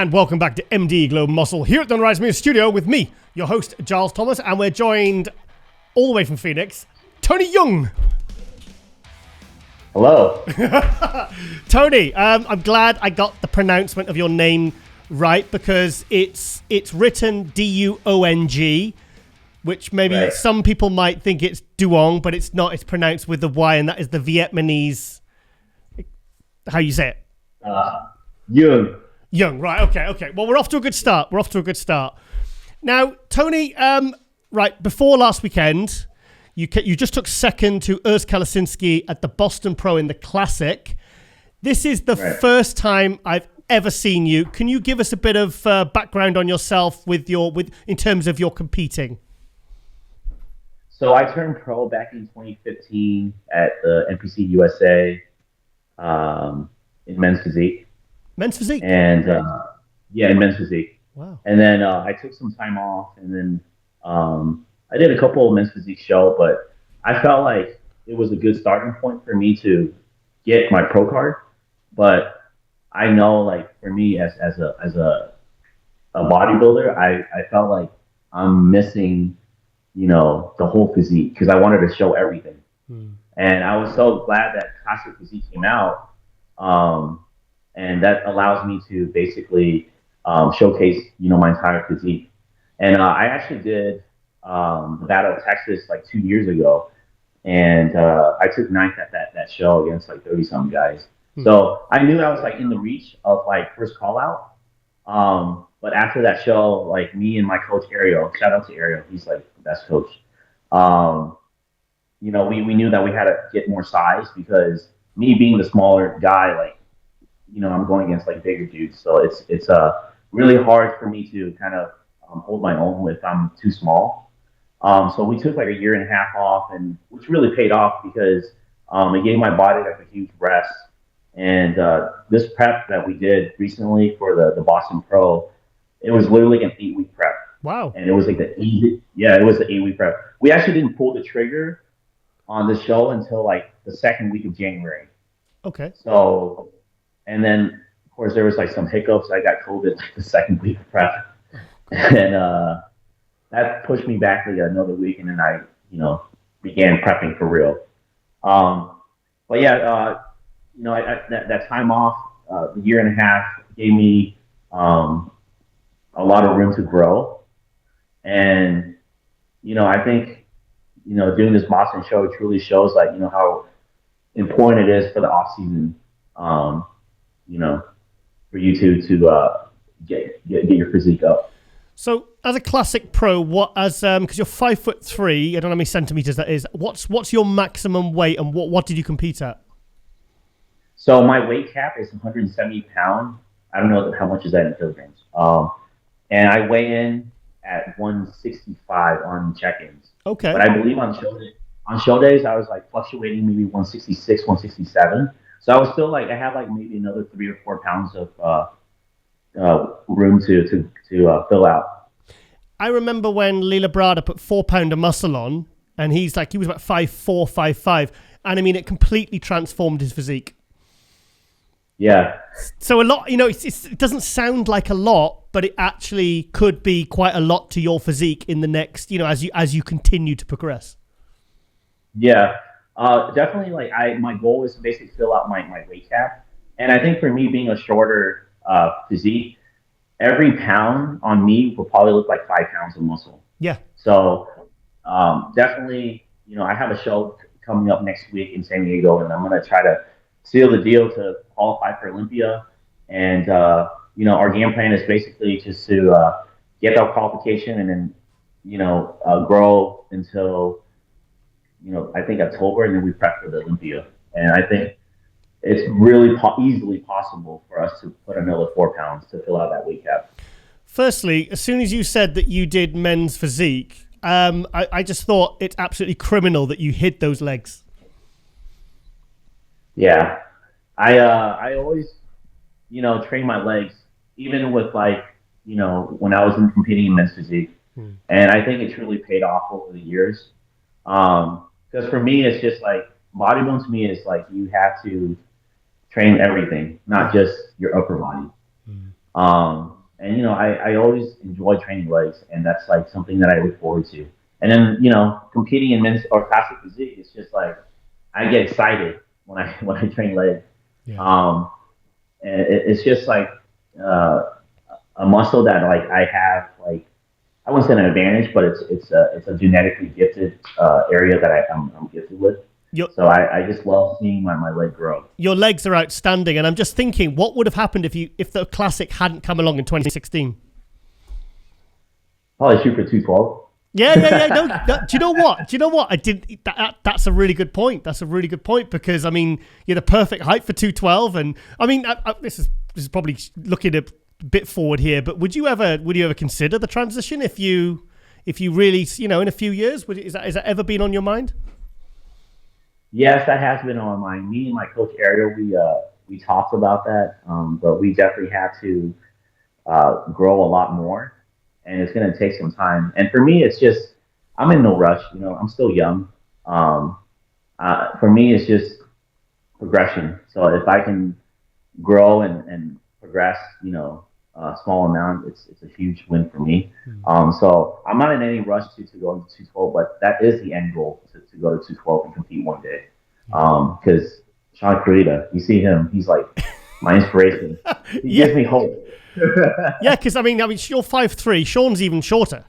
And welcome back to MD Globe Muscle here at the Rise Media Studio with me, your host, Giles Thomas, and we're joined all the way from Phoenix, Tony Duong. Hello. Tony, I'm glad I got the pronouncement of your name right because it's written D-U-O-N-G, which maybe some people might think it's Duong, but it's not. It's pronounced with the Y, and that is the Vietnamese, how you say it? Young. Young, right, okay. Well, we're off to a good start. Now, Tony, right, before last weekend, you just took second to Urs Kalasinski at the Boston Pro in the Classic. This is the first time I've ever seen you. Can you give us a bit of background on yourself in terms of your competing? So I turned pro back in 2015 at the NPC USA in men's physique. Men's physique? And in men's physique. Wow. And then I took some time off, and then I did a couple of men's physique shows, but I felt like it was a good starting point for me to get my pro card. But I know, like, for me as a bodybuilder, I felt like I'm missing, the whole physique because I wanted to show everything. And I was so glad that Classic Physique came out. And that allows me to basically showcase, my entire physique. And I actually did the Battle of Texas like 2 years ago, and I took ninth at that show against like 30-something guys. So I knew I was like in the reach of like first call out. But after that show, like me and my coach Ariel, shout out to Ariel, he's like the best coach. We knew that we had to get more size because me being the smaller guy, like, I'm going against like bigger dudes, so it's really hard for me to kind of hold my own if I'm too small. So we took like a year and a half off, and which really paid off because it gave my body like a huge rest. And this prep that we did recently for the Boston Pro, it was literally an 8-week prep. Wow! And it was like it was the 8-week prep. We actually didn't pull the trigger on the show until like the second week of January. Okay. So. And then, of course, there was like some hiccups. I got COVID like the second week of prep, and that pushed me back like another week. And then I, began prepping for real. But yeah, that time off, the year and a half gave me a lot of room to grow. And I think doing this Boston show truly shows like how important it is for the off season. For you to get your physique up. So, as a Classic Pro, because you're 5'3", I don't know how many centimeters that is. What's your maximum weight, and what did you compete at? So my weight cap is 170 pounds. I don't know how much is that in kilograms. And I weigh in at 165 on check-ins. Okay. But I believe on show days I was like fluctuating maybe 166, 167. So I was still like, I have like maybe another 3 or 4 pounds of room to fill out. I remember when Lila Brada put 4 pound of muscle on, and he was about 5'4", 5'5", and I mean, it completely transformed his physique. Yeah. So a lot, it doesn't sound like a lot, but it actually could be quite a lot to your physique in the next, as you continue to progress. Yeah. Definitely, like my goal is to basically fill out my weight cap, and I think for me being a shorter physique, every pound on me will probably look like 5 pounds of muscle. Yeah. So definitely, I have a show coming up next week in San Diego, and I'm gonna try to seal the deal to qualify for Olympia. And our game plan is basically just to get that qualification and then grow until. I think October, and then we prep for the Olympia. And I think it's really easily possible for us to put another 4 pounds to fill out that weight cap. Firstly, as soon as you said that you did men's physique, I just thought it's absolutely criminal that you hid those legs. Yeah. I always, train my legs, even with like, when I was competing in men's physique. And I think it truly paid off over the years. Because for me, it's just like bodybuilding to me is like you have to train everything, not just your upper body. And I always enjoy training legs, and that's like something that I look forward to. And then competing in men's or classic physique, it's just like I get excited when I when I train legs. Yeah. And it's just like uh, a muscle that like I have like I wouldn't say an advantage, but it's a genetically gifted area that I'm gifted with. Your, So I just love seeing my leg grow. your legs are outstanding, and I'm just thinking, what would have happened if the Classic hadn't come along in 2016? Probably shoot for 212. Yeah. No, do you know what? I did. That's a really good point. That's a really good point because I mean, you're the perfect height for 212, and I mean, this is probably looking a bit forward here, but would you ever consider the transition if you really in a few years? Is that ever been on your mind? Yes, that has been on my mind. Me and my coach Ariel, we talked about that, but we definitely have to grow a lot more, and it's going to take some time. And for me, it's just I'm in no rush. I'm still young. Um, for me, it's just progression. So if I can grow and progress, a small amount, it's a huge win for me. So I'm not in any rush to go into 212, but that is the end goal to go to 212 and compete one day. Because Sean Kurita, you see him, he's like my inspiration. He gives me hope. Yeah, because I mean, you're 5'3". Sean's even shorter.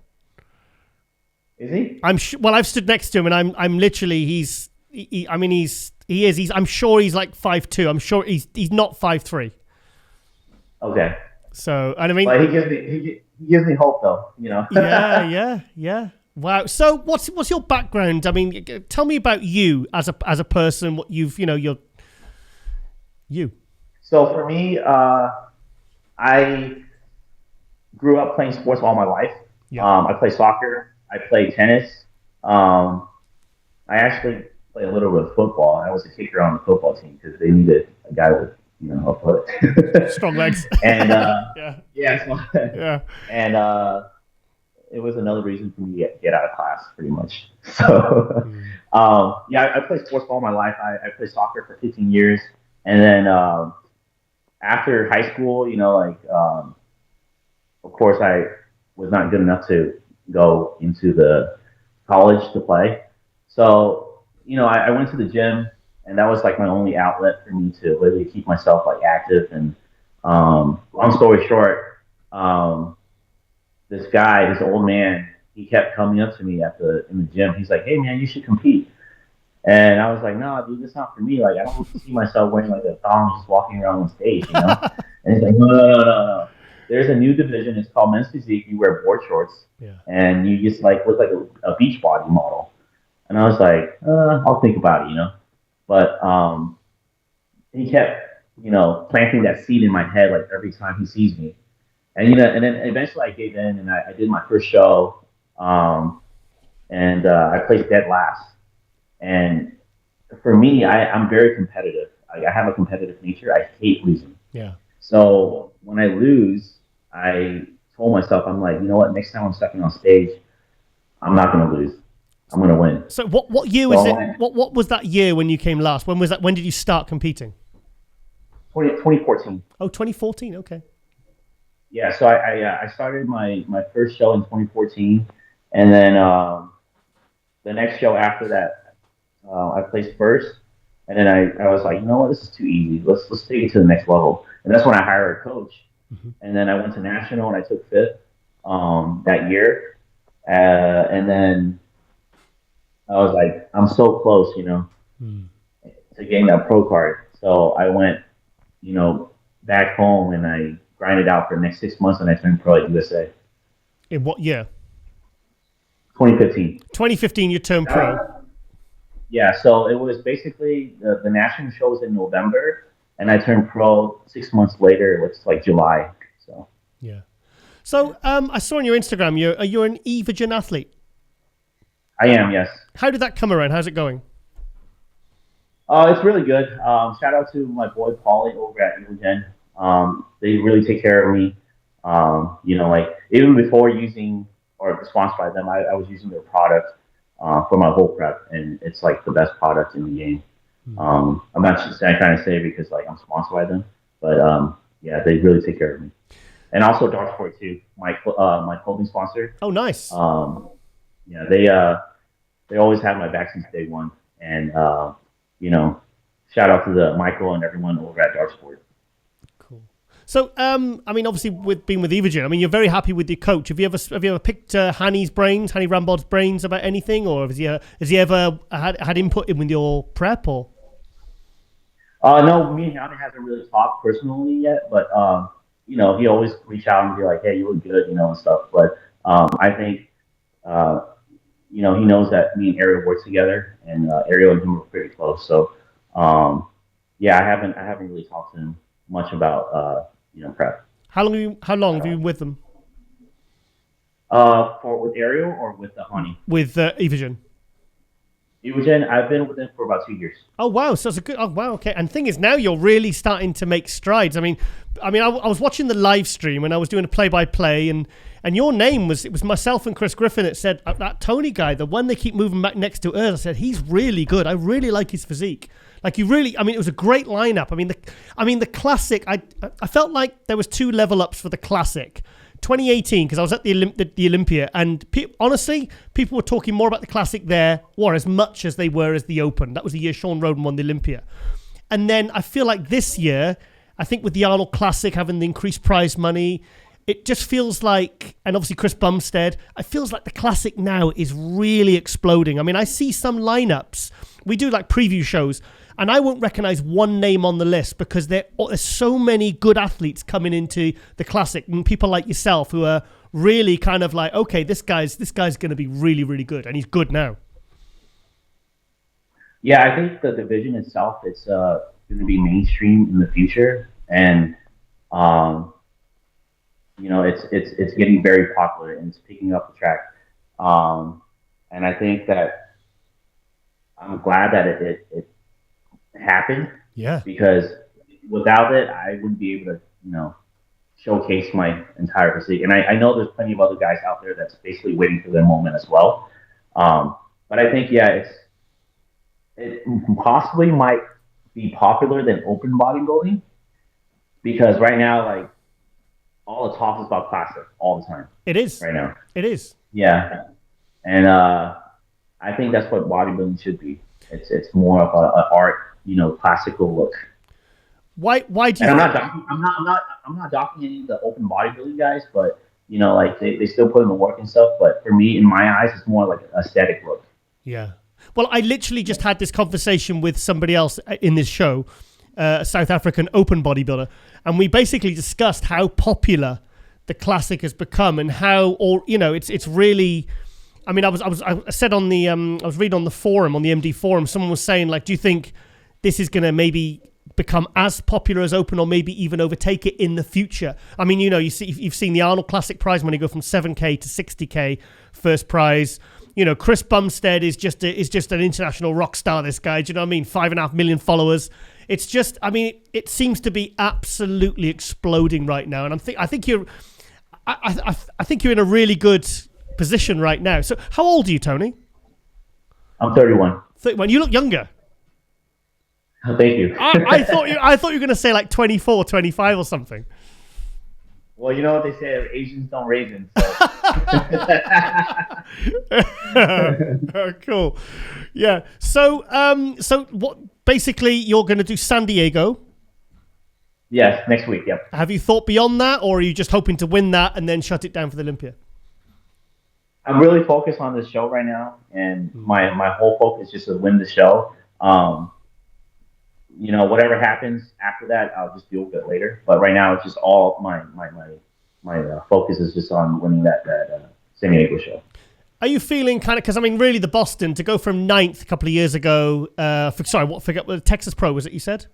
Is he? Well, I've stood next to him, and I'm literally I'm sure he's like 5'2". I'm sure he's not 5'3". Okay. So, and I mean, but he gives me hope though. Yeah. Wow. So, what's your background? I mean, tell me about you as a person. What you're. So for me, I grew up playing sports all my life. Yeah. I play soccer. I play tennis. I actually play a little bit of football. I was a kicker on the football team because they needed a guy with a foot. Strong legs. And yeah. Yeah. And it was another reason for me to get out of class, pretty much. So, I played sports all my life. I played soccer for 15 years, and then after high school, of course, I was not good enough to go into the college to play. So, I went to the gym, and that was like my only outlet for me to really keep myself like active. And long story short, this old man, he kept coming up to me in the gym. He's like, "Hey man, you should compete." And I was like, "No, dude, that's not for me. Like, I don't see myself wearing like a thong just walking around on stage." And he's like, "No. There's a new division. It's called men's physique. You wear board shorts, and you just like look like a beach body model." And I was like, "I'll think about it." But he kept, planting that seed in my head like every time he sees me. And then eventually I gave in and I did my first show, and I placed dead last. And for me, I'm very competitive. I have a competitive nature. I hate losing. Yeah. So when I lose, I told myself, I'm like, you know what? Next time I'm stepping on stage, I'm not going to lose. I'm going to win. So what year was it? What was that year when you came last? When was that? When did you start competing? 2014. Oh, 2014. Okay. Yeah, so I started my first show in 2014, and then the next show after that, I placed first, and then I was like, you know what, this is too easy. Let's take it to the next level, and that's when I hired a coach, and then I went to national and I took fifth that year, and then I was like, I'm so close, to getting that pro card. So I went, back home and I grinded out for the next 6 months, and I turned pro at USA. In what year? 2015. 2015, you turned pro. Yeah, so it was basically the national show was in November, and I turned pro 6 months later. It's like July. So yeah. So I saw on your Instagram you're an Evogen athlete. I am, yes. How did that come around? How's it going? It's really good. Shout out to my boy Paulie over at Evogen. They really take care of me. Like even before using or sponsored by them, I was using their product for my whole prep, and it's like the best product in the game. I'm not just trying to say because like I'm sponsored by them, but they really take care of me. and also Dark Sport too. My clothing sponsor. Oh, nice. Yeah, they always have my back since day one, and you know, shout out to the Michael and everyone over at Dark Sport. Cool. So, I mean, obviously, with being with Evogen, I mean, you're very happy with your coach. Have you ever picked Hanny Rambod's brains about anything, or has he ever had input in with your prep, or? No, me and Hanny hasn't really talked personally yet, but you know, he always reach out and be like, "Hey, you look good," you know, and stuff. But I think you know, he knows that me and Ariel work together, and Ariel and him are pretty close. So yeah, I haven't really talked to him much about you know, prep. How long have you been with them? With Ariel or with the Honey? With Evogen. Evogen, I've been with him for about 2 years. Oh wow, so it's a good. Oh wow, okay. And the thing is, now you're really starting to make strides. I was watching the live stream and I was doing a play-by-play, and your name it was myself and Chris Griffin. It said that Tony guy, the one they keep moving back next to Earth. I said he's really good. I really like his physique. Like you really, I mean, it was a great lineup. I mean the classic. I felt like there was 2 level ups for the classic. 2018, because I was at the Olympia, and honestly, people were talking more about the classic there, or as much as they were as the Open. That was the year Sean Roden won the Olympia. And then I feel like this year, I think with the Arnold Classic having the increased prize money, it just feels like, and obviously Chris Bumstead, it feels like the classic now is really exploding. I mean, I see some lineups. We do like preview shows, and I won't recognize one name on the list because there's so many good athletes coming into the classic, and people like yourself who are really kind of like, okay, this guy's going to be really, really good, and he's good now. Yeah, I think the division itself is going to be mainstream in the future, and you know, it's getting very popular and it's picking up the track. And I think that I'm glad that it happened. Yeah. Because without it, I wouldn't be able to, you know, showcase my entire physique. And I know there's plenty of other guys out there that's basically waiting for their moment as well. But I think, yeah, it possibly might be popular than open bodybuilding, because right now, like, all the talk is about classic all the time. It is. Right now. It is. Yeah. And I think that's what bodybuilding should be. It's more of an art, you know, classical look. Why do you? And I'm not docking any of the open bodybuilding guys, but you know, like they still put in the work and stuff. But for me, in my eyes, it's more like an aesthetic look. Yeah. Well, I literally just had this conversation with somebody else in this show, a South African open bodybuilder, and we basically discussed how popular the classic has become and how, or you know, it's really. I mean, I said on the I was reading on the forum, on the MD forum, someone was saying, like, do you think this is going to maybe become as popular as open, or maybe even overtake it in the future? I mean, you know, you've seen the Arnold Classic prize money go from 7K to 60K first prize. You know, Chris Bumstead is just an international rock star. This guy, do you know what I mean? 5.5 million followers. It's just, I mean, it seems to be absolutely exploding right now, and I think you're in a really good position right now. So, how old are you, Tony? I'm 31. 31. You look younger. Oh, thank you. I thought you were going to say like 24, 25 or something. Well, you know what they say, Asians don't raisins. So. Cool. Yeah. So what? Basically, you're going to do San Diego. Yes, next week. Yep. Have you thought beyond that, or are you just hoping to win that and then shut it down for the Olympia? I'm really focused on this show right now, and my whole focus is just to win the show. You know, whatever happens after that, I'll just deal with it later. But right now, it's just all my focus is just on winning that San Diego show. Are you feeling kind of, because I mean, really, the Boston to go from 9th a couple of years ago? Forget what Texas Pro was it? You said.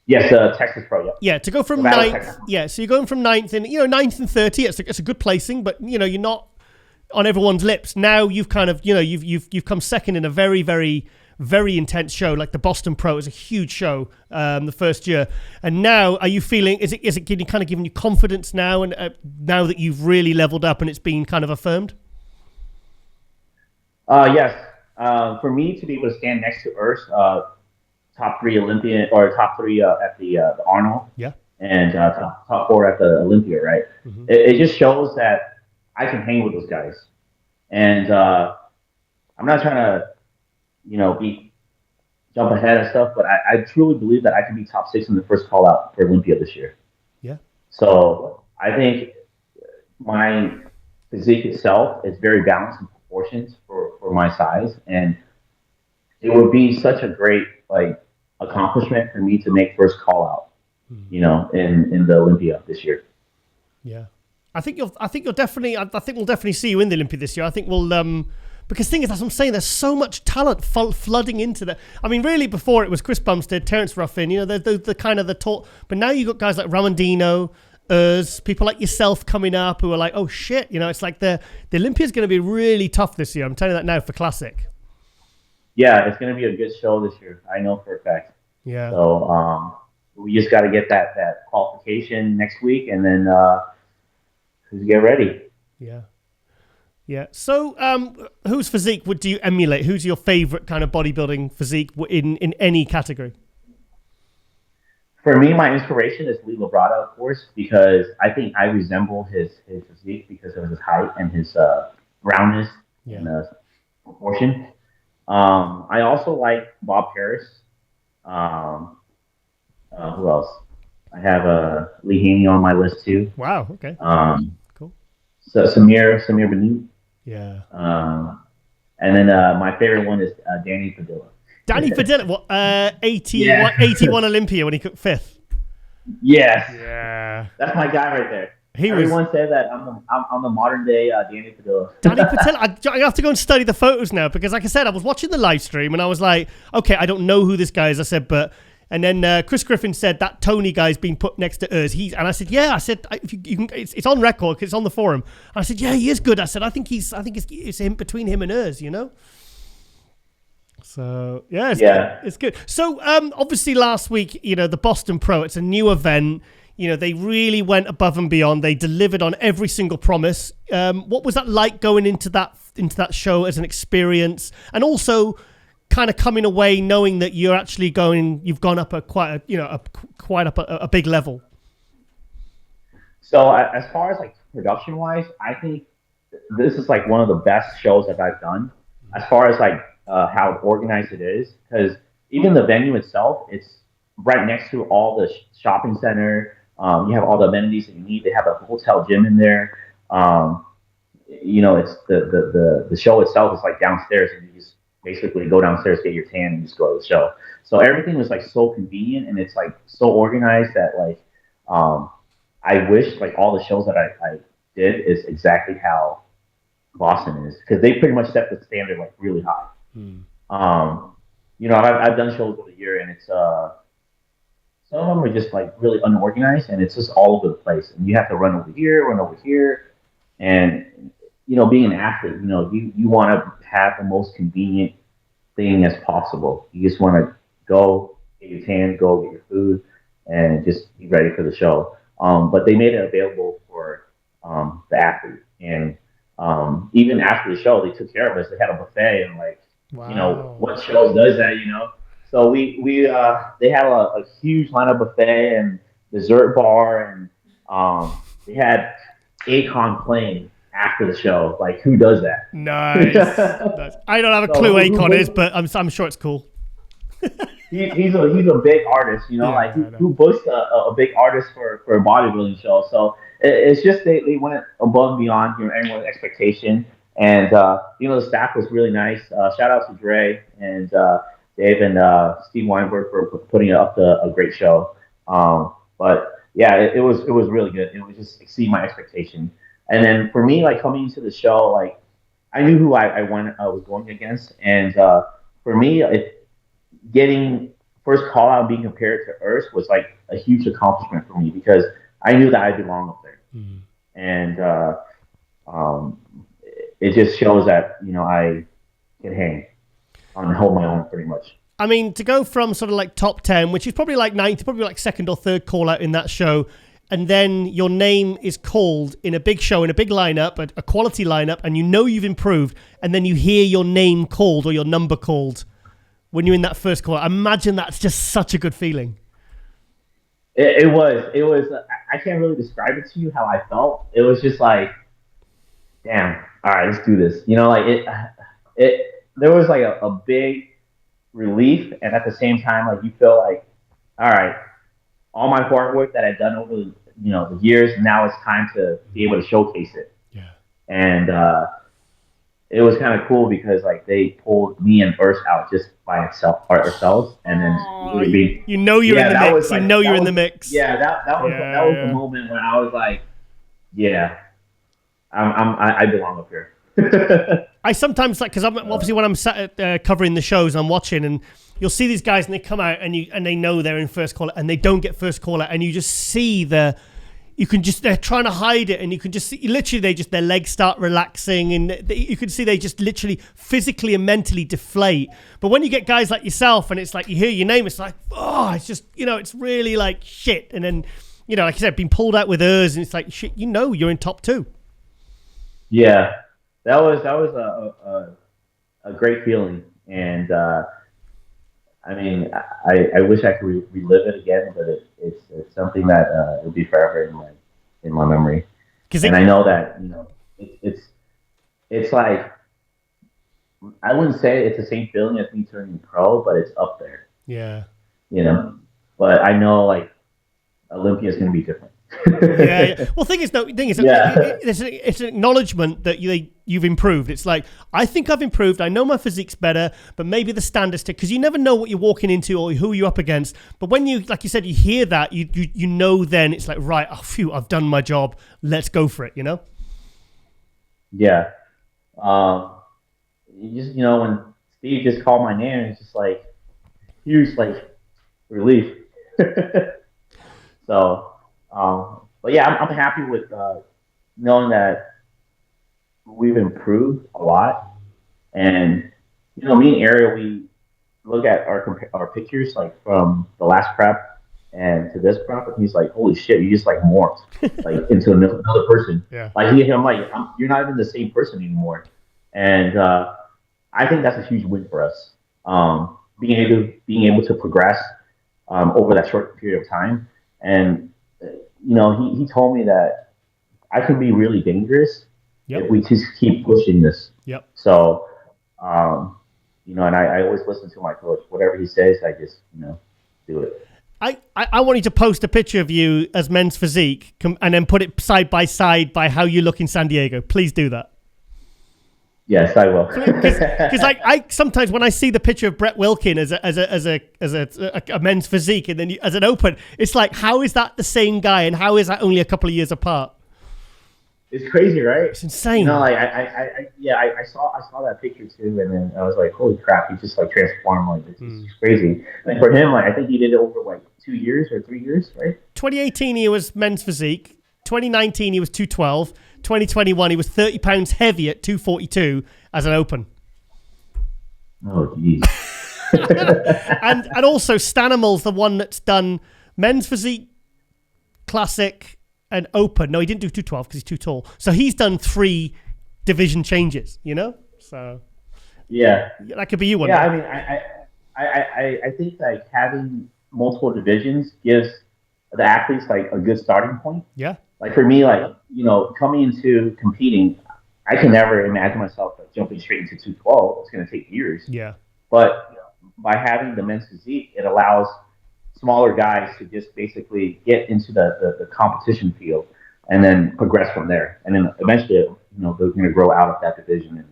Yes, Texas Pro. Yeah. Yeah, to go from 9th. Yeah, so you're going from 9th, and 9th and 30. It's a good placing, but you know, you're not on everyone's lips. Now you've kind of, you know, you've come second in a very, very, very intense show. Like the Boston Pro is a huge show the first year, and now are you feeling? Is it kind of giving you confidence now, and now that you've really leveled up and it's been kind of affirmed? Yes. For me to be able to stand next to Urs, top 3 Olympian or top 3 at the Arnold. Yeah. and top 4 at the Olympia, right? Mm-hmm. It just shows that I can hang with those guys. And I'm not trying to, jump ahead and stuff, but I truly believe that I can be top 6 in the first call out for Olympia this year. Yeah. So I think my physique itself is very balanced in proportions for my size, and it would be such a great accomplishment for me to make first call out, in the Olympia this year. Yeah, I think you'll definitely. I think we'll definitely see you in the Olympia this year. I think we'll because the thing is, as I'm saying, there's so much talent flooding into that. I mean, really, before it was Chris Bumstead, Terence Ruffin, the kind of the talk. But now you got guys like Ramondino, people like yourself coming up who are like, oh shit, it's like the Olympia is going to be really tough this year. I'm telling you that now for Classic. Yeah, it's going to be a good show this year. I know for a fact. Yeah. So we just got to get that qualification next week, and then get ready. Yeah. Yeah. So, whose physique do you emulate? Who's your favorite kind of bodybuilding physique in any category? For me, my inspiration is Lee Labrada, of course, because I think I resemble his physique because of his height and his roundness and proportion. I also like Bob Harris. Who else? I have Lee Haney on my list too. Wow. Okay. Cool. So Samir Banu. Yeah. And then my favorite one is Danny Padilla. Danny Padilla, what? 81 Olympia when he cooked 5th. Yes. Yeah. That's my guy right there. Everyone said that I'm the modern day Danny Padilla. Danny Padilla. I have to go and study the photos now because, like I said, I was watching the live stream and I was like, okay, I don't know who this guy is. I said, but. And then Chris Griffin said that Tony guy's being put next to us. And I said, yeah. I said, if you can, it's on record because it's on the forum. And I said, yeah, he is good. I said, I think it's him between him and us, So yeah, it's good. So obviously last week, the Boston Pro, it's a new event. They really went above and beyond. They delivered on every single promise. What was that like going into that show as an experience, and also kind of coming away knowing that you've gone up a big level? So as far as production wise, I think this is one of the best shows that I've done as far as how organized it is, because even the venue itself, it's right next to all the shopping center. You have all the amenities that you need. They have a hotel gym in there. It's the show itself is downstairs, and you just basically go downstairs, get your tan, and just go to the show. So everything was so convenient, and it's so organized that I wish all the shows that I did is exactly how Boston is, because they pretty much set the standard really high. I've done shows over the year, and it's some of them are just really unorganized, and it's just all over the place, and you have to run over here, and being an athlete, you want to have the most convenient thing as possible. You just want to go get your tan, go get your food, and just be ready for the show. But they made it available for the athlete, and even after the show, they took care of us. They had a buffet, and wow. What show does that? So they had a huge lineup buffet and dessert bar, and they had Akon playing after the show. Who does that? Nice. I don't have a clue Akon is, but I'm sure it's cool. he's a big artist, who books a big artist for a bodybuilding show. So it's just they went above and beyond anyone's expectation, and the staff was really nice. Shout out to Dre and Dave and Steve Weinberg for putting up a great show. But yeah, it was really good. It was just exceeding my expectation. And then for me, coming into the show, I knew who I was going against, and for me, getting first call out, being compared to Urs was a huge accomplishment for me, because I knew that I belong up there, and it just shows that I can hang on, hold my own pretty much. I mean, to go from sort of top 10, which is probably ninth, probably second or third call out in that show, and then your name is called in a big show, in a big lineup, a quality lineup, and you've improved, and then you hear your name called or your number called when you're in that first call. I imagine that's just such a good feeling. It was. I can't really describe it to you how I felt. It was just like, damn. All right, let's do this. Like it. There was like a big relief, and at the same time, like you feel like, all right, all my hard work that I've done over the years, now it's time to be able to showcase it. Yeah. And it was kind of cool because like they pulled me and Urs out just by ourselves, and then you're in the mix. You know you're in the mix. Yeah, that was the moment when I was like, yeah, I belong up here. I sometimes because I'm obviously when I'm sat covering the shows, I'm watching, and you'll see these guys and they come out and they know they're in first call and they don't get first call out, and you just see they're trying to hide it, and you can just see literally their legs start relaxing, and you can see they just literally physically and mentally deflate. But when you get guys like yourself and it's like you hear your name, it's like, oh, it's just, it's really like shit. And then, like I said, being pulled out with Urs, and it's like, shit, you're in top 2. Yeah, that was a great feeling. And I mean, I wish I could relive it again, but it's something that it'll be forever in my memory. And I know that it's like, I wouldn't say it's the same feeling as me turning pro, but it's up there. Yeah. But I know like Olympia is going to be different. Yeah. Well, it's an acknowledgement that you've improved. It's like, I think I've improved. I know my physique's better, but maybe the standards, because you never know what you're walking into or who you're up against. But when you, like you said, you hear that, you know, then it's like, right, oh, phew, I've done my job. Let's go for it. Yeah. You just, when Steve just called my name, it's just like huge, like relief. So. But yeah, I'm happy with knowing that we've improved a lot. And me and Ariel, we look at our pictures like from the last prep and to this prep, and he's like, "Holy shit, you just like morphed like into another person." Yeah. Like I'm like, you're not even the same person anymore. And I think that's a huge win for us. Being able to progress over that short period of time. And he told me that I can be really dangerous if we just keep pushing this. Yep. So, and I always listen to my coach. Whatever he says, I just, do it. I want you to post a picture of you as men's physique and then put it side by side by how you look in San Diego. Please do that. Yes, I will. Because I sometimes when I see the picture of Brett Wilkin as a men's physique and then as an open, it's like, how is that the same guy and how is that only a couple of years apart? It's crazy, right? It's insane. Like I saw that picture too, and then I was like, holy crap, he just like transformed. Like it's crazy. Like for him, like I think he did it over like 2 years or 3 years, right? 2018 he was men's physique. 2019 he was 212. 2021 he was 30 pounds heavy at 242 as an open. Oh geez. and also Stanimal's the one that's done men's physique, classic, and open. No, he didn't do 212 because he's too tall. So he's done 3 division changes. So yeah, that could be you one. Yeah, day. I mean, I think like having multiple divisions gives the athletes like a good starting point. Yeah. Like for me, like, coming into competing, I can never imagine myself like jumping straight into 212. It's going to take years. Yeah. But by having the men's physique, it allows smaller guys to just basically get into the competition field and then progress from there. And then eventually, they're going to grow out of that division and,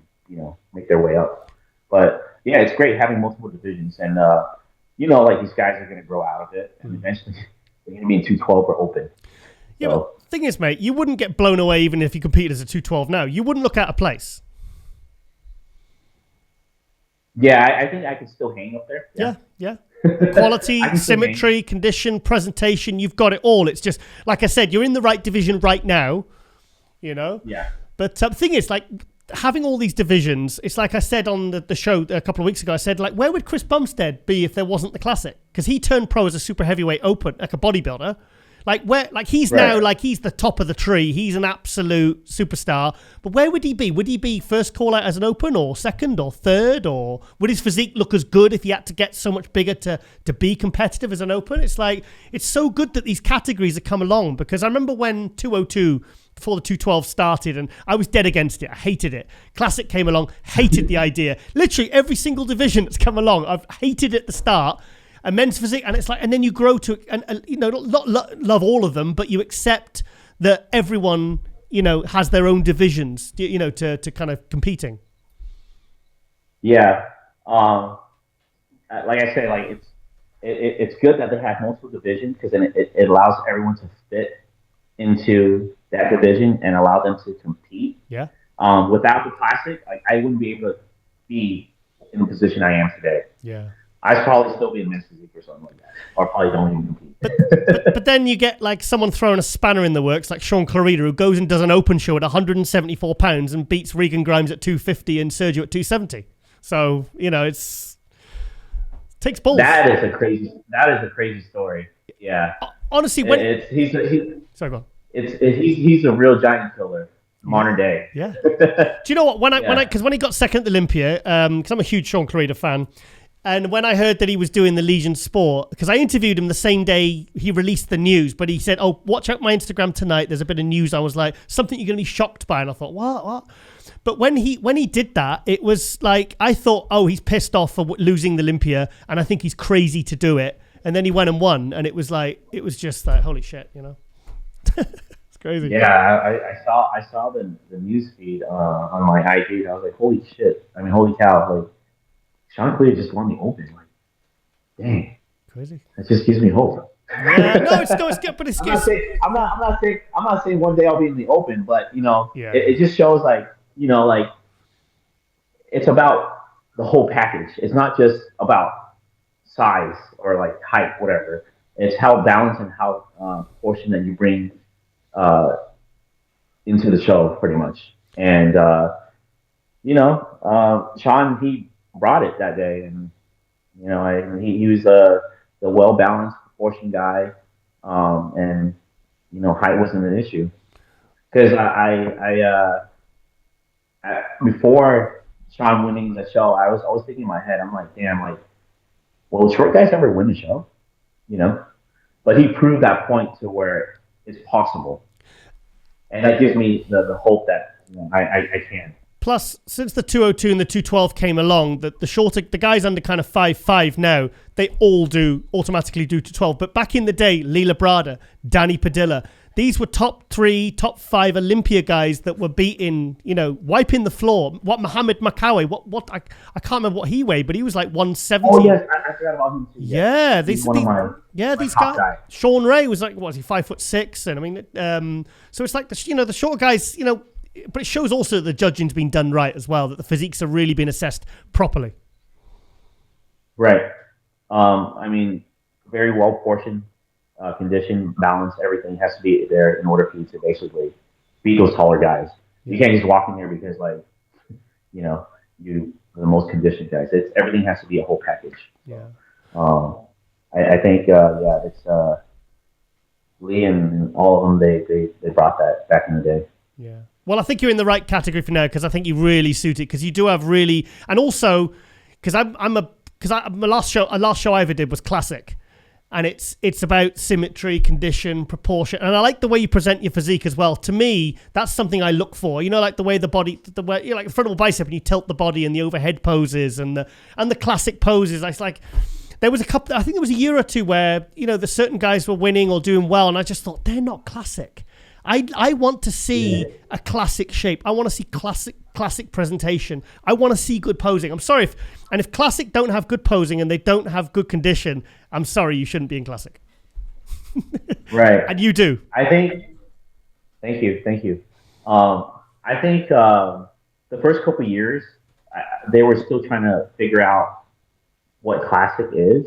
make their way up. But yeah, it's great having multiple divisions. And, like these guys are going to grow out of it. And eventually they're going to be in 212 or open. Yeah, but the thing is, mate, you wouldn't get blown away even if you competed as a 212 now. You wouldn't look out of place. Yeah, I think I could still hang up there. Yeah. Quality, symmetry, condition, presentation, you've got it all. It's just, like I said, you're in the right division right now, Yeah. But the thing is, like, having all these divisions, it's like I said on the show a couple of weeks ago, I said, like, where would Chris Bumstead be if there wasn't the Classic? Because he turned pro as a super heavyweight open, like a bodybuilder. Like he's Right. now like he's the top of the tree. He's an absolute superstar. But where would he be? Would he be first call out as an open or second or third? Or would his physique look as good if he had to get so much bigger to be competitive as an open? It's like, it's so good that these categories have come along, because I remember when 202 before the 212 started, and I was dead against it. I hated it. Classic came along, hated the idea. Literally every single division that's come along, I've hated at the start. And men's physique, and it's like, and then you grow to, and you know, not love all of them, but you accept that everyone, you know, has their own divisions, you know, to kind of competing. Yeah. Like I say, like it's good that they have multiple divisions, because then it allows everyone to fit into that division and allow them to compete. Yeah. Without the classic, like, I wouldn't be able to be in the position I am today. Yeah. I'd probably still be in men's physique or something like that, or probably don't even compete. But then you get like someone throwing a spanner in the works, like Sean Clarida, who goes and does an open show at 174 pounds and beats Regan Grimes at 250 and Sergio at 270. So, you know, it takes balls. That is a crazy story. Yeah. Honestly, he's sorry, go on. He's a real giant killer, modern day. Yeah. Do you know what? When he got second at Olympia, because I'm a huge Sean Clarida fan. And when I heard that he was doing the Legion Sport, because I interviewed him the same day he released the news, but he said, "Oh, watch out my Instagram tonight. There's a bit of news." I was like, something you're going to be shocked by. And I thought, what? But when he did that, it was like, I thought, oh, he's pissed off for losing the Olympia, and I think he's crazy to do it. And then he went and won, and it was just like, holy shit, you know? It's crazy. Yeah, I saw the news feed on my IG. I was like, holy shit. I mean, holy cow. Like, Sean Clarida just won the Open. Like, dang. Crazy. That just gives me hope. Yeah, no, it's good, but it's good. I'm not saying one day I'll be in the Open, but, you know, yeah. it just shows, like, you know, like, it's about the whole package. It's not just about size or like height, whatever. It's how balanced and how proportion that you bring into the show, pretty much. And you know, Sean, he brought it that day, and you know, he was the well balanced, proportioned guy, and you know, height wasn't an issue, because I before Sean winning the show, I was always thinking in my head, I'm like, damn, like, will short guys ever win the show? You know, but he proved that point to where it's possible, and that gives me the hope that, you know, I can. Plus, since the 202 and the 212 came along, the guys under kind of 5'5" now, they all automatically do 212. But back in the day, Lee Labrada, Danny Padilla, these were top 3, top 5 Olympia guys that were beating, you know, wiping the floor. What Muhammad Makawi, I can't remember what he weighed, but he was like 170. Oh yes, I forgot about him too. Yeah, these these guys. Sean Ray was like, what was he, 5'6"? And I mean, so it's like the short guys, you know. But it shows also that the judging's been done right as well, that the physiques have really been assessed properly. Right. I mean, very well portioned, condition, balance, everything has to be there in order for you to basically beat those taller guys. You can't just walk in there because, like, you know, you're the most conditioned guys. Everything has to be a whole package. Yeah. I think, it's Lee and all of them, they brought that back in the day. Yeah. Well, I think you're in the right category for now, because I think you really suit it, because you do have really, and also because my last show I ever did was Classic, and it's about symmetry, condition, proportion, and I like the way you present your physique as well. To me, that's something I look for. You know, like the way the way, you know, like the frontal bicep, and you tilt the body, and the overhead poses, and the classic poses. It's like, there was I think there was a year or two where, you know, the certain guys were winning or doing well, and I just thought, they're not classic. I want to see a classic shape. I want to see classic presentation. I want to see good posing. I'm sorry if classic don't have good posing and they don't have good condition, I'm sorry, you shouldn't be in classic. Right. And you do. I think. Thank you. I think the first couple of years, they were still trying to figure out what classic is,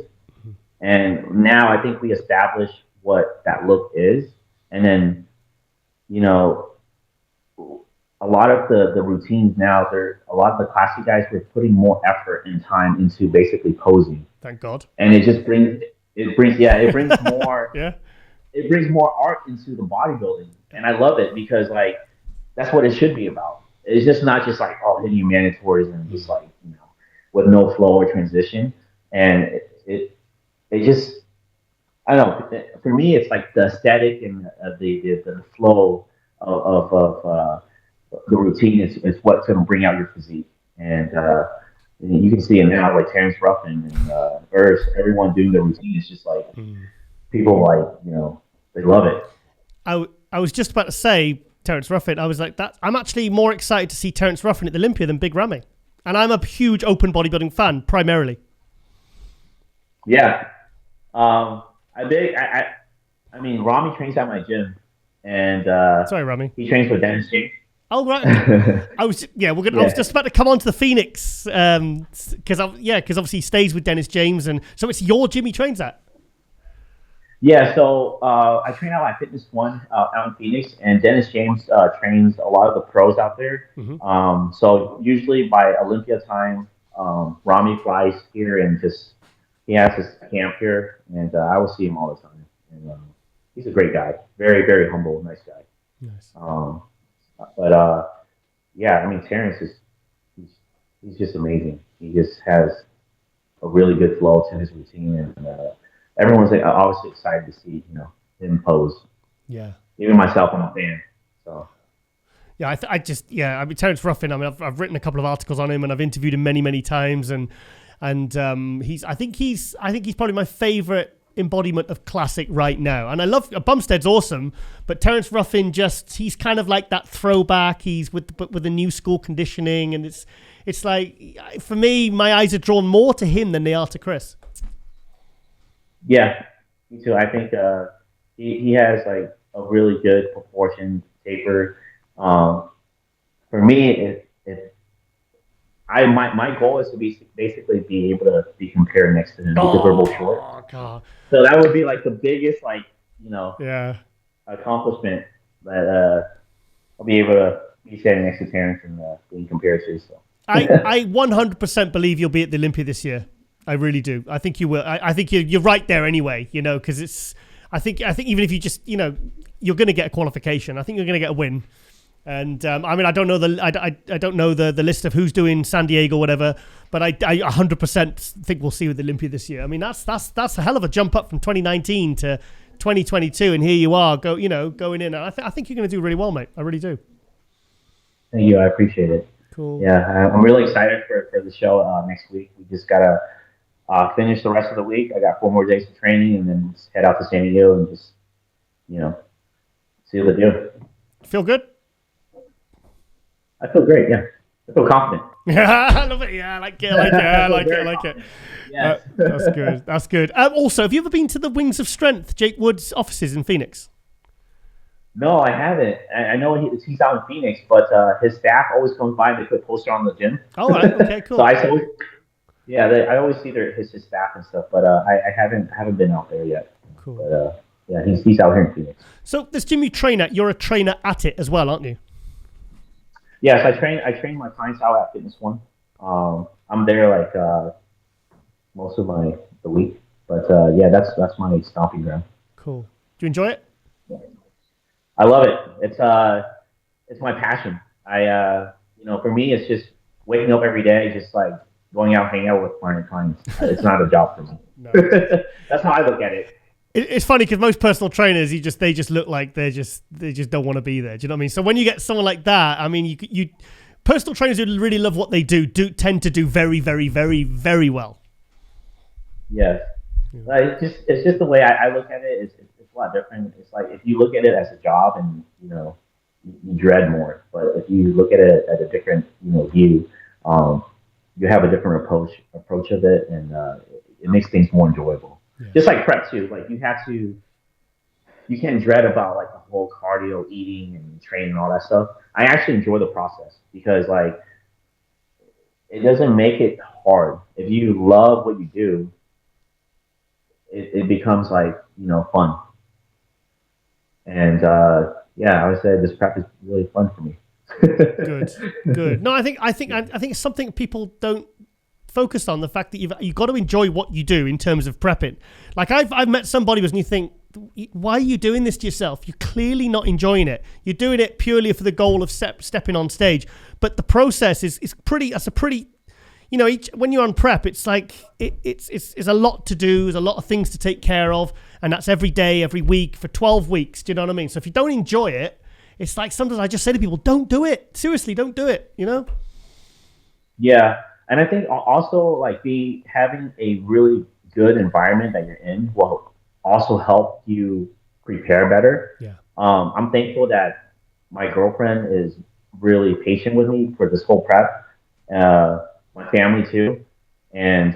and now I think we established what that look is, and then, you know, a lot of the routines now, a lot of the classic guys were putting more effort and time into basically posing. Thank God. And it just brings more. Yeah. it brings more art into the bodybuilding, and I love it because like that's what it should be about. It's just not just like hitting your mandatories and just like with no flow or transition, and it just I don't know. For me, it's like the aesthetic and the flow of the routine is what's going to bring out your physique. And you can see it now, like Terrence Ruffin and everyone doing the routine. It's just like people like they love it. I was just about to say Terrence Ruffin. I was like that. I'm actually more excited to see Terrence Ruffin at the Olympia than Big Ramy, and I'm a huge open bodybuilding fan primarily. Yeah. I mean, Ramy trains at my gym, and sorry, Ramy. He trains with Dennis James. Oh right. I was just about to come on to the Phoenix because obviously he stays with Dennis James, and so it's your gym he trains at. Yeah, so I train out at Fitness One out in Phoenix, and Dennis James trains a lot of the pros out there. Mm-hmm. So usually by Olympia time, Ramy flies here and he has his camp here, and I will see him all the time. And he's a great guy, very, very humble, nice guy. Nice. But yeah, I mean, Terrence he's just amazing. He just has a really good flow to his routine, and everyone's obviously excited to see him pose. Yeah. Even myself, I'm a fan. So. Yeah, I mean, Terrence Ruffin. I mean, I've written a couple of articles on him, and I've interviewed him many, many times, and I think he's probably my favorite embodiment of classic right now. And I love Bumstead's awesome, but Terrence Ruffin he's kind of like that throwback. He's with the new school conditioning, and it's like for me, my eyes are drawn more to him than they are to Chris. Yeah, me too. I think he has like a really good proportion taper. For me, my goal is to basically be able to be compared next to him because we're both short. God. So that would be like the biggest accomplishment that I'll be able to be standing next to Terrence and being compared to. So I 100% believe you'll be at the Olympia this year. I really do. I think you will. I think you're right there anyway. Because it's. I think even if you just you're going to get a qualification. I think you're going to get a win. And I mean, I don't know the list of who's doing San Diego or whatever, but I 100% think we'll see with the Olympia this year. I mean, that's a hell of a jump up from 2019 to 2022, and here you are going in. And I think you're going to do really well, mate. I really do. Thank you. I appreciate it. Cool. Yeah, I'm really excited for the show next week. We just gotta finish the rest of the week. I got 4 more days of training, and then just head out to San Diego and just see what we do. Feel good? I feel great, yeah. I feel confident. Yeah, I love it. Yeah, I like it. Yeah. That's good. Also, have you ever been to the Wings of Strength, Jake Wood's offices in Phoenix? No, I haven't. I know he's out in Phoenix, but his staff always comes by and they put a poster on the gym. Oh, right. Okay, cool. So I always see his staff and stuff, but I haven't been out there yet. Cool. But yeah, he's out here in Phoenix. So this gym you train at, you're a trainer at it as well, aren't you? Yes, I train my clients out at Fitness One. I'm there like most of the week, but yeah, that's my stomping ground. Cool. Do you enjoy it? Yeah. I love it. It's my passion. For me, it's just waking up every day, just like going out, hanging out with my clients. It's not a job for me. No. That's how I look at it. It's funny because most personal trainers, they just look like they just don't want to be there. Do you know what I mean? So when you get someone like that, I mean, you personal trainers who really love what they do tend to do very, very, very, very well. Yes, yeah. It's just the way I look at it. It's a lot different. It's like if you look at it as a job, and you dread more. But if you look at it at a different view, you have a different approach of it, and it makes things more enjoyable. Yeah. Just like prep too, like you can't dread about like the whole cardio, eating and training and all that stuff. I actually enjoy the process because like it doesn't make it hard. If you love what you do, it becomes like fun. And yeah, I would say this prep is really fun for me. Good. No, I think it's something people don't focus on, the fact that you've got to enjoy what you do in terms of prepping. Like I've met some bodybuilders and you think why are you doing this to yourself? You're clearly not enjoying it. You're doing it purely for the goal of stepping on stage. But the process is a pretty, you know, when you're on prep, it's like, it's a lot to do. There's a lot of things to take care of. And that's every day, every week for 12 weeks. Do you know what I mean? So if you don't enjoy it, it's like sometimes I just say to people, don't do it. Seriously, don't do it, you know? Yeah. And I think also like having a really good environment that you're in will also help you prepare better. Yeah. I'm thankful that my girlfriend is really patient with me for this whole prep. My family too. And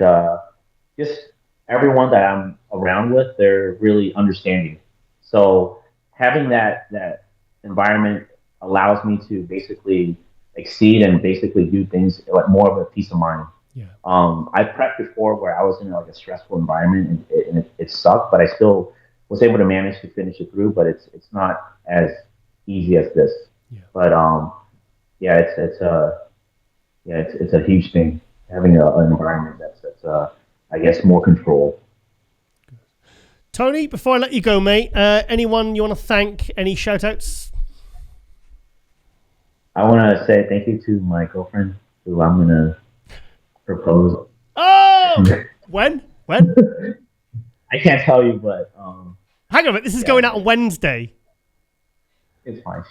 just everyone that I'm around with, they're really understanding. So having that environment allows me to basically exceed and basically do things like more of a peace of mind. Yeah. I've prepped before where I was in like a stressful environment and it sucked, but I still was able to manage to finish it through. But it's not as easy as this. Yeah. But it's a huge thing having an environment that's I guess more controlled. Tony, before I let you go, mate, anyone you want to thank? Any shout outs? I want to say thank you to my girlfriend, who I'm going to propose. Oh! When? I can't tell you, but... hang on a minute, this is going out on Wednesday. It's fine.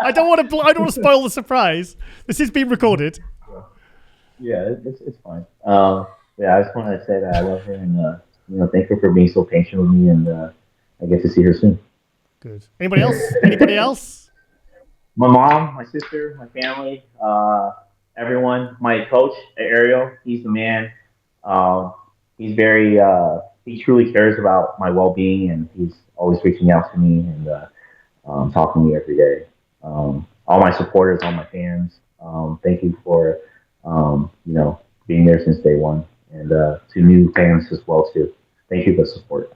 I don't want to spoil the surprise. This is being recorded. Yeah, it's fine. I just want to say that I love her and thank her for being so patient with me, and I get to see her soon. Good. Anybody else? My mom, my sister, my family, everyone. My coach, Ariel, he's the man. He's very, he truly cares about my well-being, and he's always reaching out to me and talking to me every day. All my supporters, all my fans, thank you for, being there since day one. And to new fans as well, too. Thank you for the support.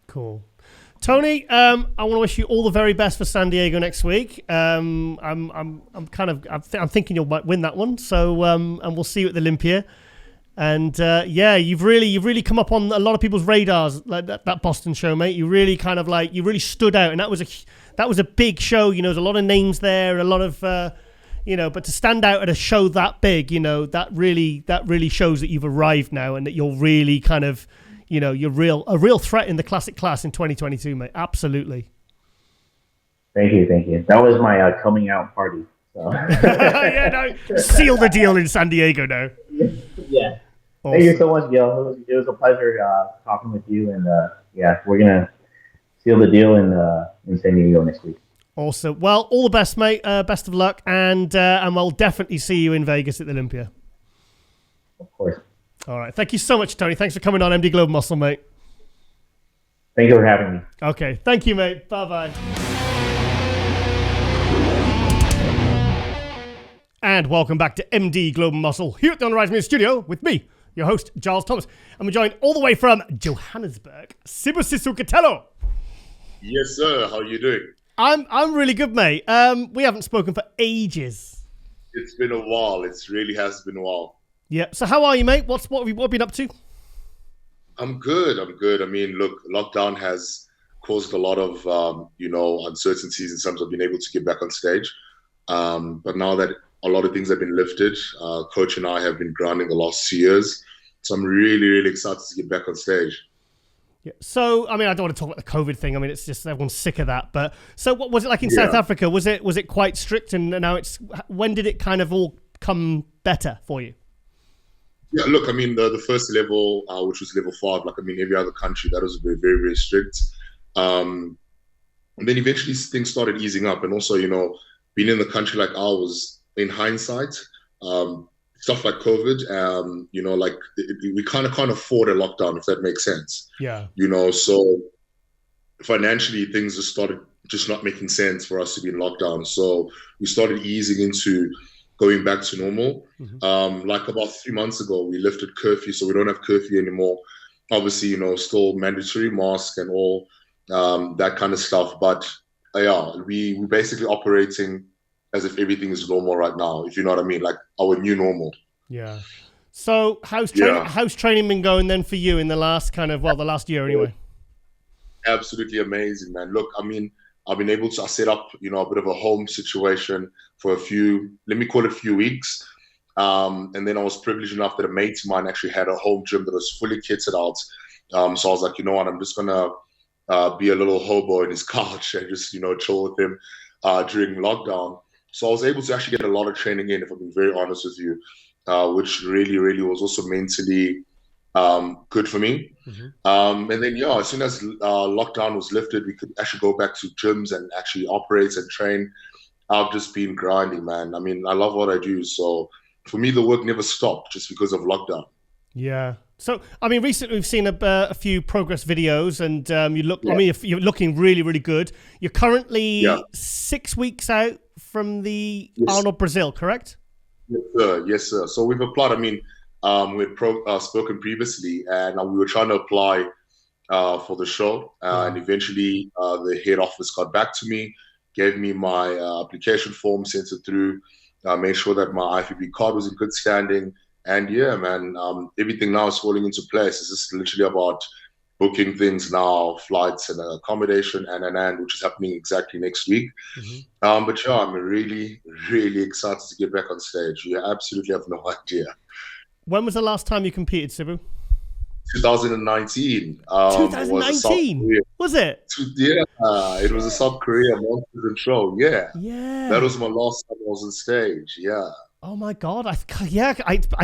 Cool. Tony, I want to wish you all the very best for San Diego next week. I'm thinking you might win that one. So, and we'll see you at the Olympia. And you've really come up on a lot of people's radars, like that Boston show, mate. You really you really stood out, and that was a big show. You know, there's a lot of names there, a lot of but to stand out at a show that big, that really shows that you've arrived now, and that you're really kind of. You're a real threat in the classic class in 2022, mate. Absolutely. Thank you. That was my coming out party. So. Seal the deal in San Diego now. Yeah. Awesome. Thank you so much, Gil. It was a pleasure talking with you, and we're gonna seal the deal in San Diego next week. Awesome. Well, all the best, mate. Best of luck, and we'll definitely see you in Vegas at the Olympia. Of course. All right. Thank you so much, Tony. Thanks for coming on MD Global Muscle, mate. Thank you for having me. Okay. Thank you, mate. Bye-bye. And welcome back to MD Global Muscle here at the Unrise Media Studio with me, your host, Giles Thomas. And we're joined all the way from Johannesburg, Sibusiso Kotelo. Yes, sir. How are you doing? I'm really good, mate. We haven't spoken for ages. It's been a while. It really has been a while. Yeah. So how are you, mate? What have you been up to? I'm good. I mean, look, lockdown has caused a lot of, uncertainties in terms of being able to get back on stage. But now that a lot of things have been lifted, Coach and I have been grinding the last 2 years. So I'm really, really excited to get back on stage. Yeah. So, I mean, I don't want to talk about the COVID thing. I mean, it's just everyone's sick of that. But so what was it like in South Africa? Was it quite strict? And now when did it kind of all come better for you? Yeah, look, I mean, the first level, which was level 5, like, I mean, every other country, that was very, very, very strict. And then eventually things started easing up. And also, being in the country like ours, in hindsight, stuff like COVID, we kind of can't afford a lockdown, if that makes sense. Yeah. So financially, things just started not making sense for us to be in lockdown. So we started easing into going back to normal. Mm-hmm. Like about 3 months ago, we lifted curfew, so we don't have curfew anymore. Obviously, still mandatory mask and all that kind of stuff. But we're basically operating as if everything is normal right now, if you know what I mean, like our new normal. Yeah. So how's training been going then for you in the last the last year anyway? Absolutely amazing, man. Look, I mean, I've been able to set up, a bit of a home situation for let me call it a few weeks. And then I was privileged enough that a mate of mine actually had a home gym that was fully kitted out. So I was like, you know what, I'm just going to be a little hobo in his couch and just, chill with him during lockdown. So I was able to actually get a lot of training in, if I'm being very honest with you, which really, really was also mentally good for me. Mm-hmm. And then, as soon as lockdown was lifted, we could actually go back to gyms and actually operate and train. I've just been grinding, man. I mean, I love what I do. So for me, the work never stopped just because of lockdown. Yeah. So, I mean, recently we've seen a few progress videos and you're looking really, really good. You're currently 6 weeks out from the Arnold Brazil, correct? Yes, sir. Yes, sir. So we've applied. I mean, we had spoken previously, and we were trying to apply for the show. And eventually, the head office got back to me, gave me my application form, sent it through, made sure that my IFBB card was in good standing. And yeah, man, everything now is falling into place. It's just literally about booking things now, flights and accommodation, and which is happening exactly next week. Mm-hmm. But yeah, I'm really, really excited to get back on stage. You absolutely have no idea. When was the last time you competed, Sibu? 2019. 2019? Was it? Yeah, it was a South Korea monster show. Yeah. That was my last time I was on stage. Yeah. Oh my God! I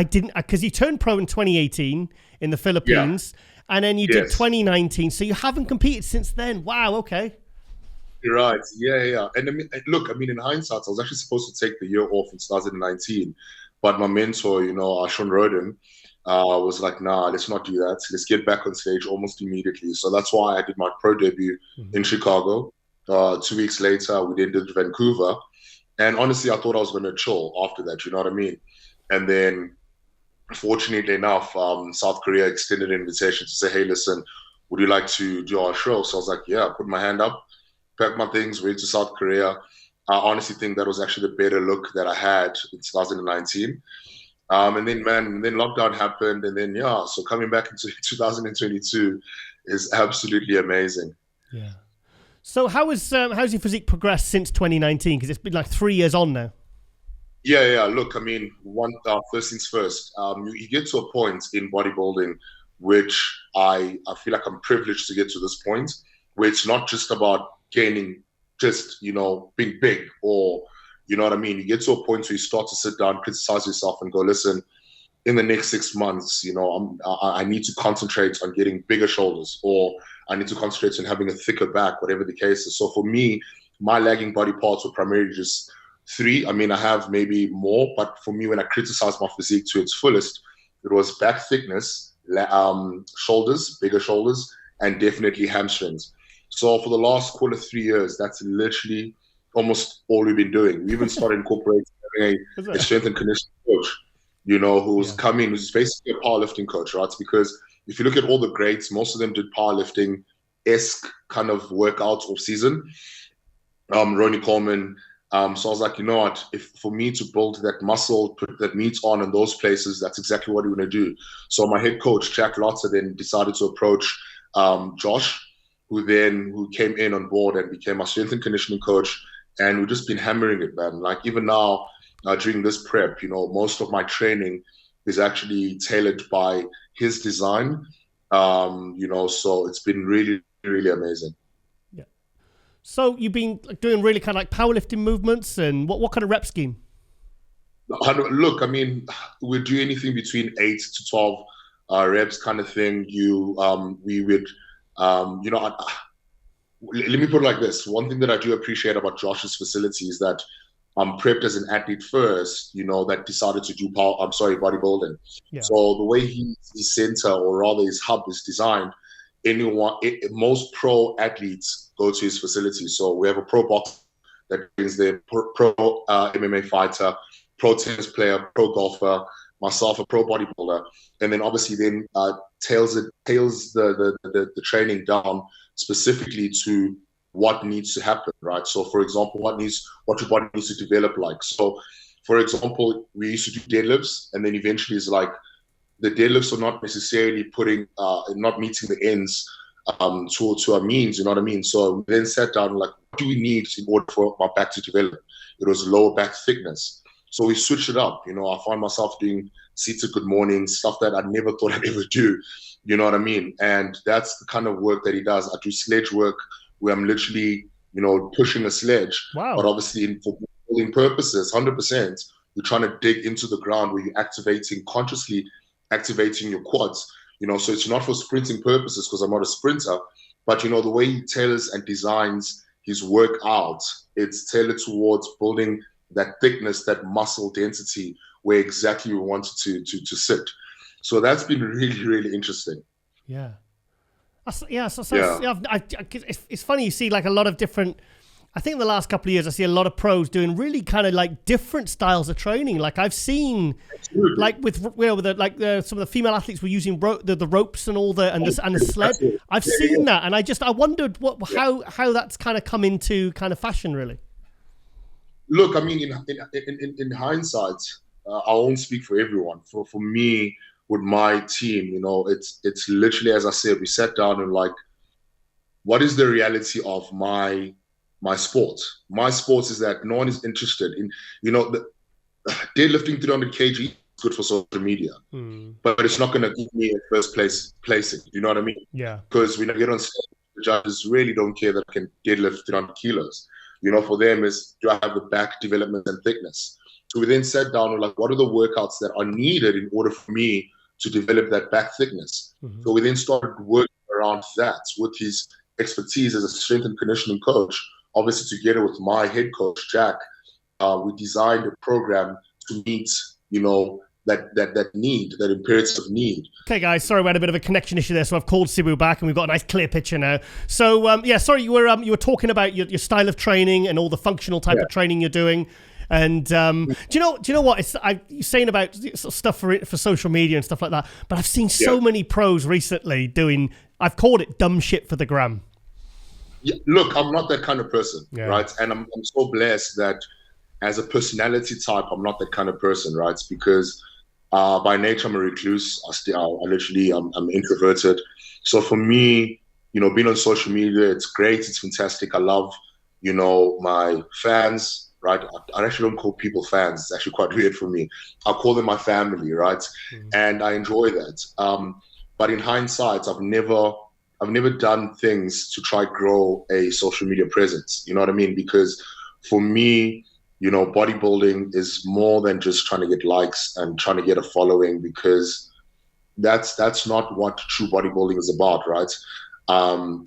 didn't, because you turned pro in 2018 in the Philippines, and then you did 2019. So you haven't competed since then. Wow. Okay. You're right. Yeah. And I mean, look, in hindsight, I was actually supposed to take the year off in 2019, but my mentor, Sean Roden, was like, nah, let's not do that. Let's get back on stage almost immediately. So that's why I did my pro debut in Chicago. 2 weeks later, we then did Vancouver. And honestly, I thought I was going to chill after that, you know what I mean? And then, fortunately enough, South Korea extended an invitation to say, hey, listen, would you like to do our show? So I was like, yeah, put my hand up, packed my things, went to South Korea. I honestly think that was actually the better look that I had in 2019. And then lockdown happened. And then, so coming back into 2022 is absolutely amazing. Yeah. So how's your physique progressed since 2019? Because it's been like 3 years on now. Yeah. Look, first things first. You get to a point in bodybuilding, which I feel like I'm privileged to get to this point, where it's not just about gaining, just, being big or, you know what I mean? You get to a point where you start to sit down, criticize yourself and go, listen, in the next 6 months, I need to concentrate on getting bigger shoulders, or I need to concentrate on having a thicker back, whatever the case is. So for me, my lagging body parts were primarily just 3. I have maybe more, but for me, when I criticized my physique to its fullest, it was back thickness, shoulders, bigger shoulders, and definitely hamstrings. So for the last 3 years, that's literally almost all we've been doing. We even started incorporating a strength and conditioning coach, who's come in, who's basically a powerlifting coach, right? Because if you look at all the greats, most of them did powerlifting-esque kind of workouts off season. Ronnie Coleman. So I was like, you know what? If for me to build that muscle, put that meat on in those places, that's exactly what we're going to do. So my head coach, Jack Lotter, then decided to approach Josh, who came in on board and became our strength and conditioning coach. And we've just been hammering it, man. Like even now, during this prep, most of my training is actually tailored by his design, so it's been really, really amazing. Yeah. So you've been doing really kind of like powerlifting movements, and what kind of rep scheme? Look, we'd do anything between 8 to 12 reps kind of thing. We would, let me put it like this. One thing that I do appreciate about Josh's facility is that I'm prepped as an athlete first, that decided to do bodybuilding. Yeah. So the way his center, or rather his hub, is designed, most pro athletes go to his facility. So we have a pro boxer that brings their pro MMA fighter, pro tennis player, pro golfer, myself, a pro bodybuilder, and then obviously tails the training down specifically to what needs to happen, right? So for example, what your body needs to develop like. So for example, we used to do deadlifts, and then eventually it's like, the deadlifts are not necessarily not meeting the ends to our means, you know what I mean? So we then sat down like, what do we need in order for my back to develop? It was lower back thickness. So we switched it up. I find myself doing seated good mornings, stuff that I never thought I'd ever do. You know what I mean? And that's the kind of work that he does. I do sledge work where I'm literally, pushing a sledge. Wow. But obviously for building purposes, 100%, you're trying to dig into the ground where you're consciously activating your quads. So it's not for sprinting purposes because I'm not a sprinter, but the way he tailors and designs his work out, it's tailored towards building that thickness, that muscle density where exactly we want it to sit. So that's been really, really interesting. Yeah. It's funny, you see like a lot of different, I think in the last couple of years, I see a lot of pros doing really kind of like different styles of training. Like I've seen, Absolutely. like some of the female athletes were using the ropes and all the sled. Absolutely. I've seen that, and I wondered how that's kind of come into kind of fashion, really. Look, I mean, in hindsight, I won't speak for everyone. For me, with my team, it's literally, as I said, we sat down and like, what is the reality of my sport? My sport is that no one is interested in, deadlifting 300 kg is good for social media, but it's not going to give me a first place placing. You know what I mean? Yeah. Because when I get on stage, the judges really don't care that I can deadlift 300 kilos. For them is, do I have the back development and thickness? So we then sat down and like, what are the workouts that are needed in order for me to develop that back thickness? Mm-hmm. So we then started working around that with his expertise as a strength and conditioning coach. Obviously, together with my head coach, Jack, we designed a program to meet, that need, that imperative need. Okay, guys, sorry, we had a bit of a connection issue there, so I've called Sibu back, and we've got a nice clear picture now. So, sorry, you were talking about your style of training and all the functional type of training you're doing. And do you know what? You're saying about stuff for social media and stuff like that, but I've seen so many pros recently doing, I've called it dumb shit for the gram. Yeah, look, I'm not that kind of person, right? And I'm so blessed that as a personality type, I'm not that kind of person, right? Because by nature, I'm a recluse. I'm introverted. So for me, being on social media, it's great. It's fantastic. I love, my fans, right? I actually don't call people fans. It's actually quite weird for me. I call them my family, right? Mm-hmm. And I enjoy that. But in hindsight, I've never done things to try grow a social media presence. You know what I mean? Because for me, bodybuilding is more than just trying to get likes and trying to get a following, because that's not what true bodybuilding is about, right?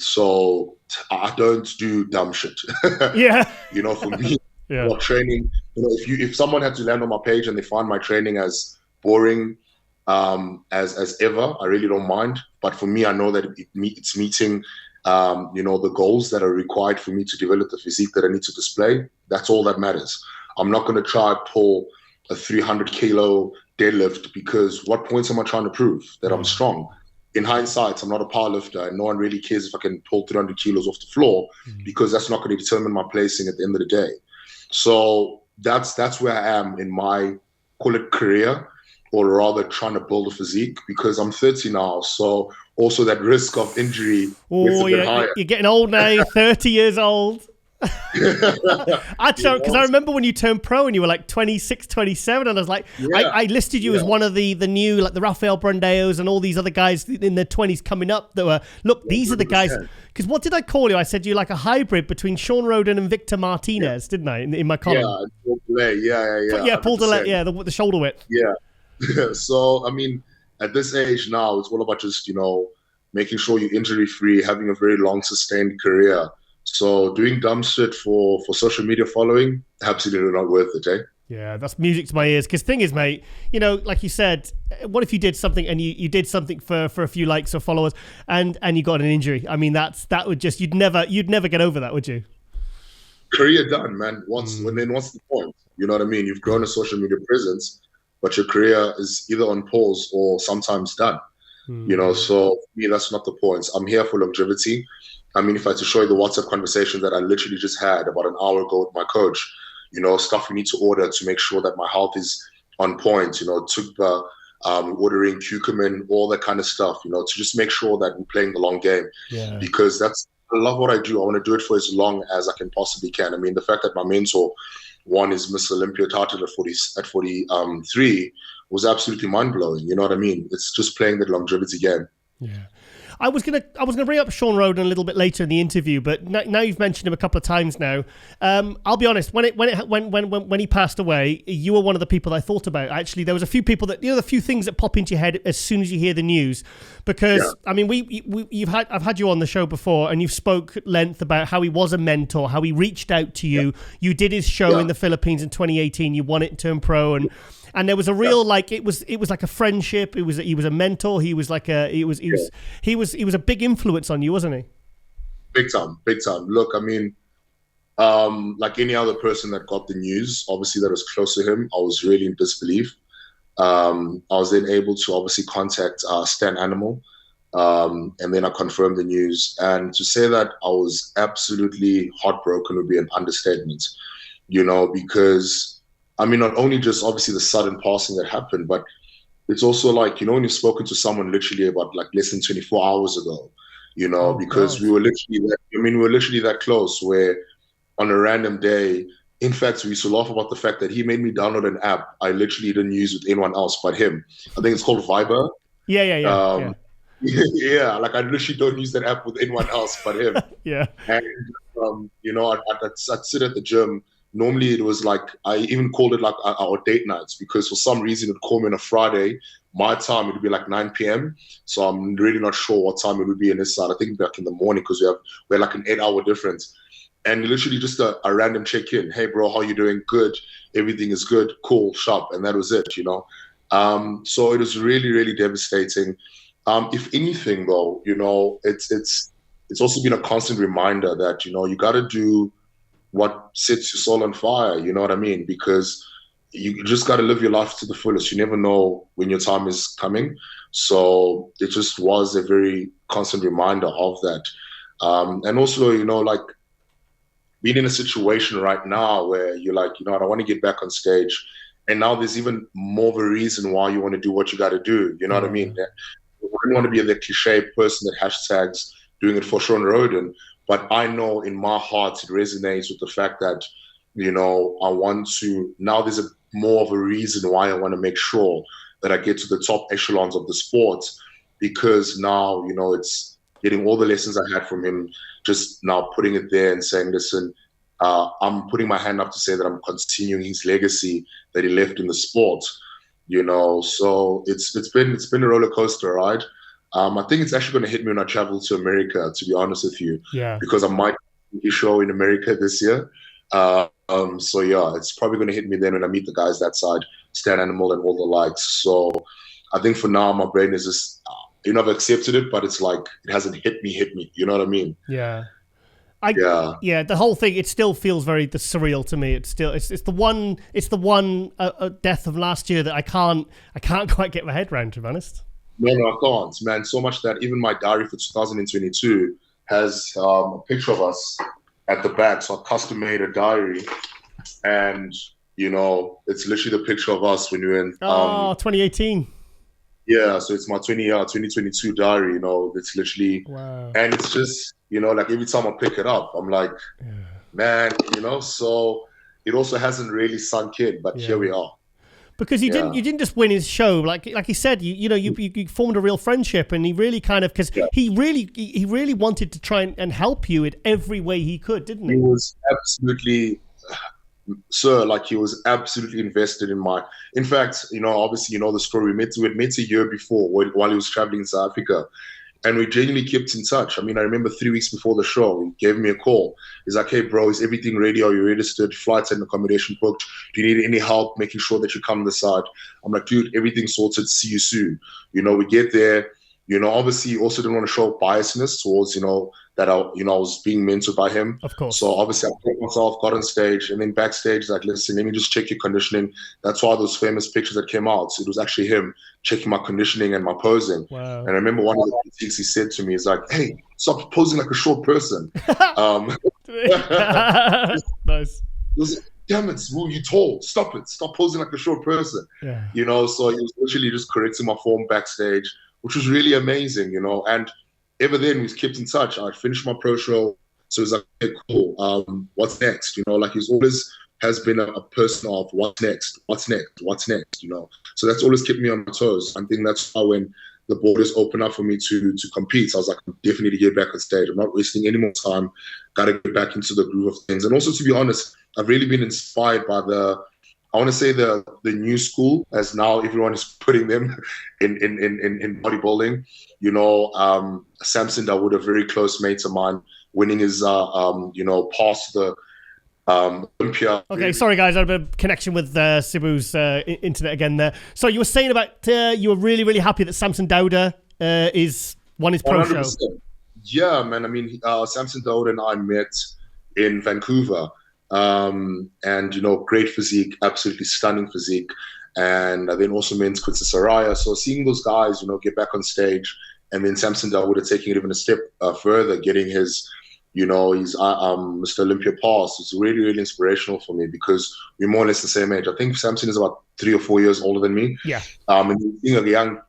So I don't do dumb shit. Yeah. For me, training, if someone had to land on my page and they find my training as boring as ever, I really don't mind. But for me, I know that it's meeting the goals that are required for me to develop the physique that I need to display. That's all that matters. I'm not going to try to pull a 300 kilo deadlift, because what points am I trying to prove? That I'm strong. In hindsight, I'm not a powerlifter, and no one really cares if I can pull 300 kilos off the floor, because that's not going to determine my placing at the end of the day. So that's where I am in my, call it career, or rather trying to build a physique, because I'm 30 now. So also that risk of injury gets a bit higher. You're getting old now. You're 30 years old. Actually, because I remember when you turned pro and you were like 26, 27, and I was like, I listed you as one of the new, like the Rafael Brandeos and all these other guys in their 20s coming up that were, look, these are the guys. Because what did I call you? I said you're like a hybrid between Sean Roden and Victor Martinez, didn't I? In my column. Paul Delay, Paul Delay, the shoulder width. Yeah. So, I mean, at this age now, it's all about just, making sure you're injury-free, having a very long, sustained career. So doing dumb shit for social media following, absolutely not worth it, eh? Yeah, that's music to my ears. Because thing is, mate, like you said, what if you did something and you did something for a few likes or followers and you got an injury? I mean, that would just, you'd never get over that, would you? Career done, man. What's the point? You know what I mean? You've grown a social media presence, but your career is either on pause or sometimes done. So for me, that's not the point. I'm here for longevity. I mean, if I had to show you the WhatsApp conversation that I literally just had about an hour ago with my coach, stuff we need to order to make sure that my health is on point. Took ordering curcumin, all that kind of stuff, to just make sure that we're playing the long game. Yeah. Because I love what I do. I want to do it for as long as I can possibly can. I mean, the fact that my mentor won his Miss Olympia title at 43 was absolutely mind-blowing. You know what I mean? It's just playing that longevity game. Yeah. I was gonna bring up Sean Roden a little bit later in the interview, but now you've mentioned him a couple of times now. I'll be honest, when he passed away, you were one of the people that I thought about. Actually, there was a few people that the few things that pop into your head as soon as you hear the news, because I mean, I've had you on the show before, and you've spoke at length about how he was a mentor, how he reached out to you. You did his show in the Philippines in 2018. You won it in Turn Pro, and there was a real it was like a friendship. He was a mentor. He was like he was a big influence on you, wasn't he? Big time. Look, I mean, like any other person that got the news, obviously that was close to him, I was really in disbelief. I was then able to obviously contact Stan Animal, and then I confirmed the news. And to say that I was absolutely heartbroken would be an understatement, because I mean, not only just obviously the sudden passing that happened, but it's also like, when you've spoken to someone literally about like less than 24 hours ago, because we were literally that close, where on a random day, in fact, we used to laugh about the fact that he made me download an app I literally didn't use with anyone else but him. I think it's called Viber. Yeah. Yeah, like I literally don't use that app with anyone else but him. Yeah. And, I'd sit at the gym. Normally it was like, I even called it like our date nights, because for some reason it'd call me on a Friday. My time, it would be like 9 p.m. So I'm really not sure what time it would be in this side. I think back in the morning, because we're like an 8-hour difference. And literally just a random check-in. Hey, bro, how you doing? Good. Everything is good. Cool. Sharp. And that was it, So it was really, really devastating. If anything, though, it's also been a constant reminder that, you got to do what sets your soul on fire, you know what I mean? Because you just got to live your life to the fullest. You never know when your time is coming. So it just was a very constant reminder of that. And also, like being in a situation right now where you're like, I want to get back on stage. And now there's even more of a reason why you want to do what you got to do. You know what I mean? I wouldn't want to be the cliche person that hashtags doing it for Sean Roden. But I know in my heart it resonates with the fact that, I want to, now there's more of a reason why I want to make sure that I get to the top echelons of the sport, because now, it's getting all the lessons I had from him, just now putting it there and saying, listen, I'm putting my hand up to say that I'm continuing his legacy that he left in the sport, so it's been a roller coaster ride. I think it's actually going to hit me when I travel to America, to be honest with you. Yeah. Because I might do a show in America this year. So yeah, it's probably going to hit me then when I meet the guys that side, Stan Animal and all the likes. So I think for now, my brain is just, I've accepted it, but it's like, it hasn't hit me. You know what I mean? Yeah. The whole thing, it still feels very surreal to me. It's the one death of last year that I can't quite get my head around, to be honest. No, I can't, man. So much that even my diary for 2022 has a picture of us at the back. So I custom made a diary, and it's literally the picture of us when we were in 2018. Yeah, so it's my 2022 diary. It's literally, wow. And it's just like every time I pick it up, I'm like, man, So it also hasn't really sunk in, but here we are. Because you didn't just win his show, like he said, you formed a real friendship, and he really kind of, because he really wanted to try and help you in every way he could, didn't he? He was absolutely, sir, like he was absolutely invested in my. In fact, obviously the story. We had met a year before while he was traveling in South Africa. And we genuinely kept in touch. I mean, I remember 3 weeks before the show, he gave me a call. He's like, hey, bro, is everything ready? Are you registered? Flights and accommodation booked? Do you need any help making sure that you come to the side? I'm like, dude, everything's sorted. See you soon. We get there. Obviously, he also didn't want to show biasness towards, that I was being mentored by him. Of course. So obviously I put myself, got on stage, and then backstage, like, listen, let me just check your conditioning. That's why those famous pictures that came out, it was actually him checking my conditioning and my posing. Wow. And I remember one of the critiques he said to me is like, hey, stop posing like a short person. Nice. damn it, Sibu, you tall. Stop it. Stop posing like a short person. Yeah. You know, so he was literally just correcting my form backstage, which was really amazing, you know. And ever then, we kept in touch. I finished my pro show. So he's like, okay, cool. What's next? You know, like he's always has been a person of what's next, you know. So that's always kept me on my toes. I think that's how when the borders open up for me to compete, so I was like, I'm definitely get back on stage. I'm not wasting any more time. Got to get back into the groove of things. And also, to be honest, I've really been inspired by I want to say the new school, as now everyone is putting them in bodybuilding. You know, Samson Dawood, a very close mate of mine, winning his you know, past the Olympia. Okay, sorry guys, I had a bit of connection with Sibu's internet again there. So you were saying about you were really, really happy that Samson Dauda won his pro 100%. Show. Yeah, man. I mean, Samson Dauda and I met in Vancouver. And, you know, great physique, absolutely stunning physique. And then also met Quincy Saraya. So seeing those guys, you know, get back on stage, and then Samson Dauda taking it even a step further, getting his, you know, his Mr. Olympia pass, is really, really inspirational for me, because we're more or less the same age. I think Samson is about 3 or 4 years older than me. Yeah. And being a young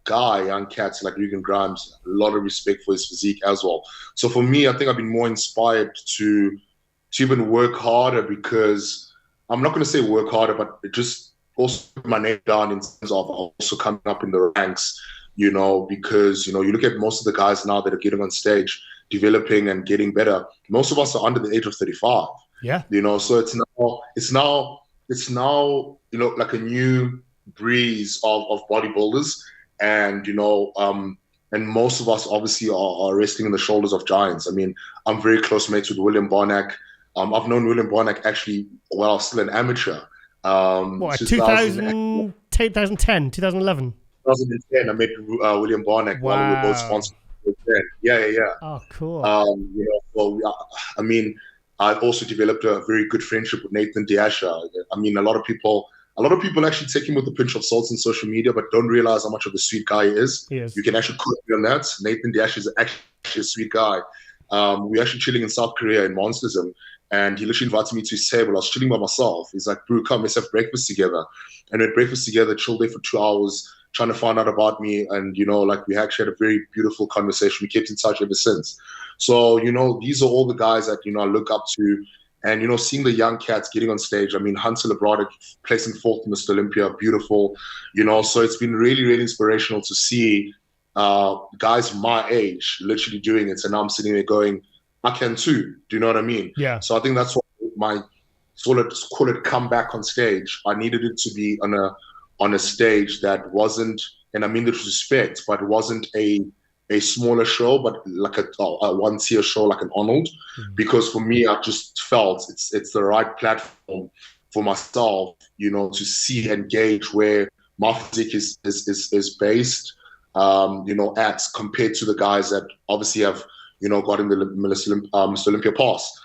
cats like Regan Grimes, a lot of respect for his physique as well. So for me, I think I've been more inspired to even work harder, because I'm not going to say work harder, but it just also put my name down in terms of also coming up in the ranks, you know, because, you know, you look at most of the guys now that are getting on stage, developing and getting better. Most of us are under the age of 35. Yeah. You know, so it's now, you know, like a new breeze of bodybuilders. And, you know, and most of us obviously are resting in the shoulders of giants. I mean, I'm very close mates with William Barnack. I've known William Barnack actually while I was still an amateur. What, 2010, 2011? 2010, I met William Barnack while we were both sponsored. Yeah. Oh, cool. You know, well, I mean, I've also developed a very good friendship with Nathan Diasha. I mean, a lot of people actually take him with a pinch of salt on social media, but don't realize how much of a sweet guy he is. You can actually quote me on that. Nathan Diasha is actually a sweet guy. We're actually chilling in South Korea in Monsterism, and he literally invited me to his table. I was chilling by myself. He's like, "Bro, come, let's have breakfast together." And we had breakfast together, chilled there for 2 hours, trying to find out about me. And, you know, like, we actually had a very beautiful conversation. We kept in touch ever since. So, you know, these are all the guys that, you know, I look up to. And, you know, seeing the young cats getting on stage, I mean, Hunter Labrada placing 4th in Mr. Olympia, beautiful, you know. So it's been really, really inspirational to see guys my age literally doing it. And now I'm sitting there going, I can too. Do you know what I mean? Yeah. So I think that's what my call it comeback on stage. I needed it to be on a stage that wasn't, and I mean this with respect, but it wasn't a smaller show, but like a one-tier show like an Arnold. Because for me, I just felt it's the right platform for myself, you know, to see and gauge where my physique is based, you know, at, compared to the guys that obviously have, you know, got in the Mr. Olympia pass.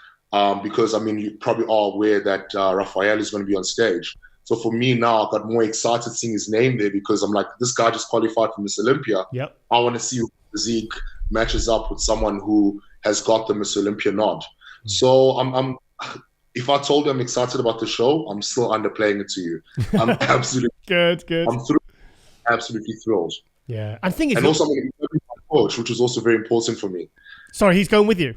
Because, I mean, you probably are aware that Raphael is going to be on stage. So for me now, I got more excited seeing his name there, because I'm like, this guy just qualified for Miss Olympia. Yep. I want to see if physique matches up with someone who has got the Miss Olympia nod. So I'm if I told you I'm excited about the show, I'm still underplaying it to you. I'm absolutely good. I'm absolutely thrilled. Yeah, and thing is, and also I'm going to be my coach, which is also very important for me. Sorry, he's going with you.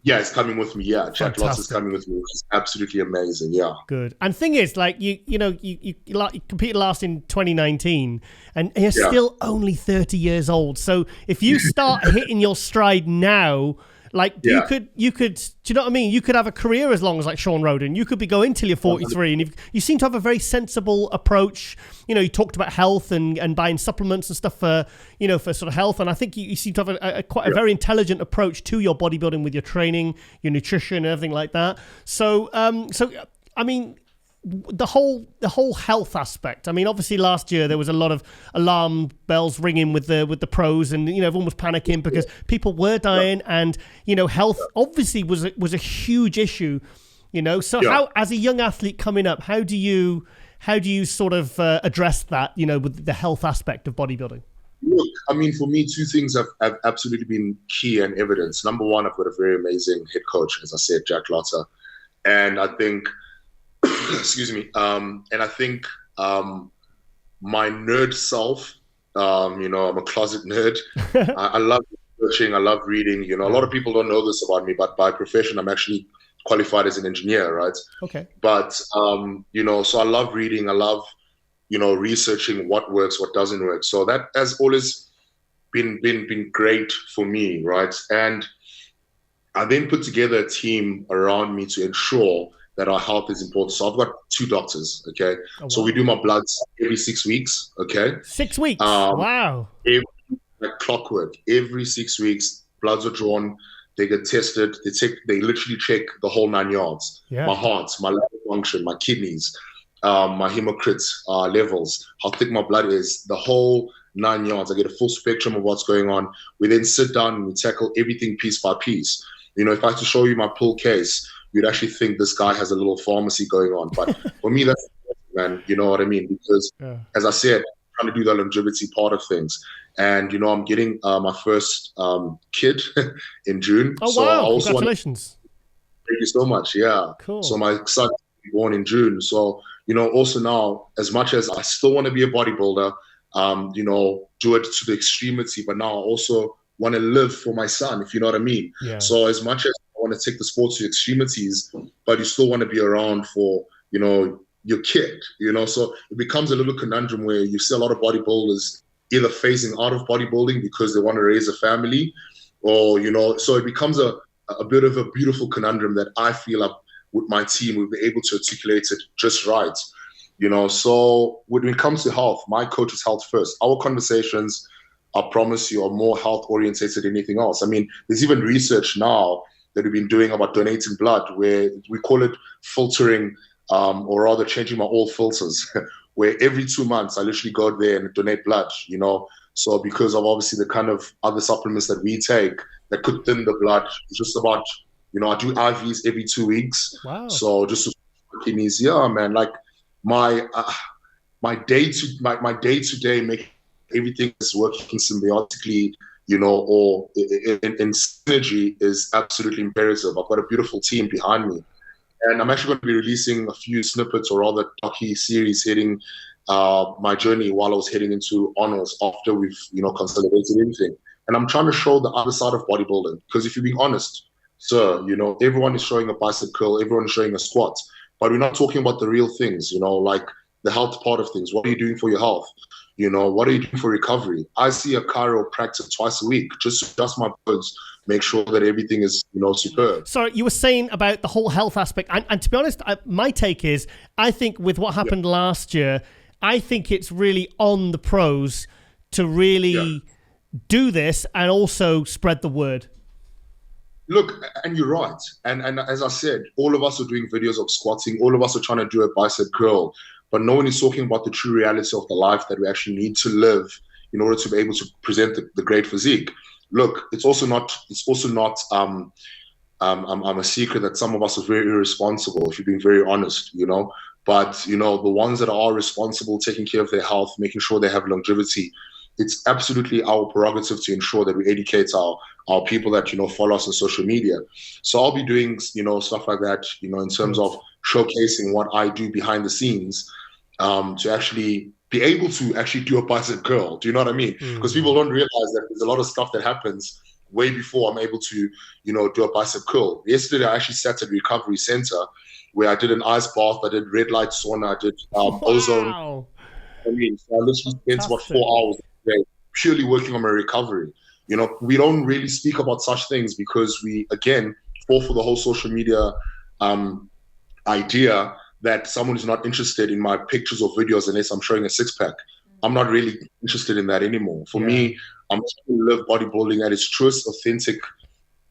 Yeah, it's coming with me. Yeah, Jack Lotz is coming with me, which is absolutely amazing. Yeah, good. And thing is, like you competed last in 2019, and you're still only 30 years old. So if you start hitting your stride now, like you could, do you know what I mean? You could have a career as long as like Sean Roden. You could be going till you're 43, and you seem to have a very sensible approach. You know, you talked about health and buying supplements and stuff for, you know, for sort of health. And I think you seem to have a very intelligent approach to your bodybuilding with your training, your nutrition, and everything like that. So I mean, the whole health aspect. I mean, obviously last year there was a lot of alarm bells ringing with the pros, and you know, everyone was panicking because people were dying, and you know, health obviously was a huge issue. You know, so how, as a young athlete coming up, how do you sort of address that? You know, with the health aspect of bodybuilding. Look, I mean, for me, two things have absolutely been key and evidence. Number one, I've got a very amazing head coach, as I said, Jack Lotter, and I think excuse me. And I think my nerd self, I'm a closet nerd. I love researching. I love reading. A lot of people don't know this about me, but by profession, I'm actually qualified as an engineer, right? Okay. But, so I love reading. I love, researching what works, what doesn't work. So that has always been great for me, right? And I then put together a team around me to ensure that our health is important. So I've got 2 doctors, okay? Oh, wow. So we do my bloods every 6 weeks, okay? 6 weeks? Wow. Like clockwork. Every 6 weeks, bloods are drawn, they get tested, they literally check the whole 9 yards. Yeah. My heart, my liver function, my kidneys, my hemocrits levels, how thick my blood is, the whole 9 yards. I get a full spectrum of what's going on. We then sit down and we tackle everything piece by piece. If I had to show you my pull case, you'd actually think this guy has a little pharmacy going on. But for me, that's, man, you know what I mean? Because, as I said, I'm trying to do the longevity part of things. And, I'm getting my first kid in June. Oh, so wow. Congratulations. Thank you so much. Yeah. Cool. So my son will be born in June. So, also now, as much as I still want to be a bodybuilder, do it to the extremity, but now I also want to live for my son, if you know what I mean. Yeah. So as much as I want to take the sport to extremities, but you still want to be around for, your kid, so it becomes a little conundrum where you see a lot of bodybuilders either phasing out of bodybuilding because they want to raise a family or, so it becomes a bit of a beautiful conundrum that I feel with my team, we'll be able to articulate it just right. So when it comes to health, my coach is health first. Our conversations, I promise you, are more health orientated than anything else. I mean, there's even research now that we've been doing about donating blood, where we call it filtering, or rather changing my oil filters, where every 2 months I literally go there and donate blood, So because of obviously the kind of other supplements that we take that could thin the blood, it's just about, I do IVs every 2 weeks. Wow. So just to kidneys, yeah, man, like my day to day make everything is working symbiotically, or in synergy is absolutely imperative. I've got a beautiful team behind me, and I'm actually going to be releasing a few snippets or rather docu-series heading my journey while I was heading into honors after we've consolidated everything. And I'm trying to show the other side of bodybuilding, because if you're being honest, sir, everyone is showing a bicep curl, everyone is showing a squat, but we're not talking about the real things, like the health part of things. What are you doing for your health? What are you doing for recovery? I see a chiropractor twice a week just to adjust my bones, make sure that everything is, superb. So you were saying about the whole health aspect. And to be honest, my take is, I think with what happened last year, I think it's really on the pros to really do this and also spread the word. Look, and you're right. And as I said, all of us are doing videos of squatting. All of us are trying to do a bicep curl. But no one is talking about the true reality of the life that we actually need to live in order to be able to present the great physique. Look, it's also not a secret that some of us are very irresponsible, if you're being very honest, But, the ones that are responsible, taking care of their health, making sure they have longevity, it's absolutely our prerogative to ensure that we educate our people that, follow us on social media. So I'll be doing, stuff like that, in terms of showcasing what I do behind the scenes, to actually be able to actually do a bicep curl. Do you know what I mean? Because people don't realize that there's a lot of stuff that happens way before I'm able to, do a bicep curl. Yesterday, I actually sat at Recovery Center where I did an ice bath, I did red light sauna, I did ozone. I mean, so I literally spent about 4 hours a day purely working on my recovery. We don't really speak about such things because we, again, fall for the whole social media idea that someone is not interested in my pictures or videos unless I'm showing a six-pack. I'm not really interested in that anymore. For me, I'm trying to live bodybuilding at its truest, authentic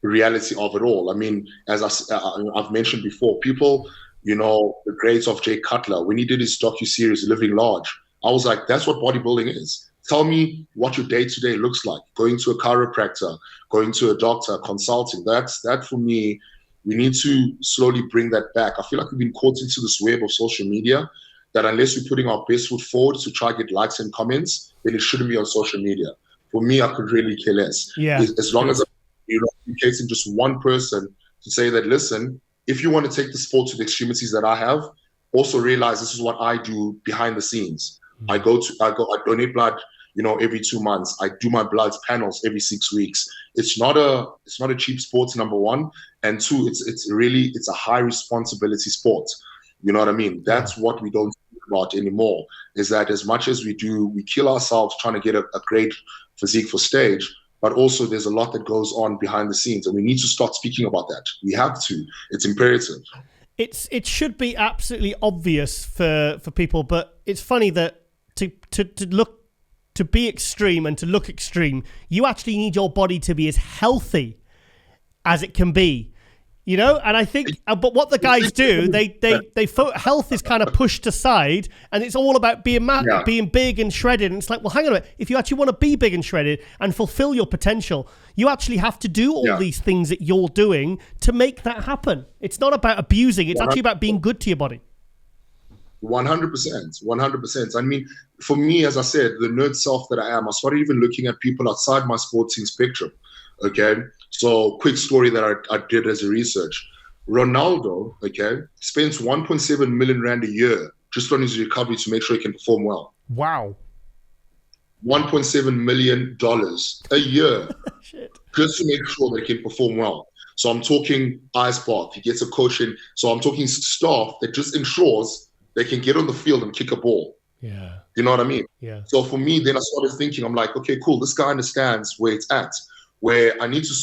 reality of it all. I mean, as I've mentioned before, people, the grades of Jay Cutler, when he did his docu-series, Living Large, I was like, that's what bodybuilding is. Tell me what your day-to-day looks like. Going to a chiropractor, going to a doctor, consulting. That for me, we need to slowly bring that back. I feel like we've been caught into this web of social media that unless we're putting our best foot forward to try to get likes and comments, then it shouldn't be on social media. For me, I could really care less. Yeah. As long as I'm educating just one person to say that, listen, if you want to take the sport to the extremities that I have, also realize this is what I do behind the scenes. I donate blood, every 2 months. I do my bloods panels every 6 weeks. It's not a cheap sport, number one. And two, it's a high responsibility sport. You know what I mean? That's what we don't think about anymore, is that as much as we kill ourselves trying to get a great physique for stage, but also there's a lot that goes on behind the scenes, and we need to start speaking about that. We have to. It's imperative. It should be absolutely obvious for people, but it's funny that to be extreme and to look extreme, you actually need your body to be as healthy as it can be. And I think, but what the guys do, health is kind of pushed aside, and it's all about being being big and shredded. And it's like, well, hang on a minute. If you actually want to be big and shredded and fulfill your potential, you actually have to do all these things that you're doing to make that happen. It's not about abusing. It's actually about being good to your body. 100%. 100%. I mean, for me, as I said, the nerd self that I am, I started even looking at people outside my sporting spectrum. Okay. So quick story that I did as a research. Ronaldo, spends 1.7 million rand a year just on his recovery to make sure he can perform well. Wow. $1.7 million a year Shit. just to make sure they can perform well. So I'm talking ice bath. He gets a coach in. So I'm talking staff that just ensures they can get on the field and kick a ball. Yeah. You know what I mean? Yeah. So for me, then I started thinking, I'm like, okay, cool. This guy understands where it's at, where I need to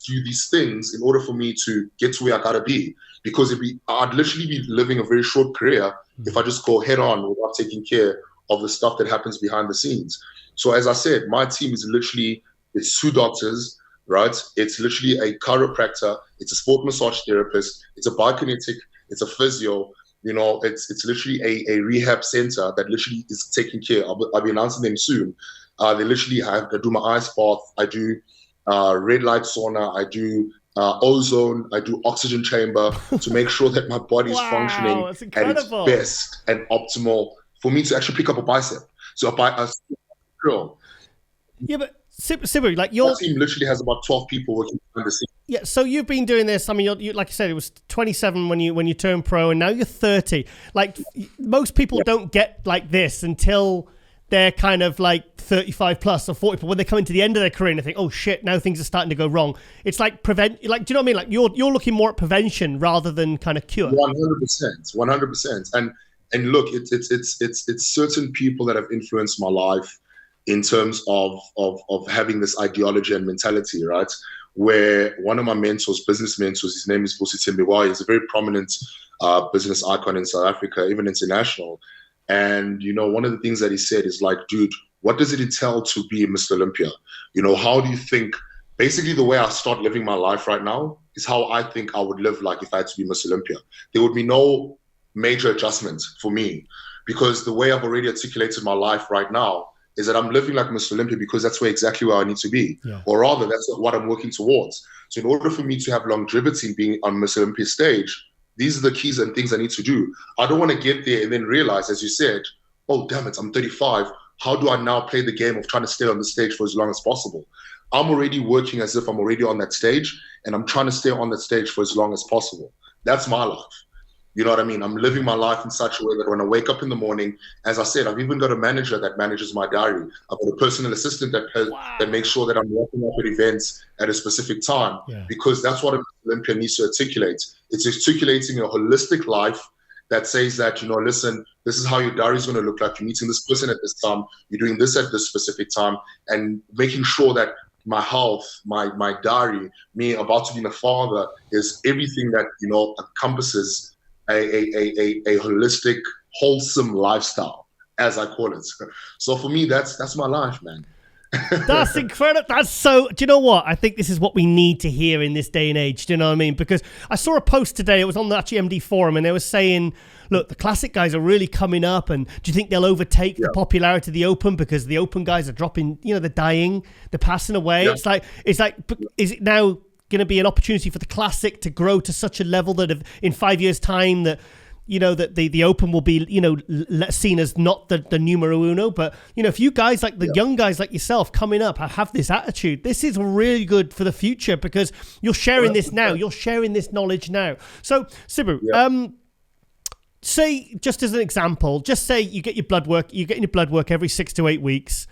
do these things in order for me to get to where I gotta be. Because I'd literally be living a very short career if I just go head on without taking care of the stuff that happens behind the scenes. So as I said, my team is literally, it's 2 doctors, right? It's literally a chiropractor, it's a sport massage therapist, it's a biokinetic, it's a physio. It's literally a rehab center that literally is taking care. I'll be announcing them soon. They literally I do my ice bath, I do red light sauna, I do ozone, I do oxygen chamber to make sure that my body is functioning at its best and optimal for me to actually pick up a bicep. So a curl. Yeah, but Sibu, like your team literally has about 12 people working behind the scenes. Yeah, so you've been doing this. I mean, you like I said, it was 27 when you turned pro, and now you're 30. Like most people don't get like this until they're kind of like 35 plus or 40. But when they come into the end of their career and they think, oh shit, now things are starting to go wrong. It's like do you know what I mean? Like you're looking more at prevention rather than kind of cure. 100%. And look, it's certain people that have influenced my life in terms of having this ideology and mentality, right? Where one of my mentors, business mentors, his name is Sibusiso Kotelo. He's a very prominent business icon in South Africa, even international. And, one of the things that he said is like, dude, what does it entail to be Mr. Olympia? How do you think, basically the way I start living my life right now is how I think I would live like if I had to be Mr. Olympia. There would be no major adjustment for me because the way I've already articulated my life right now is that I'm living like Mr. Olympia because that's exactly where I need to be. Yeah. Or rather, that's what I'm working towards. So in order for me to have longevity being on Mr. Olympia stage, these are the keys and things I need to do. I don't want to get there and then realize, as you said, oh, damn it, I'm 35. How do I now play the game of trying to stay on the stage for as long as possible? I'm already working as if I'm already on that stage, and I'm trying to stay on that stage for as long as possible. That's my life. You know what I mean? I'm living my life in such a way that when I wake up in the morning, as I said, I've even got a manager that manages my diary. I've got a personal assistant that makes sure that I'm walking up at events at a specific time because that's what an Olympia needs to articulate. It's articulating a holistic life that says that, listen, this is how your diary is going to look like. You're meeting this person at this time. You're doing this at this specific time, and making sure that my health, my diary, me about to be a father is everything that, encompasses a holistic, wholesome lifestyle, as I call it. So for me, that's my life, man. That's incredible. That's so, do you know what? I think this is what we need to hear in this day and age. Do you know what I mean? Because I saw a post today, it was on the actually MD forum, and they were saying, look, the classic guys are really coming up, and do you think they'll overtake the popularity of the open because the open guys are dropping, they're dying, they're passing away. It's like, is it now going to be an opportunity for the classic to grow to such a level that in 5 years' time that that the open will be seen as not the numero uno, but if you guys like the young guys like yourself coming up have this attitude, this is really good for the future because you're sharing this now, you're sharing this knowledge now. So Sibu, say, just as an example, just say you get your blood work, you're getting your blood work every 6 to 8 weeks.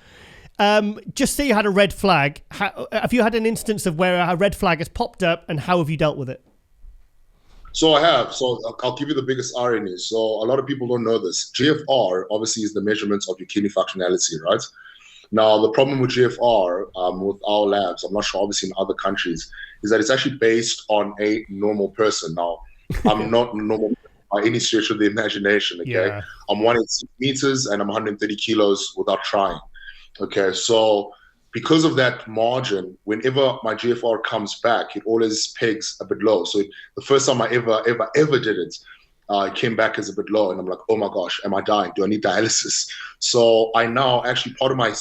Just say you had a red flag. Have you had an instance of where a red flag has popped up, and how have you dealt with it? So I have. So I'll give you the biggest irony. So a lot of people don't know this. GFR obviously is the measurement of your kidney functionality, right? Now, the problem with GFR, with our labs, I'm not sure, obviously in other countries, is that it's actually based on a normal person. Now, I'm not normal by any stretch of the imagination, okay? Yeah. I'm 180 meters and I'm 130 kilos without trying, okay? So because of that margin, whenever my GFR comes back, it always pegs a bit low. So the first time I ever did it, it came back as a bit low, and I'm like, oh my gosh, am I dying? Do I need dialysis? So I now actually, part of my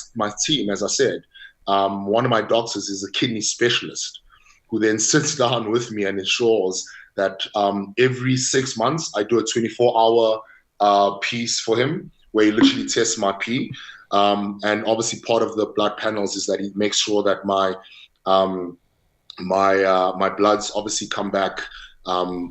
team, as I said, one of my doctors is a kidney specialist who then sits down with me and ensures that every 6 months I do a 24-hour piece for him where he literally tests my pee. And obviously part of the blood panels is that he makes sure that my bloods obviously come back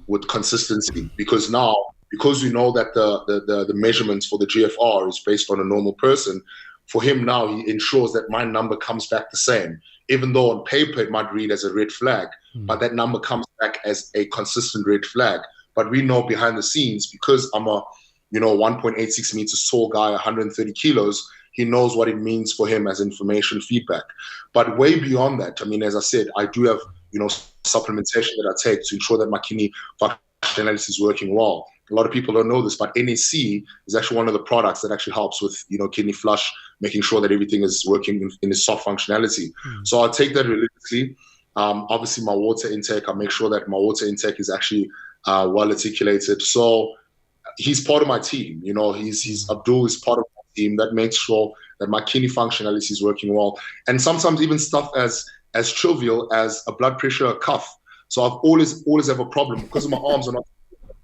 with consistency, because we know that the measurements for the GFR is based on a normal person. For him now, he ensures that my number comes back the same, even though on paper it might read as a red flag, but that number comes back as a consistent red flag. But we know behind the scenes, because I'm a 1.86 meters tall guy, 130 kilos, he knows what it means for him as information feedback. But way beyond that, I mean, as I said, I do have supplementation that I take to ensure that my kidney functionality is working well. A lot of people don't know this, but NAC is actually one of the products that actually helps with kidney flush, making sure that everything is working in its soft functionality. So I take that religiously. Obviously, my water intake, I make sure that my water intake is actually well articulated. So he's part of my team. He's Abdul is part of my team that makes sure that my kidney functionality is working well. And sometimes even stuff as trivial as a blood pressure cuff. So I've always have a problem because my arms are not.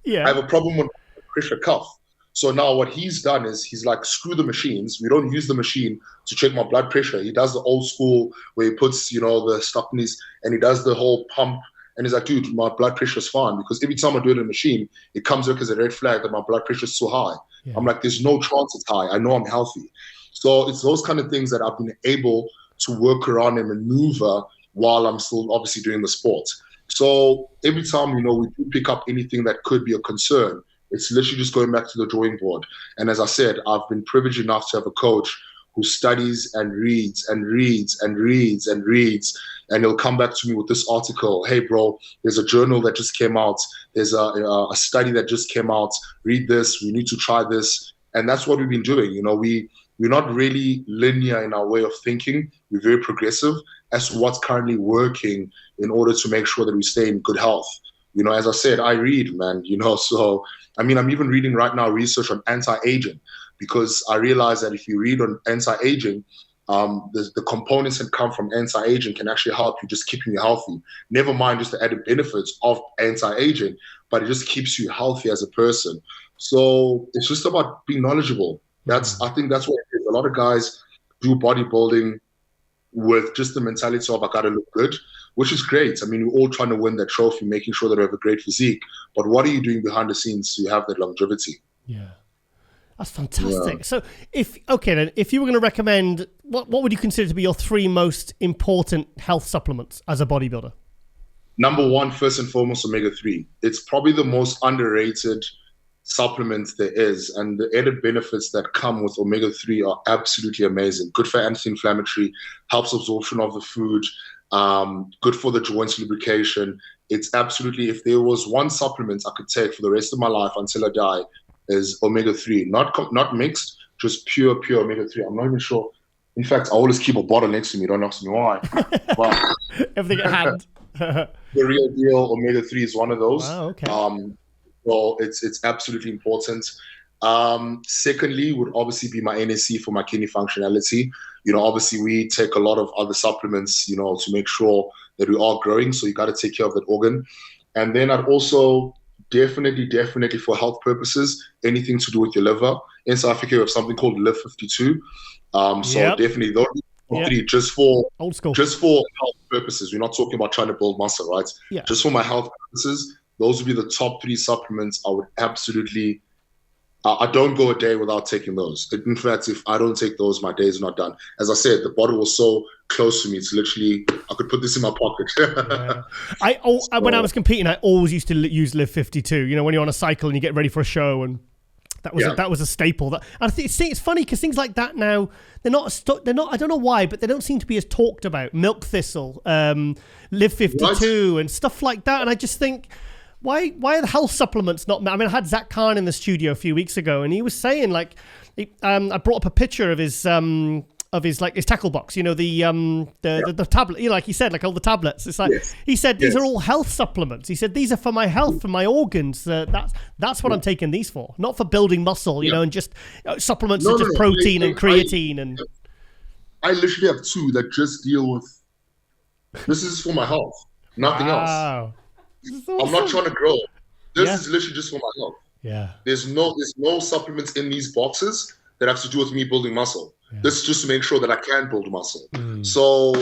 Yeah. I have a problem with blood pressure cuff. So now what he's done is he's like, screw the machines. We don't use the machine to check my blood pressure. He does the old school where he puts, the stuff in his, and he does the whole pump. And he's like, dude, my blood pressure is fine, because every time I do it in a machine, it comes back as a red flag that my blood pressure is so high. Yeah. I'm like, there's no chance it's high. I know I'm healthy. So it's those kind of things that I've been able to work around and maneuver while I'm still obviously doing the sport. So every time, we do pick up anything that could be a concern, it's literally just going back to the drawing board. And as I said, I've been privileged enough to have a coach who studies and reads and reads and reads and reads. And he'll come back to me with this article. Hey, bro, there's a journal that just came out. There's a study that just came out. Read this. We need to try this. And that's what we've been doing. We're not really linear in our way of thinking. We're very progressive as to what's currently working in order to make sure that we stay in good health. As I said, I read, man, so, I'm even reading right now research on anti-aging, because I realize that if you read on anti-aging, the components that come from anti-aging can actually help you just keeping you healthy. Never mind just the added benefits of anti-aging, but it just keeps you healthy as a person. So it's just about being knowledgeable. I think that's what it is. A lot of guys do bodybuilding with just the mentality of, I gotta look good, which is great. We're all trying to win that trophy, making sure that we have a great physique. But what are you doing behind the scenes to have that longevity? Yeah. That's fantastic. Yeah. So if you were going to recommend, what would you consider to be your 3 most important health supplements as a bodybuilder? Number 1, first and foremost, omega-3. It's probably the most underrated supplement there is, and the added benefits that come with omega-3 are absolutely amazing. Good for anti-inflammatory, helps absorption of the food, good for the joints lubrication. It's absolutely, if there was one supplement I could take for the rest of my life until I die, is omega-3, not mixed, just pure omega-3. I'm not even sure. In fact, I always keep a bottle next to me. Don't ask me why. But everything at hand. The real deal omega-3 is one of those. Wow, okay. So it's absolutely important. Secondly, would obviously be my NAC for my kidney functionality. Obviously we take a lot of other supplements, to make sure that we are growing. So you got to take care of that organ. And then I'd also definitely for health purposes, anything to do with your liver. In South Africa, we have something called Live52. Definitely those 3 just for old school, just for health purposes. We're not talking about trying to build muscle, right? Yeah. Just for my health purposes, those would be the top 3 supplements I would absolutely I don't go a day without taking those. In fact, if I don't take those, my day is not done. As I said, the bottle was so close to me. It's literally, I could put this in my pocket. Yeah. When I was competing, I always used to use Live 52. You know, when you're on a cycle and you get ready for a show, and that was a staple. And I think it's funny because things like that now, they're not. I don't know why, but they don't seem to be as talked about. Milk Thistle, Live 52, and stuff like that. And I just think, why are the health supplements not? I mean, I had Zach Khan in the studio a few weeks ago, and he was saying, like, I brought up a picture of his tackle box, you know, the tablet, you know, like he said, like all the tablets. It's like, he said, these are all health supplements. He said, these are for my health, for my organs. That's what I'm taking these for, not for building muscle, you know, and just supplements such as protein and creatine. And I literally have 2 that just deal with, this is for my health, nothing else. Awesome. I'm not trying to grow. This is literally just for my health. Yeah. There's no supplements in these boxes that have to do with me building muscle. Yeah. This is just to make sure that I can build muscle. So,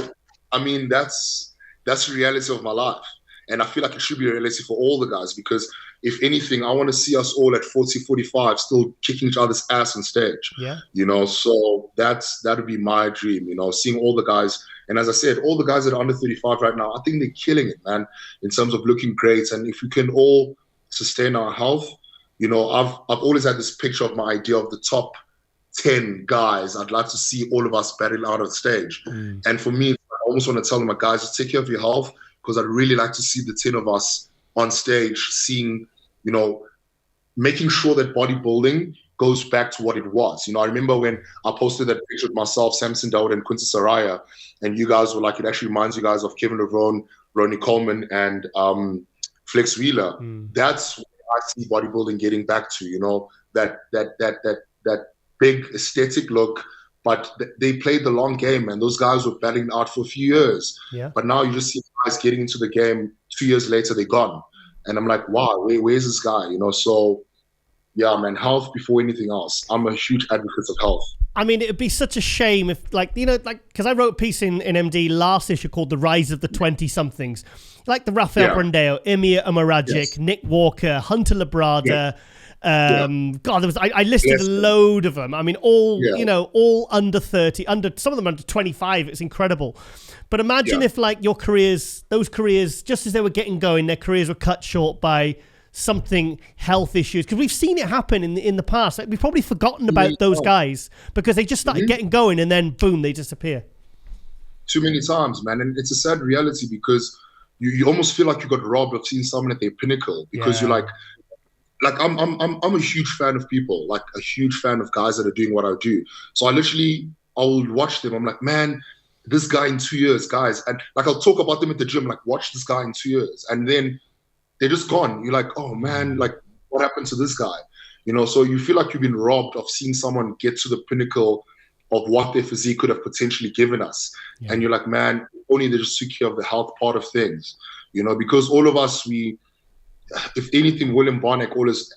I mean, that's the reality of my life. And I feel like it should be a reality for all the guys, because if anything, I want to see us all at 40, 45 still kicking each other's ass on stage. Yeah. You know, so that would be my dream, you know, seeing all the guys. And as I said, all the guys that are under 35 right now, I think they're killing it, man, in terms of looking great. And if we can all sustain our health, you know, I've always had this picture of my idea of the top 10 guys. I'd like to see all of us battle out on stage. And for me, I almost want to tell them, like, guys, just take care of your health, because I'd really like to see the 10 of us on stage seeing, you know, making sure that bodybuilding goes back to what it was. You know, I remember when I posted that picture of myself, Samson Dawud, and Quintus Saraya, and you guys were like, it actually reminds you guys of Kevin Laverne, Ronnie Coleman, and Flex Wheeler. That's what I see bodybuilding getting back to, you know, that big aesthetic look, but they played the long game, and those guys were battling out for a few years. Yeah. But now you just see guys getting into the game, 2 years later, they're gone. And I'm like, wow, where's this guy? You know, so yeah, man, health before anything else. I'm a huge advocate of health. I mean, it would be such a shame if, like, you know, like, because I wrote a piece in MD last issue called The Rise of the 20-somethings, like the Rafael Brandao, Emir Umaragic, Nick Walker, Hunter Labrada. God, there was I listed a load of them. I mean, all you know, all under 30, some of them under 25. It's incredible. But imagine if, like, those careers, just as they were getting going, their careers were cut short by something, health issues, because we've seen it happen in the past. Like, we've probably forgotten about those guys because they just started getting going, and then boom, they disappear. Too many times, man, and it's a sad reality, because you almost feel like you got robbed of seeing someone at their pinnacle, because you're like I'm a huge fan of people, like a huge fan of guys that are doing what I do. So I'll watch them. I'm like, man, this guy in 2 years, guys, and like I'll talk about them at the gym, like, watch this guy in 2 years, and then they're just gone. You're like, oh man, like, what happened to this guy? You know, so you feel like you've been robbed of seeing someone get to the pinnacle of what their physique could have potentially given us. And you're like, man, only they just took care of the health part of things, you know, because all of us, if anything, William Barnack always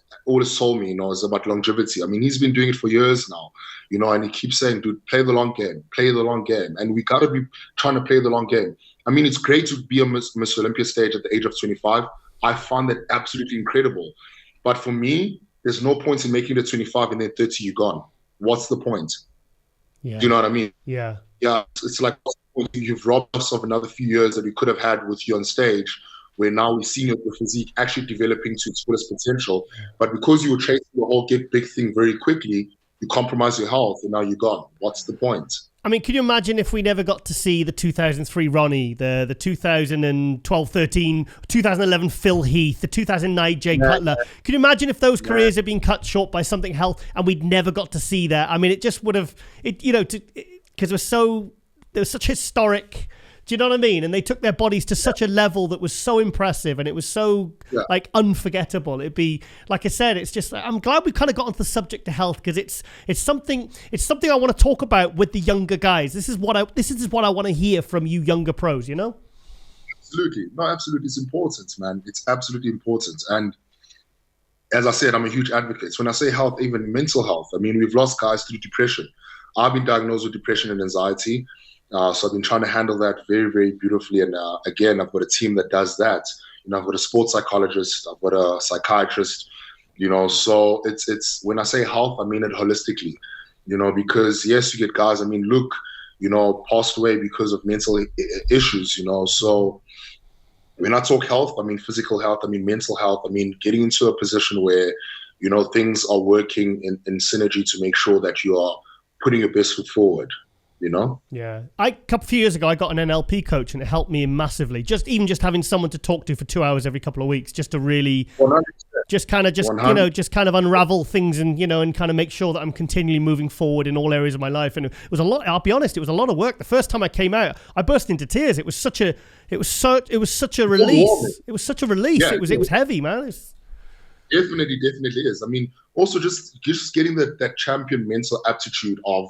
told me, you know, is about longevity. I mean, he's been doing it for years now, you know, and he keeps saying, dude, play the long game, play the long game. And we got to be trying to play the long game. I mean, it's great to be on Miss Olympia stage at the age of 25. I found that absolutely incredible. But for me, there's no point in making it 25 and then 30, you're gone. What's the point? Yeah. Do you know what I mean? Yeah. Yeah. It's like, you've robbed us of another few years that we could have had with you on stage, where now we're seeing your physique actually developing to its fullest potential. But because you were chasing the whole get big thing very quickly, you compromise your health, and now you're gone. What's the point? I mean, can you imagine if we never got to see the 2003 Ronnie, the 2012, 13, 2011 Phil Heath, the 2009 Jay Cutler? Can you imagine if those careers had been cut short by something health and we'd never got to see that? I mean, it just would have, because there was such historic. Do you know what I mean? And they took their bodies to such a level that was so impressive, and it was so like unforgettable. It'd be, like I said, it's just, I'm glad we kind of got onto the subject of health, because it's something I want to talk about with the younger guys. This is what I want to hear from you younger pros, you know? Absolutely. No, absolutely. It's important, man. It's absolutely important. And as I said, I'm a huge advocate. So when I say health, even mental health, I mean, we've lost guys through depression. I've been diagnosed with depression and anxiety. So I've been trying to handle that very, very beautifully. And again, I've got a team that does that. You know, I've got a sports psychologist, I've got a psychiatrist, So it's when I say health, I mean it holistically, because yes, you get guys, Luke, passed away because of mental issues, so when I talk health, I mean physical health, I mean mental health, I mean getting into a position where, things are working in synergy to make sure that you are putting your best foot forward. Yeah. A few years ago, I got an NLP coach, and it helped me massively. Just having someone to talk to for 2 hours every couple of weeks, just to really, 100%. just kind of unravel things and kind of make sure that I'm continually moving forward in all areas of my life. And it was a lot. I'll be honest, it was a lot of work. The first time I came out, I burst into tears. It was such a release. It was such a release. Yeah, it was heavy, man. Definitely is. Also just getting that champion mental aptitude of,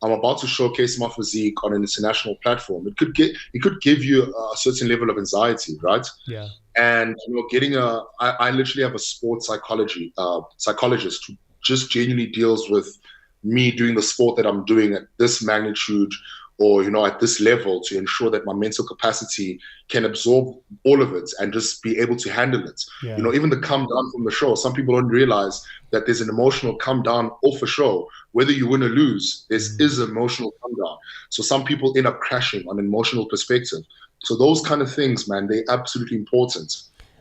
I'm about to showcase my physique on an international platform. It could give you a certain level of anxiety, right? Yeah. And I literally have a sports psychologist who just genuinely deals with me doing the sport that I'm doing at this magnitude, or at this level, to ensure that my mental capacity can absorb all of it and just be able to handle it. Yeah. Even the come down from the show. Some people don't realize that there's an emotional come down off a show. Whether you win or lose, there is an emotional come down. So some people end up crashing on an emotional perspective. So those kind of things, man, they're absolutely important.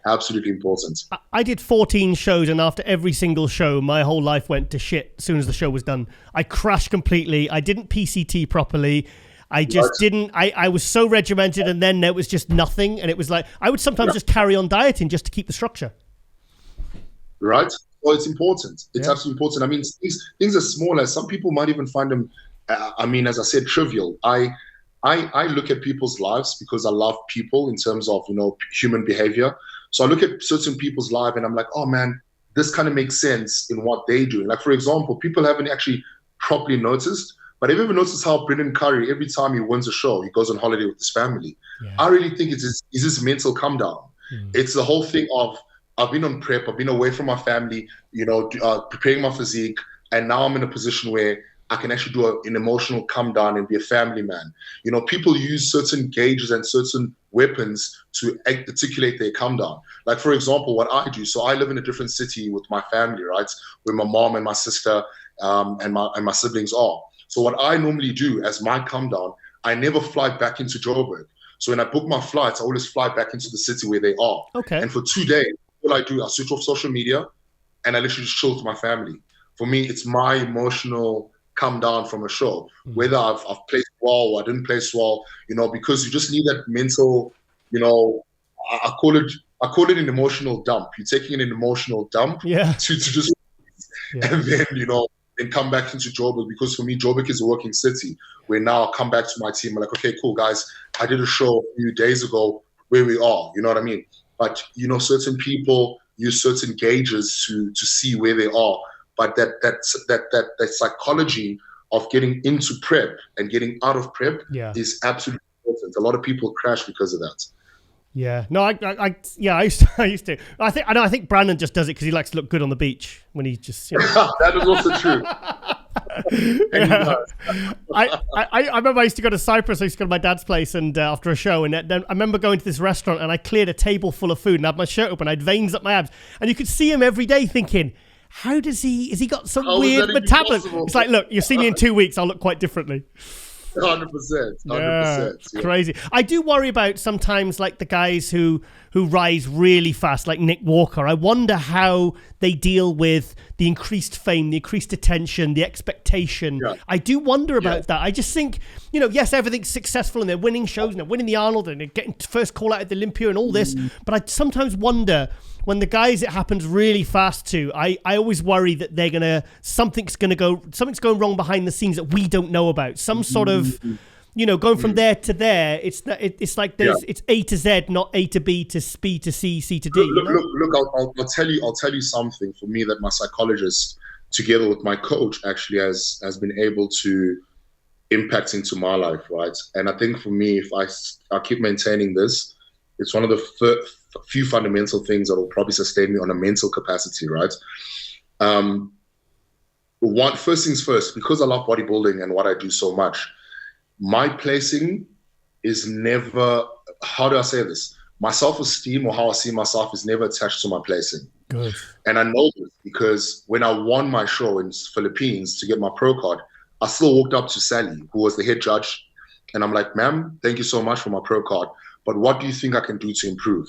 Absolutely important. I did 14 shows, and after every single show, my whole life went to shit as soon as the show was done. I crashed completely. I didn't PCT properly. I just didn't. I was so regimented, and then there was just nothing. And it was like, I would sometimes just carry on dieting just to keep the structure. Right? Well, it's important. It's absolutely important. Things as small as, some people might even find them, as I said, trivial. I look at people's lives because I love people in terms of, human behavior. So I look at certain people's life and I'm like, oh man, this kind of makes sense in what they're doing. Like, for example, people haven't actually properly noticed, but have you ever noticed how Brendan Curry, every time he wins a show, he goes on holiday with his family? Yeah. I really think it's this mental come down. It's the whole thing of, I've been on prep, I've been away from my family, preparing my physique, and now I'm in a position where I can actually do an emotional come down and be a family man. People use certain gauges and certain weapons to articulate their come down. Like, for example, what I do. So I live in a different city with my family, right? Where my mom and my sister and my siblings are. So what I normally do as my come down, I never fly back into Joburg. So when I book my flights, I always fly back into the city where they are. Okay. And for 2 days, all I do, I switch off social media and I literally just chill with my family. For me, it's my emotional come down from a show, whether I've played well or I didn't play well, because you just need that mental, I call it an emotional dump. You're taking an emotional dump to just, and then, and come back into Joburg, because for me, Joburg is a working city where now I come back to my team. I'm like, okay, cool, guys. I did a show a few days ago where we are, you know what I mean? But, certain people use certain gauges to see where they are. But that psychology of getting into prep and getting out of prep is absolutely important. A lot of people crash because of that. Yeah, no, I used to. I think Brandon just does it because he likes to look good on the beach when he just. That is also true. I remember I used to go to Cyprus. I used to go to my dad's place, and after a show, and then I remember going to this restaurant, and I cleared a table full of food, and I had my shirt open, I had veins up my abs, and you could see him every day thinking, how does he? Has he got some weird metabolism? It's like, look, you'll see me in 2 weeks. I'll look quite differently. 100%. Yeah, crazy. I do worry about sometimes like the guys who rise really fast, like Nick Walker. I wonder how they deal with the increased fame, the increased attention, the expectation. Yeah. I do wonder about that. I just think, yes, everything's successful and they're winning shows and they're winning the Arnold and they're getting first call out at the Olympia and all this. But I sometimes wonder, when the guys it happens really fast to, I always worry that something's going wrong behind the scenes that we don't know about. Some sort of, going from there to there. It's like it's A to Z, not A to B to B to C, C to D. Look, I'll tell you something for me that my psychologist, together with my coach, actually has been able to impact into my life, right? And I think for me, if I keep maintaining this, it's one of the few fundamental things that will probably sustain me on a mental capacity, right? First things first, because I love bodybuilding and what I do so much, my placing is never, how do I say this? My self-esteem or how I see myself is never attached to my placing. Good. And I know this because when I won my show in Philippines to get my pro card, I still walked up to Sally, who was the head judge, and I'm like, ma'am, thank you so much for my pro card, but what do you think I can do to improve,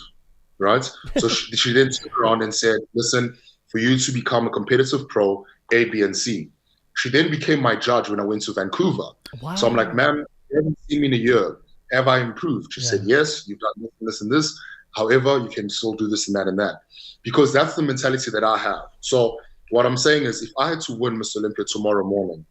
right? So she then turned around and said, listen, for you to become a competitive pro, A, B, and C. She then became my judge when I went to Vancouver. Wow. So I'm like, ma'am, you haven't seen me in a year. Have I improved? She said, yes, you've done this and this. However, you can still do this and that and that. Because that's the mentality that I have. So what I'm saying is, if I had to win Miss Olympia tomorrow morning,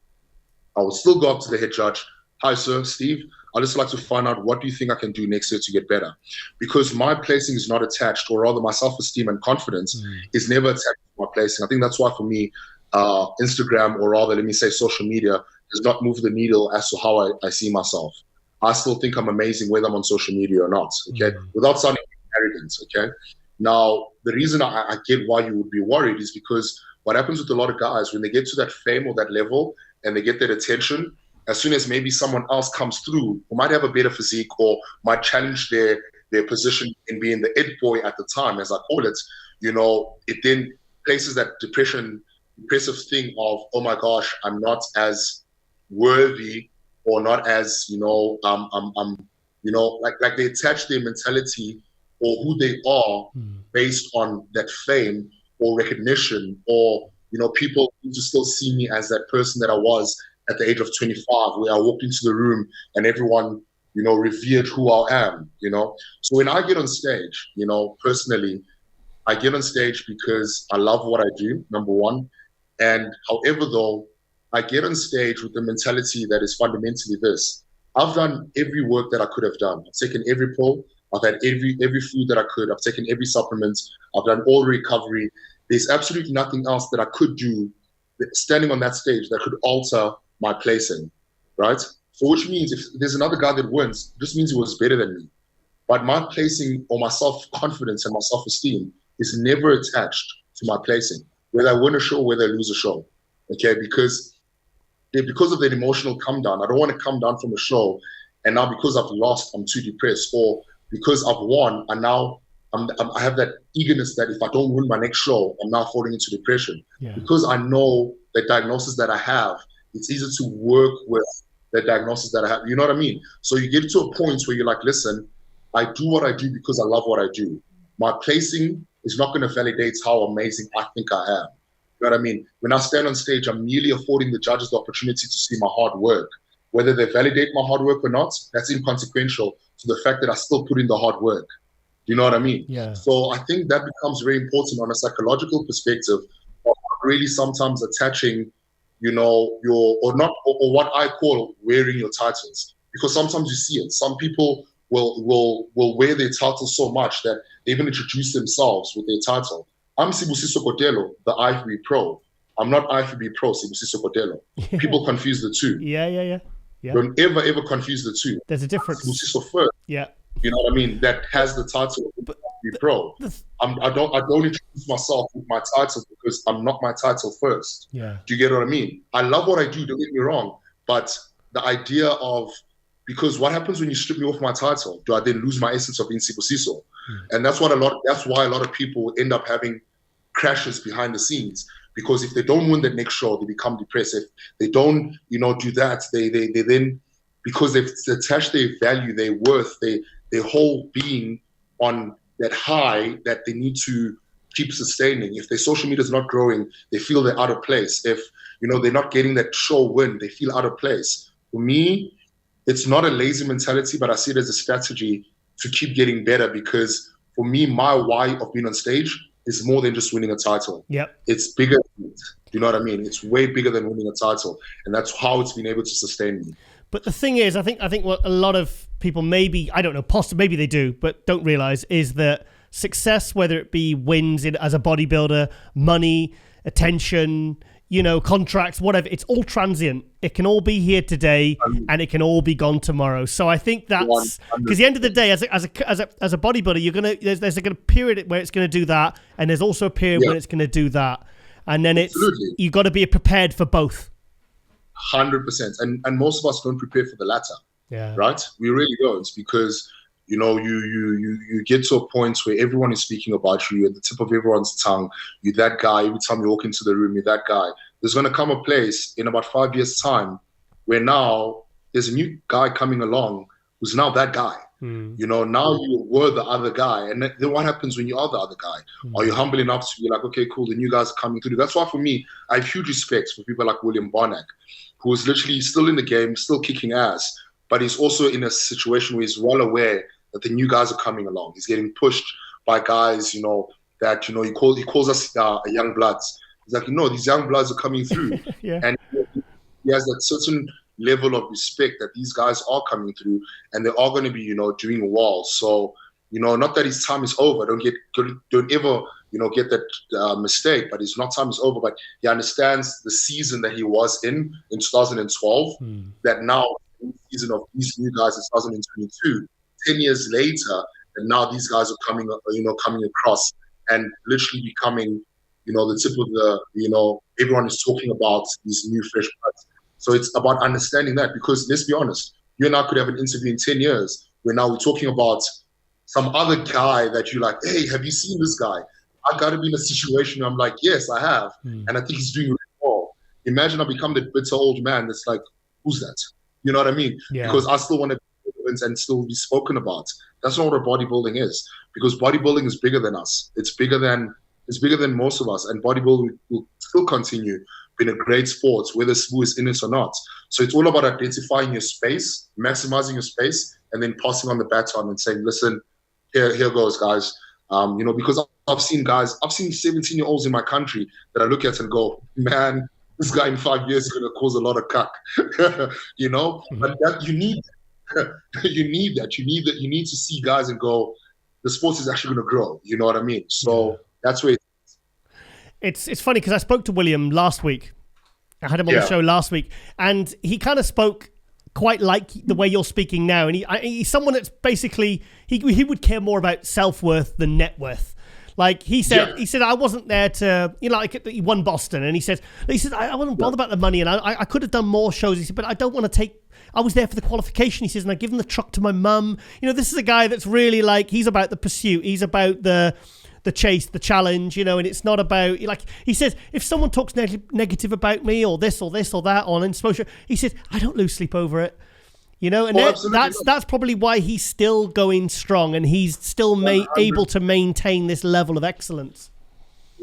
I would still go up to the head judge. Hi, sir, Steve. I'd just like to find out, what do you think I can do next year to get better? Because my placing is not attached, or rather my self-esteem and confidence is never attached to my placing. I think that's why for me, Instagram, or rather, let me say social media, does not move the needle as to how I see myself. I still think I'm amazing whether I'm on social media or not, okay? Without sounding arrogant, okay? Now, the reason I get why you would be worried is because what happens with a lot of guys, when they get to that fame or that level and they get that attention, as soon as maybe someone else comes through who might have a better physique or might challenge their position in being the it boy at the time, as I call it, you know, it then places that depressive thing of, oh my gosh, I'm not as worthy, or not as, you know, you know, like they attach their mentality or who they are based on that fame or recognition, or, you know, people need to still see me as that person that I was at the age of 25, where I walked into the room and everyone, you know, revered who I am, you know. So when I get on stage, you know, personally, I get on stage because I love what I do, number one. And however, though, I get on stage with the mentality that is fundamentally this. I've done every work that I could have done. I've taken every pill. I've had every food that I could. I've taken every supplement. I've done all recovery. There's absolutely nothing else that I could do standing on that stage that could alter my placing, right? So which means if there's another guy that wins, this means he was better than me. But my placing, or my self-confidence and my self-esteem, is never attached to my placing, whether I win a show, whether I lose a show, okay? Because of that emotional come down. I don't want to come down from a show and now because I've lost, I'm too depressed, or because I've won and now I have that eagerness that if I don't win my next show, I'm now falling into depression. Yeah. Because I know the diagnosis that I have, it's easier to work with the diagnosis that I have. You know what I mean? So you get to a point where you're like, listen, I do what I do because I love what I do. My placing is not going to validate how amazing I think I am. You know what I mean? When I stand on stage, I'm merely affording the judges the opportunity to see my hard work. Whether they validate my hard work or not, that's inconsequential to the fact that I still put in the hard work. Do you know what I mean? Yeah. So I think that becomes very important on a psychological perspective of really sometimes attaching, you know, or what I call wearing your titles. Because sometimes you see it. Some people will wear their title so much that they even introduce themselves with their title. I'm Sibusiso Kotelo, the IFB Pro. I'm not IFB Pro, Sibusiso Kotelo. People confuse the two. Yeah. Don't ever confuse the two. There's a difference. Sibusiso first. Yeah. You know what I mean? That has the title of IFB Pro. I don't introduce myself with my title because I'm not my title first. Yeah. Do you get what I mean? I love what I do, don't get me wrong. But the idea of, because what happens when you strip me off my title? Do I then lose my essence of being Sibusiso? And that's why a lot of people end up having crashes behind the scenes, because if they don't win the next show, they become depressed. If they don't, you know, do that, they then, because they've attached their value, their worth, their whole being on that high that they need to keep sustaining. If their social media is not growing, they feel they're out of place. If, you know, they're not getting that show win, they feel out of place. For me, it's not a lazy mentality, but I see it as a strategy to keep getting better, because for me, my why of being on stage is more than just winning a title. Yep. It's bigger than it. Do you know what I mean? It's way bigger than winning a title. And that's how it's been able to sustain me. But the thing is, I think what a lot of people maybe, I don't know, possibly maybe they do, but don't realize is that success, whether it be wins as a bodybuilder, money, attention, you know, contracts, whatever, it's all transient. It can all be here today and it can all be gone tomorrow. So I think that's, because the end of the day, as a bodybuilder, there's a period where it's going to do that, and there's also a period when it's going to do that, and then you got to be prepared for both. 100%, and most of us don't prepare for the latter. Yeah. Right? We really don't, because You know, you get to a point where everyone is speaking about you. You're at the tip of everyone's tongue. You're that guy. Every time you walk into the room, you're that guy. There's going to come a place in about 5 years' time where now there's a new guy coming along who's now that guy. You know, now you were the other guy. And then what happens when you are the other guy? Are you humble enough to be like, okay, cool, the new guys are coming through? That's why for me, I have huge respect for people like William Bonac, who is literally still in the game, still kicking ass, but he's also in a situation where he's well aware that the new guys are coming along. He's getting pushed by guys, you know, that, you know, he calls us young bloods. He's like, you know, these young bloods are coming through. And he has that certain level of respect that these guys are coming through and they're all going to be, you know, doing well. So, you know, not that his time is over. Don't ever, you know, get that mistake, but his time is over. But he understands the season that he was in 2012, that now in the season of these new guys in 2022, 10 years later, and now these guys are coming across and literally becoming, you know, the tip of the, you know, everyone is talking about these new fresh bloods. So it's about understanding that, because let's be honest, you and I could have an interview in 10 years where now we're talking about some other guy that you're like, hey, have you seen this guy? I got to be in a situation where I'm like, yes, I have. And I think he's doing really well. Imagine I become the bitter old man that's like, who's that? You know what I mean? Yeah. Because I still want to be relevant and still be spoken about. That's not what bodybuilding is, because bodybuilding is bigger than us. It's bigger than most of us. And bodybuilding will still continue being a great sport, whether Sibu is in it or not. So it's all about identifying your space, maximizing your space, and then passing on the baton and saying, listen, here goes, guys. You know, because I've seen 17-year-olds in my country that I look at and go, man, this guy in 5 years is going to cause a lot of cuck, you know. But that you need that. You need to see guys and go, the sport is actually going to grow. You know what I mean? So that's where it's funny, because I spoke to William last week. I had him on the show last week, and he kind of spoke quite like the way you're speaking now. And he's someone that's basically, he would care more about self-worth than net worth. Like he said, I wasn't there to, you know, like he won Boston, and he said, I wasn't bothered about the money, and I could have done more shows. He said, but I don't want to take, I was there for the qualification. He says, and I give him the truck to my mum. You know, this is a guy that's really like, he's about the pursuit. He's about the chase, the challenge, you know, and it's not about, like, he says, if someone talks negative about me or this or that on exposure, he says, I don't lose sleep over it, you know, and that's probably why he's still going strong and he's still able to maintain this level of excellence.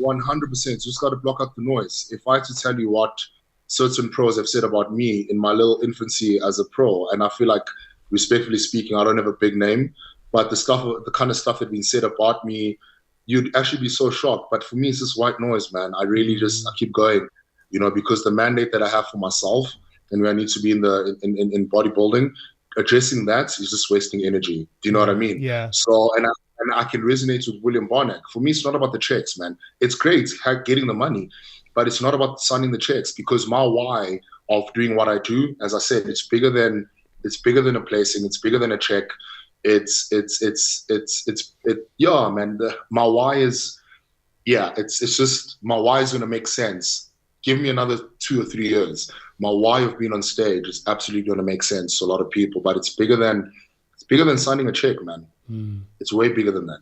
100%. Just got to block out the noise. If I had to tell you what certain pros have said about me in my little infancy as a pro, and I feel like, respectfully speaking, I don't have a big name, but the kind of stuff that been said about me, you'd actually be so shocked. But for me, it's just white noise, man. I really I keep going, you know, because the mandate that I have for myself and where I need to be in bodybuilding, addressing that is just wasting energy. Do you know what I mean? Yeah. So, and I can resonate with William Bonac. For me, it's not about the checks, man. It's great getting the money, but it's not about signing the checks, because my why of doing what I do, as I said, it's bigger than a placing. It's bigger than a check. Man. My why is, it's just, my why is going to make sense. Give me another 2 or 3 years. My why of being on stage is absolutely going to make sense to a lot of people, but it's bigger than signing a check, man. It's way bigger than that.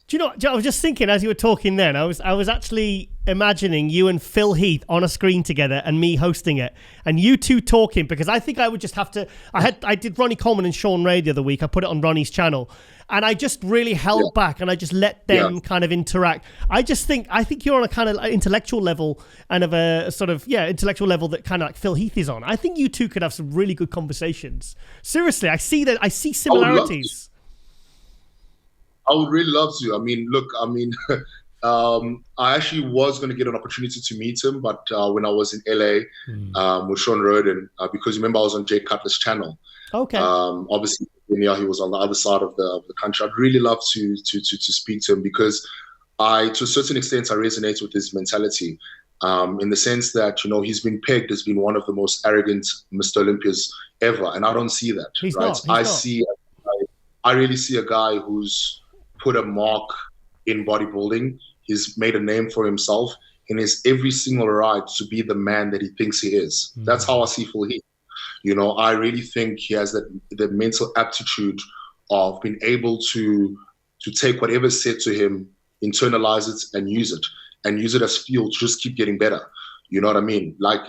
Do you know, I was just thinking as you were talking then, I was actually imagining you and Phil Heath on a screen together and me hosting it and you two talking, because I think I would just have to, I did Ronnie Coleman and Sean Ray the other week. I put it on Ronnie's channel and I just really held back and I just let them kind of interact. I think you're on a kind of intellectual level and of a sort of, intellectual level that kind of like Phil Heath is on. I think you two could have some really good conversations. Seriously, I see similarities. I would really love to. I mean, look, I actually was going to get an opportunity to meet him, but when I was in LA with Sean Roden, because remember I was on Jay Cutler's channel. Okay. Obviously, he was on the other side of the country. I'd really love to speak to him, because to a certain extent, I resonate with his mentality, in the sense that, you know, he's been pegged as being one of the most arrogant Mr. Olympias ever, and I don't see that. He's right? not. I really see a guy who's put a mark in bodybuilding. He's made a name for himself and has every single right to be the man that he thinks he is. That's how I see Phil Heath. You know, I really think he has the mental aptitude of being able to take whatever's said to him, internalize it, and use it as fuel to just keep getting better. You know what I mean? Like,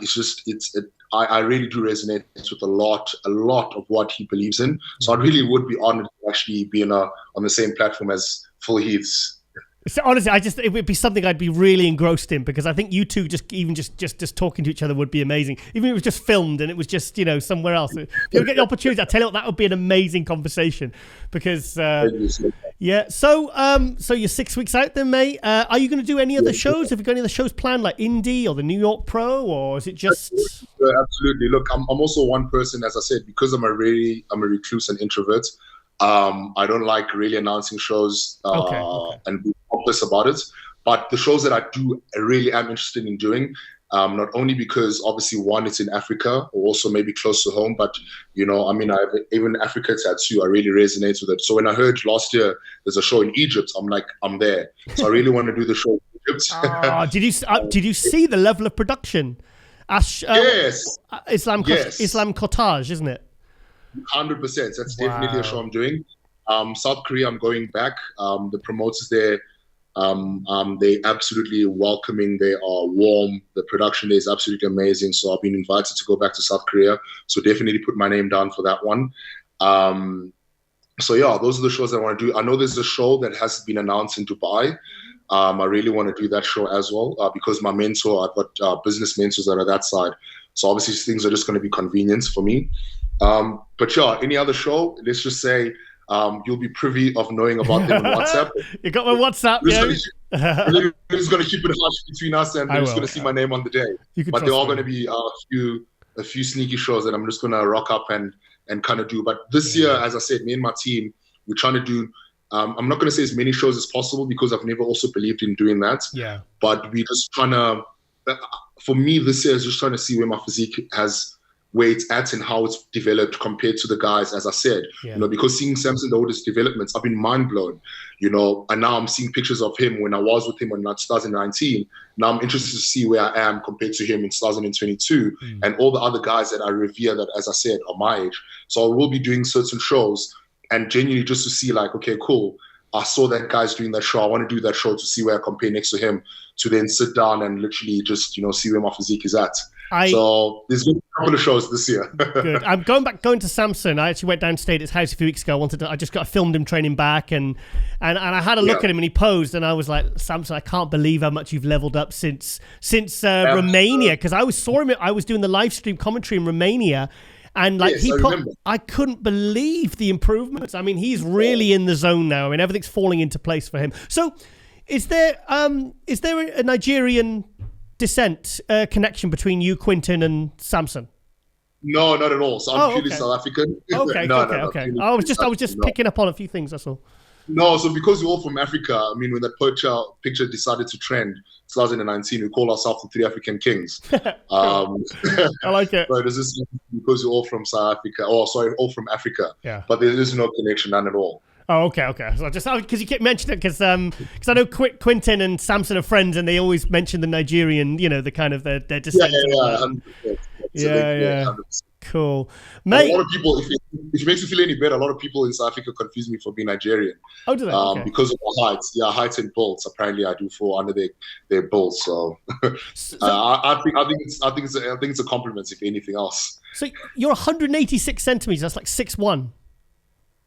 I really do resonate with a lot of what he believes in. So I really would be honored to actually be on the same platform as Phil Heath's. So honestly, it would be something I'd be really engrossed in, because I think you two just talking to each other would be amazing. Even if it was just filmed and it was just, somewhere else. If you get the opportunity, I tell you what, that would be an amazing conversation. Because yeah. So you're 6 weeks out then, mate. Are you going to do any other shows? Have you got any other shows planned, like Indy or the New York Pro, or is it just? Absolutely. Look, I'm also one person, as I said, because I'm a recluse and introvert. I don't like really announcing shows and being pompous about it. But the shows that I do, I really am interested in doing. Not only because obviously one, it's in Africa, or also maybe close to home, but I have even Africa tattoo. I really resonate with it. So when I heard last year there's a show in Egypt, I'm like, I'm there. So I really want to do the show in Egypt. Did you see the level of production? Yes. Islam Cottage, isn't it? 100%. That's definitely a show I'm doing. South Korea, I'm going back. The promoters there, they absolutely welcoming. They are warm. The production there is absolutely amazing. So I've been invited to go back to South Korea. So definitely put my name down for that one. So yeah, those are the shows I want to do. I know there's a show that has been announced in Dubai. I really want to do that show as well, because my mentor, I've got business mentors that are that side. So obviously things are just going to be convenience for me. But yeah, any other show, let's just say you'll be privy of knowing about them on WhatsApp. You got my WhatsApp, We're just going to keep it hush between us, and they're just going to see my name on the day. But there are going to be a few sneaky shows that I'm just going to rock up and kind of do. But this year, as I said, me and my team, we're trying to do, I'm not going to say as many shows as possible, because I've never also believed in doing that. Yeah. But we're just trying to, for me this year is just trying to see where my physique where it's at and how it's developed compared to the guys, as I said, because seeing Samson Dawood's developments, I've been mind blown, and now I'm seeing pictures of him when I was with him in 2019. Now I'm interested to see where I am compared to him in 2022 and all the other guys that I revere that, as I said, are my age. So I will be doing certain shows and genuinely just to see like, okay, cool. I saw that guy's doing that show. I want to do that show to see where I compare next to him, to then sit down and literally just, see where my physique is at. So there's been a couple of shows this year. Good. I'm going to Samson. I actually went down to stay at his house a few weeks ago. I filmed him training back, and I had a look at him, and he posed, and I was like, Samson, I can't believe how much you've leveled up since Romania, because I saw him. I was doing the live stream commentary in Romania. And I couldn't believe the improvements. I mean, he's really in the zone now. I mean, everything's falling into place for him. So, is there a Nigerian descent connection between you, Quinton, and Samson? No, not at all. So I'm purely South African. Okay. I was just picking up on a few things. That's all. No, so because we're all from Africa, I mean, when that picture decided to trend, 2019, we call ourselves the Three African Kings. I like it. But it's just because we're all from South Africa, all from Africa. Yeah. But there is no connection, none at all. Oh, okay. So just because you keep mentioning it, because I know Quinton and Samson are friends, and they always mention the Nigerian, the kind of their descent. Yeah. Cool, mate. A lot of people, if it makes you feel any better, a lot of people in South Africa confuse me for being Nigerian. Oh, do they? Okay. Because of my height. Yeah, height and bolts. Apparently, I do fall under their bolts. So, I think it's a compliment, if anything else. So you're 186 centimeters. That's like 6'1".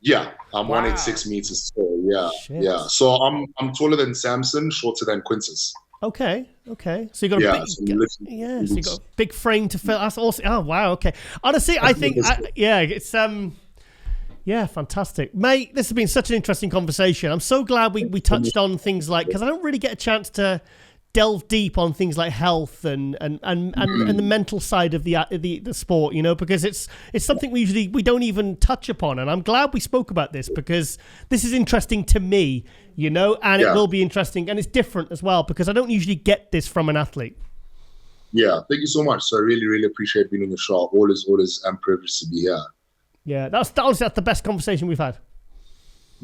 Yeah, I'm 186 meters tall. Yeah, Shit. Yeah. So I'm taller than Samson, shorter than Quintus. Okay. So you got a big frame to fill. That's awesome. Oh wow. Okay. Honestly, I think it's fantastic, mate. This has been such an interesting conversation. I'm so glad we touched on things like, because I don't really get a chance to delve deep on things like health and the mental side of the sport, because it's something we don't even touch upon. And I'm glad we spoke about this, because this is interesting to me, and it will be interesting, and it's different as well, because I don't usually get this from an athlete. Yeah, thank you so much. So I really, really appreciate being on the show. Always, I'm privileged to be here. Yeah, that's the best conversation we've had.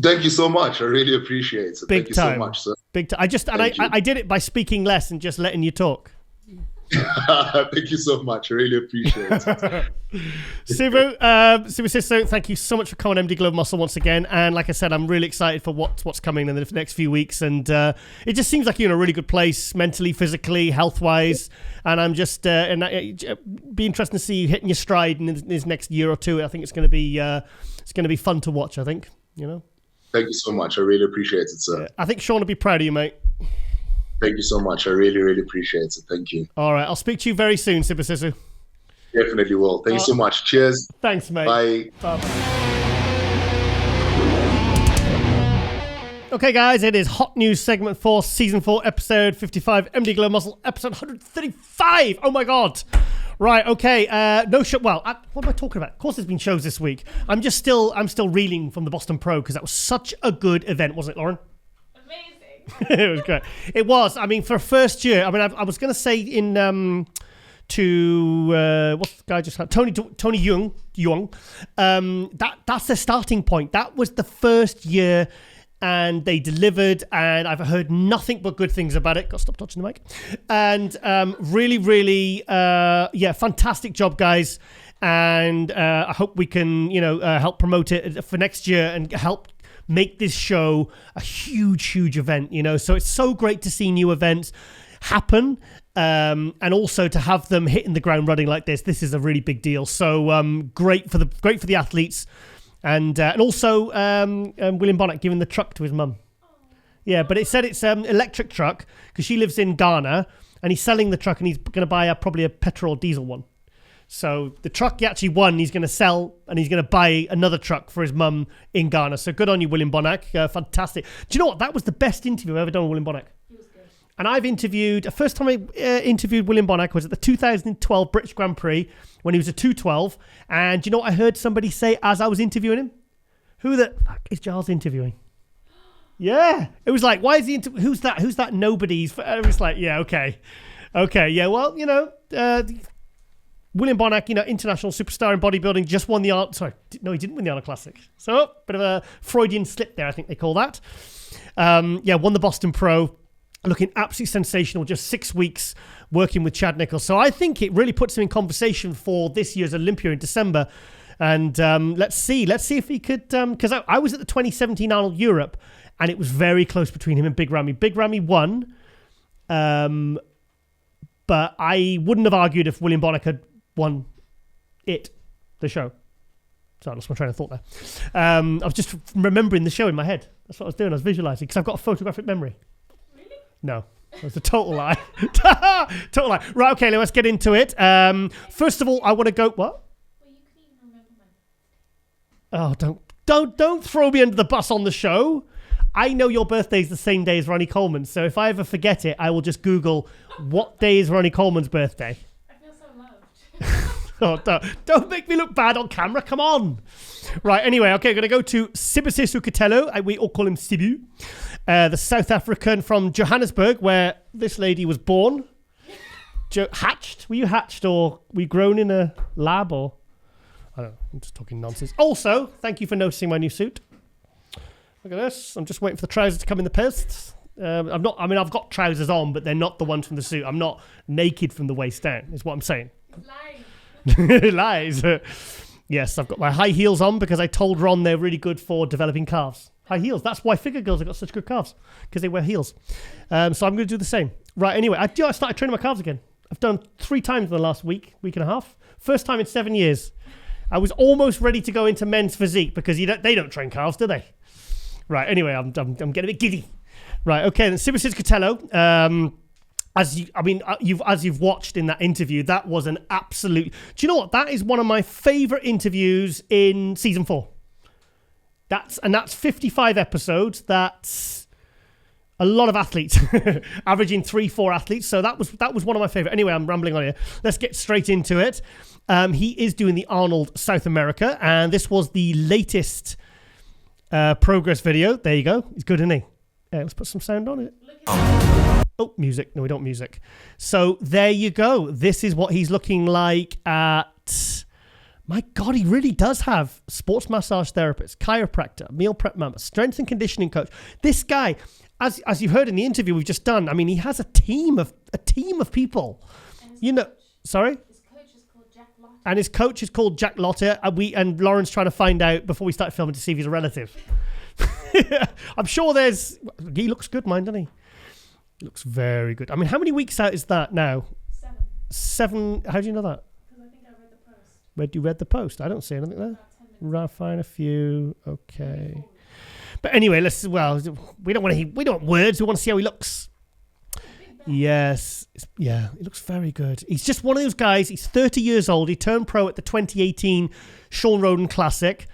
Thank you so much. I really appreciate it. Thank you so much, sir. Big time. I did it by speaking less and just letting you talk. Thank you so much. I really appreciate it. Sibusiso, thank you so much for coming on MD Global Muscle once again. And like I said, I'm really excited for what's coming in the next few weeks. And it just seems like you're in a really good place mentally, physically, health-wise. And I'm just be interested to see you hitting your stride in this next year or two. I think it's going to be fun to watch. I think Thank you so much. I really appreciate it, sir. I think Sean will be proud of you, mate. Thank you so much. I really, really appreciate it. Thank you. All right. I'll speak to you very soon, Sibusiso. Definitely will. Thank you so much. Cheers. Thanks, mate. Bye. Bye. Okay, guys, it is Hot News Segment 4, Season 4, Episode 55, MD Global Muscle, Episode 135. Oh, my God. Right, okay. No show. Well, what am I talking about? Of course, there's been shows this week. I'm still reeling from the Boston Pro because that was such a good event, wasn't it, Lauren? It was great. It was. I mean, for first year. I mean, I was going to say what's the guy just had? Tony Duong. That's their starting point. That was the first year, and they delivered. And I've heard nothing but good things about it. Got to stop touching the mic. And really, really, fantastic job, guys. And I hope we can, help promote it for next year and help make this show a huge event, So it's so great to see new events happen, and also to have them hitting the ground running like this. This is a really big deal. So great for the athletes, and also William Bonnack giving the truck to his mum. Yeah, but it said it's electric truck because she lives in Ghana, and he's selling the truck, and he's going to buy probably a petrol or diesel one. So the truck he actually won, he's going to sell, and he's going to buy another truck for his mum in Ghana. So good on you, William Bonnack. Fantastic. Do you know what? That was the best interview I've ever done with William Bonnack. He was good. And the first time I interviewed William Bonnack was at the 2012 British Grand Prix when he was a 212. And do you know what I heard somebody say as I was interviewing him? Who the fuck is Giles interviewing? Yeah. It was like, why is he who's that? Who's that? Nobody's. It was like, yeah, okay. Okay, yeah, well, William Bonnack, international superstar in bodybuilding, just won the Arnold. Sorry, no, he didn't win the Arnold Classic. So, bit of a Freudian slip there, I think they call that. Won the Boston Pro, looking absolutely sensational. Just 6 weeks working with Chad Nichols. So I think it really puts him in conversation for this year's Olympia in December. And let's see if he could. Because I was at the 2017 Arnold Europe, and it was very close between him and Big Ramy. Big Ramy won, but I wouldn't have argued if William Bonnack had won the show. Sorry, I lost my train of thought there. I was just remembering the show in my head. That's what I was doing. I was visualizing because I've got a photographic memory. Really? No. It was a total lie. Total lie. Right, okay, let's get into it. First of all, I want to go... What? Well, you can even remember my... Oh, don't throw me under the bus on the show. I know your birthday's the same day as Ronnie Coleman's, so if I ever forget it, I will just Google what day is Ronnie Coleman's birthday. Oh, don't make me look bad on camera. Come on. Right, anyway, okay, I'm going to go to Sibusiso Kotelo. We all call him Sibu. The South African from Johannesburg, where this lady was born. Hatched? Were you hatched or were you grown in a lab or... I don't know. I'm just talking nonsense. Also, thank you for noticing my new suit. Look at this. I'm just waiting for the trousers to come in the post. I've got trousers on, but they're not the ones from the suit. I'm not naked from the waist down, is what I'm saying. Lies. Yes, I've got my high heels on because I told Ron they're really good for developing calves. High heels. That's why figure girls have got such good calves, because they wear heels. So I'm going to do the same. Right, anyway, I started training my calves again. I've done 3 times in the last week and a half. First time in 7 years. I was almost ready to go into men's physique because they don't train calves, do they? Right, anyway, I'm getting a bit giddy. Right, okay, then Sibusiso Kotelo. As you've watched in that interview, that was an absolute... Do you know what? That is one of my favourite interviews in season 4. That's 55 episodes. That's a lot of athletes, averaging 3-4 athletes. So that was one of my favourite. Anyway, I'm rambling on here. Let's get straight into it. He is doing the Arnold South America, and this was the latest progress video. There you go. He's good, isn't he? Let's put some sound on it. Oh, music. No, we don't music. So there you go. This is what he's looking like at... My God, he really does have sports massage therapist, chiropractor, meal prep mama, strength and conditioning coach. This guy, as you've heard in the interview we've just done, I mean, he has a team of people. And You know, sorry? His coach is called Jack Lotte. And his coach is called Jack Lotte. And Lauren's trying to find out before we start filming to see if he's a relative. I'm sure he looks good, doesn't he? He looks very good. I mean, how many weeks out is that now? 7. How do you know that? Because I think I read the post. Where you read the post? I don't see anything there. About 10 minutes. Right, fine, a few. Okay. But anyway, we don't want words. We want to see how he looks. Yes. Yeah, he looks very good. He's just one of those guys. He's 30 years old. He turned pro at the 2018 Sean Roden Classic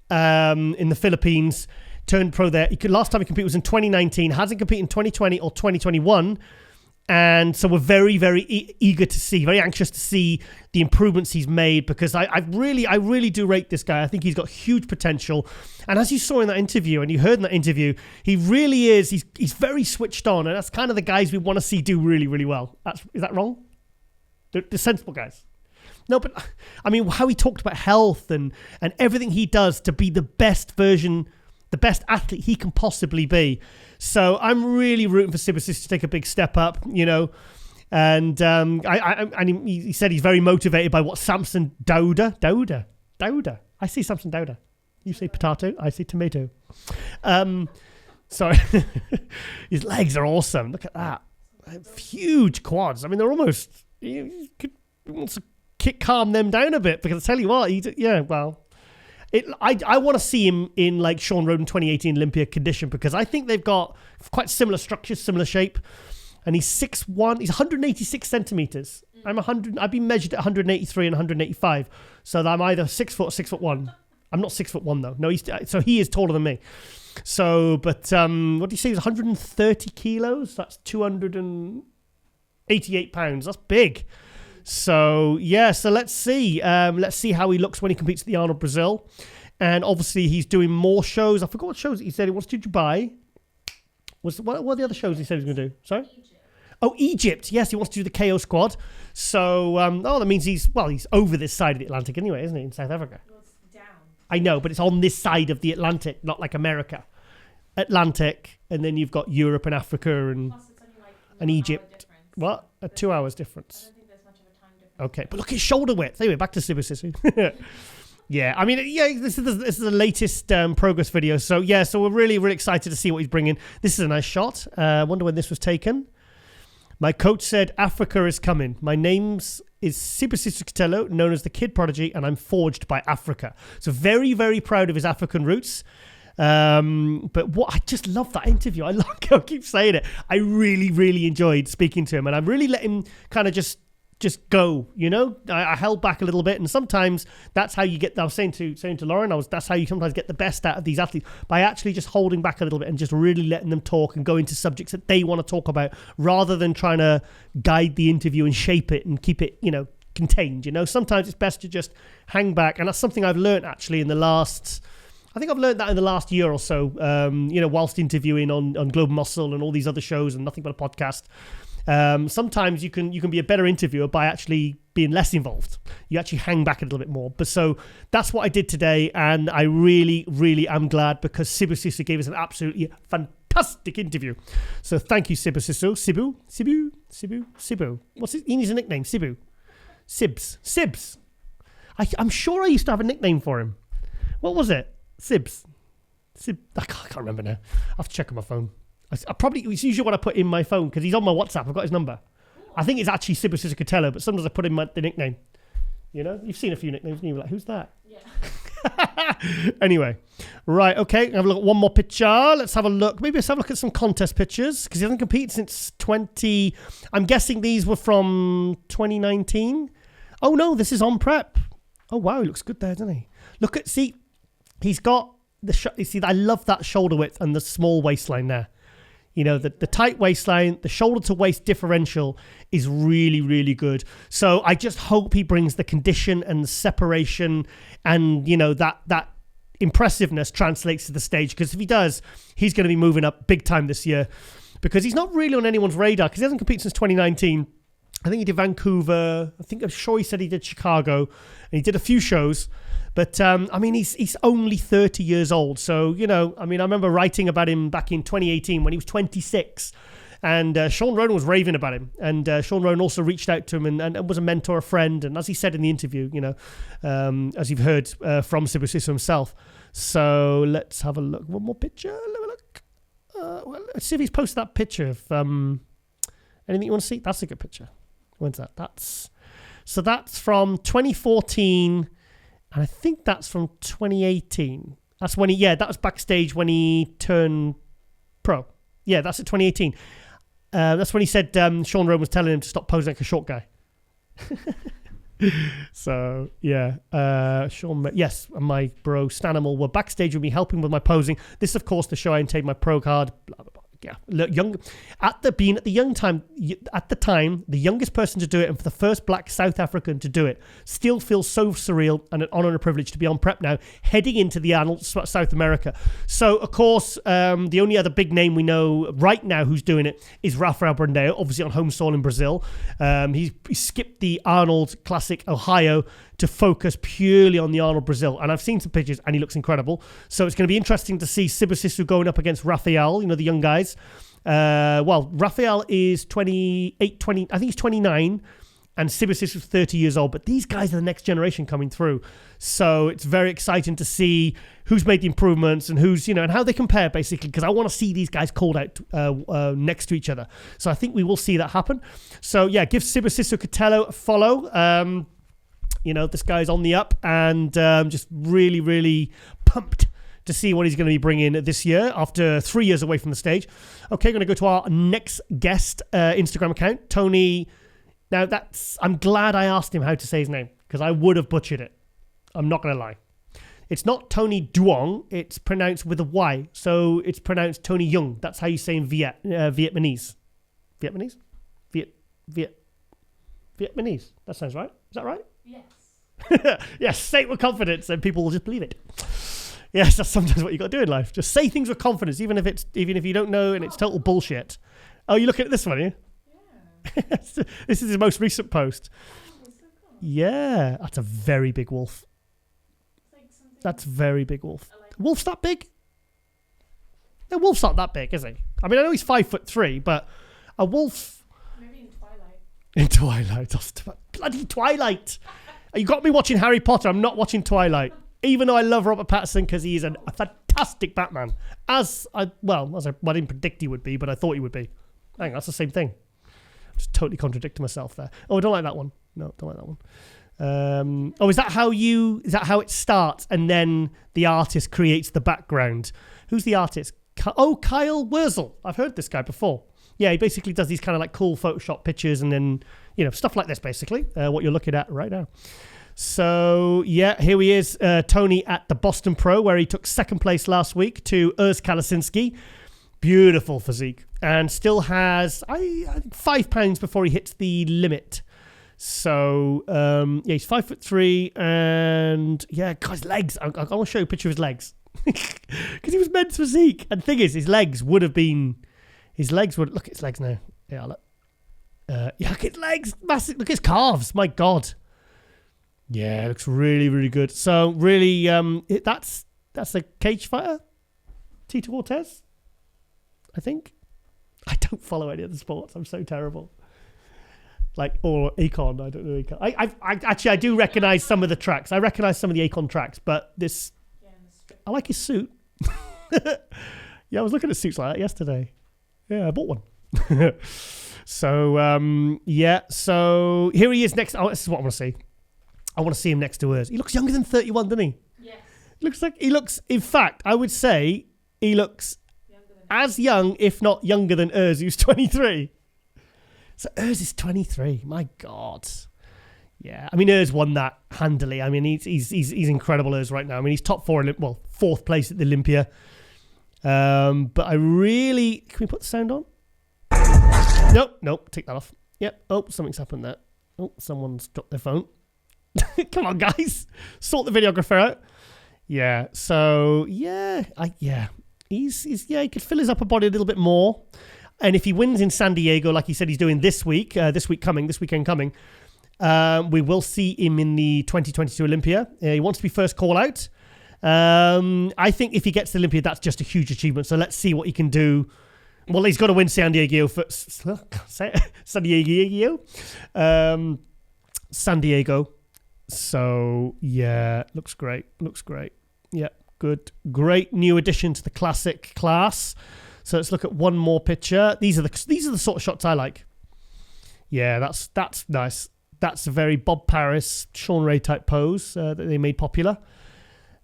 in the Philippines. Turned pro there. Last time he competed was in 2019. Hasn't competed in 2020 or 2021. And so we're very, very eager to see, very anxious to see the improvements he's made, because I really do rate this guy. I think he's got huge potential. And as you saw in that interview, and you heard in that interview, he really is. He's very switched on, and that's kind of the guys we want to see do really, really well. Is that wrong? The sensible guys. No, but I mean, how he talked about health and everything he does to be the best version, the best athlete he can possibly be. So I'm really rooting for Sibusiso to take a big step up, you know. And he said he's very motivated by what Samson Dauda. I see Samson Dauda. You say potato, I say tomato. Sorry. His legs are awesome. Look at that. Huge quads. I mean, they're almost... He wants to calm them down a bit, because I tell you what, I want to see him in like Sean Roden 2018 Olympia condition, because I think they've got quite similar structures, similar shape. And he's 6'1", he's 186 centimeters. I've been measured at 183 and 185. So I'm either 6 foot or 6'1". I'm not 6'1" though. No, so he is taller than me. So, but what do you say? He's 130 kilos. That's 288 pounds. That's big. So yeah, so let's see how he looks when he competes at the Arnold Brazil. And obviously he's doing more shows. I forgot what shows he said he wants to do. Dubai. What are the other shows he said he was going to do? Sorry? Egypt. Yes, he wants to do the KO squad. So that means he's over this side of the Atlantic anyway, isn't he, in South Africa? Well, it's down. I know, but it's on this side of the Atlantic, not like America. Atlantic, and then you've got Europe and Africa and Plus it's only like and Egypt. What? A 2 hours difference. I don't think there's much of a time difference. Okay, but look at his shoulder width. Anyway, back to Sibusiso. Yeah, I mean, this is the latest progress video. So yeah, so we're really, really excited to see what he's bringing. This is a nice shot. I wonder when this was taken. My coach said Africa is coming. My name's is Sibusiso Kotelo, known as the Kid Prodigy, and I'm forged by Africa. So very, very proud of his African roots. But what I just love that interview. I keep saying it. I really, really enjoyed speaking to him, and I really let him kind of just go, you know. I held back a little bit, and sometimes that's how you get. I was saying to Lauren, that's how you sometimes get the best out of these athletes, by actually just holding back a little bit and just really letting them talk and go into subjects that they want to talk about, rather than trying to guide the interview and shape it and keep it, you know, contained. You know, sometimes it's best to just hang back, and that's something I've learned actually in the last. I think I've learned that in the last year or so. You know, whilst interviewing on Global Muscle and all these other shows and Nothing But a Podcast. Sometimes you can be a better interviewer by actually being less involved. You actually hang back a little bit more. But so that's what I did today, and I really, really am glad, because Sibusiso gave us an absolutely fantastic interview. So thank you, Sibusiso. Sibu. What's his? He needs a nickname. Sibu. Sibs. I'm sure I used to have a nickname for him. What was it? Sib. I can't remember now. I have to check on my phone. It's usually what I put in my phone, because he's on my WhatsApp. I've got his number. I think it's actually Sibusiso Kotelo, but sometimes I put in the nickname. You know, you've seen a few nicknames, and you're like, who's that? Yeah. Anyway, right, okay. Have a look at one more picture. Let's have a look. Maybe let's have a look at some contest pictures, because he hasn't competed since 20. I'm guessing these were from 2019. Oh no, this is on prep. Oh wow, he looks good there, doesn't he? See, he's got you see, I love that shoulder width and the small waistline there. You know, the tight waistline, the shoulder to waist differential is really, really good. So I just hope he brings the condition and the separation, and, you know, that impressiveness translates to the stage. Because if he does, he's going to be moving up big time this year, because he's not really on anyone's radar, because he hasn't competed since 2019. I think he did Vancouver. I'm sure he said he did Chicago, and he did a few shows. But, I mean, he's only 30 years old. So, you know, I mean, I remember writing about him back in 2018 when he was 26. And Sean Ronan was raving about him. And Sean Ronan also reached out to him and was a mentor, a friend. And as he said in the interview, as you've heard from Sibusiso himself. So let's have a look. One more picture. Let me look. Well, let's see if he's posted that picture of anything you want to see. That's a good picture. When's that? That's from 2014, and I think that's from 2018. That's when that was backstage when he turned pro. Yeah, that's at 2018. That's when he said Sean Rowan was telling him to stop posing like a short guy. So yeah, Sean. Yes, my bro Stanimal were backstage with me, helping with my posing. This, of course, the show I obtained my pro card. Blah blah blah. Yeah, at the time, the youngest person to do it, and for the first Black South African to do it, still feels so surreal and an honor and a privilege to be on prep now, heading into the Arnold South America. So, of course, the only other big name we know right now who's doing it is Rafael Brandao, obviously on home soil in Brazil. He skipped the Arnold Classic Ohio to focus purely on the Arnold Brazil. And I've seen some pictures and he looks incredible. So it's going to be interesting to see Sibusiso going up against Rafael, the young guys. Rafael is 28, 20, I think he's 29, and Sibusiso is 30 years old. But these guys are the next generation coming through. So it's very exciting to see who's made the improvements and who's, and how they compare, basically, because I want to see these guys called out next to each other. So I think we will see that happen. So yeah, give Sibusiso Kotelo a follow. This guy's on the up and just really, really pumped to see what he's going to be bringing this year after 3 years away from the stage. Okay, going to go to our next guest Instagram account, Tony. Now, I'm glad I asked him how to say his name because I would have butchered it. I'm not going to lie. It's not Tony Duong. It's pronounced with a Y. So it's pronounced Tony Duong. That's how you say in Vietnamese. Vietnamese? Vietnamese. That sounds right. Is that right? Yes. Yes, say it with confidence and people will just believe it. Yes, that's sometimes what you got to do in life. Just say things with confidence, even if you don't know and it's total bullshit. Oh, you're looking at this one, are you? Yeah. This is his most recent post. Oh, so cool. Yeah, that's a very big wolf. It's like something That's a very big wolf. I like. Wolf's that big? No, wolf's not that big, is he? I mean, I know he's 5'3", but a wolf Maybe in Twilight. in Twilight. Bloody Twilight. You got me watching Harry Potter. I'm not watching Twilight. Even though I love Robert Pattinson because he's a fantastic Batman. I didn't predict he would be, but I thought he would be. Hang on, that's the same thing. Just totally contradicting myself there. Oh, I don't like that one. No, don't like that one. Is that how it starts and then the artist creates the background? Who's the artist? Kyle Wurzel. I've heard this guy before. Yeah, he basically does these kind of like cool Photoshop pictures and then, stuff like this basically, what you're looking at right now. So, yeah, here he is, Tony at the Boston Pro, where he took second place last week to Urs Kalasinski. Beautiful physique. And still has, I think 5 pounds before he hits the limit. So, he's 5'3", and, yeah, God, his legs. I want to show you a picture of his legs. Because he was men's physique. And the thing is, look at his legs now. Yeah, look. Look at his legs. Massive. Look at his calves. My God. Yeah, it looks really, really good. So really, that's a cage fighter, Tito Ortiz, I think. I don't follow any other sports. I'm so terrible. Or Akon. I don't know Akon. I do recognize some of the tracks. I recognize some of the Akon tracks, but this, I like his suit. Yeah, I was looking at suits like that yesterday. Yeah, I bought one. So, so here he is next. Oh, this is what I want to see. I want to see him next to Urs. He looks younger than 31, doesn't he? Yes. In fact, I would say he looks as young, if not younger than Urs, who's 23. So Urs is 23. My God. Yeah. I mean, Urs won that handily. I mean, he's incredible, Urs, right now. I mean, he's top 4th place at the Olympia. But I really... Can we put the sound on? Nope. Take that off. Yep. Oh, something's happened there. Oh, someone's dropped their phone. Come on, guys. Sort the videographer out. Yeah. So, yeah. He could fill his upper body a little bit more. And if he wins in San Diego, like he said he's doing this weekend coming, we will see him in the 2022 Olympia. He wants to be first call out. I think if he gets to Olympia, that's just a huge achievement. So let's see what he can do Well, he's got to win San Diego first. San Diego. San Diego. So, yeah, looks great. Yeah, good. Great new addition to the classic class. So let's look at one more picture. These are the sort of shots I like. Yeah, that's nice. That's a very Bob Paris, Sean Ray type pose that they made popular.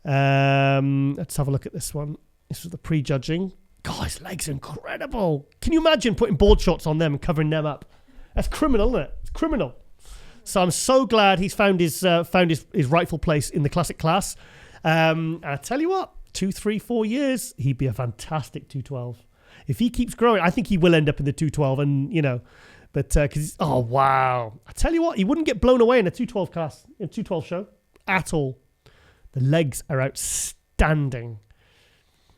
Let's have a look at this one. This was the pre-judging. God, his legs are incredible. Can you imagine putting board shorts on them and covering them up? That's criminal, isn't it? It's criminal. So I'm so glad he's found his rightful place in the classic class. And I tell you what, 2, 3, 4 years, he'd be a fantastic 212. If he keeps growing, I think he will end up in the 212. And but because oh wow, I tell you what, he wouldn't get blown away in a 212 class, in a 212 show at all. The legs are outstanding.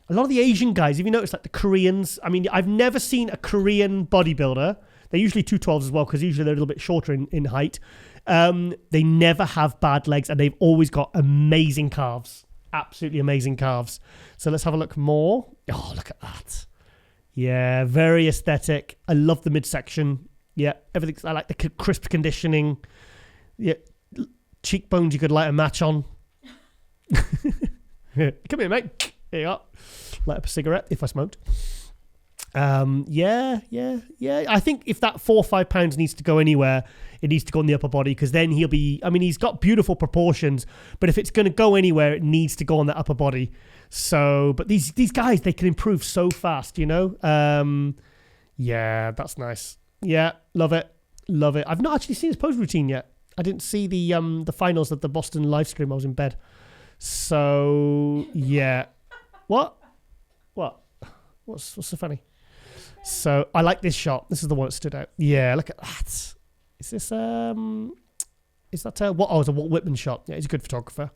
A lot of the Asian guys, if you notice, like the Koreans. I mean, I've never seen a Korean bodybuilder. They're usually 212s as well because usually they're a little bit shorter in height. They never have bad legs and they've always got amazing calves. Absolutely amazing calves. So let's have a look more. Oh, look at that. Yeah, very aesthetic. I love the midsection. Yeah, everything. I like the crisp conditioning. Yeah, cheekbones you could light a match on. Come here, mate. Here you go. Light up a cigarette if I smoked. Yeah. I think if that 4 or 5 pounds needs to go anywhere, it needs to go in the upper body because then he'll be. I mean, he's got beautiful proportions, but if it's going to go anywhere, it needs to go on that upper body. So, but these guys, they can improve so fast, Yeah, that's nice. Yeah, love it. I've not actually seen his pose routine yet. I didn't see the finals of the Boston live stream. I was in bed. So yeah. What? What's so funny? So I like this shot. This is the one that stood out. Yeah, look at that. Is this is that what? Oh, it's a Walt Whitman shot. Yeah, he's a good photographer.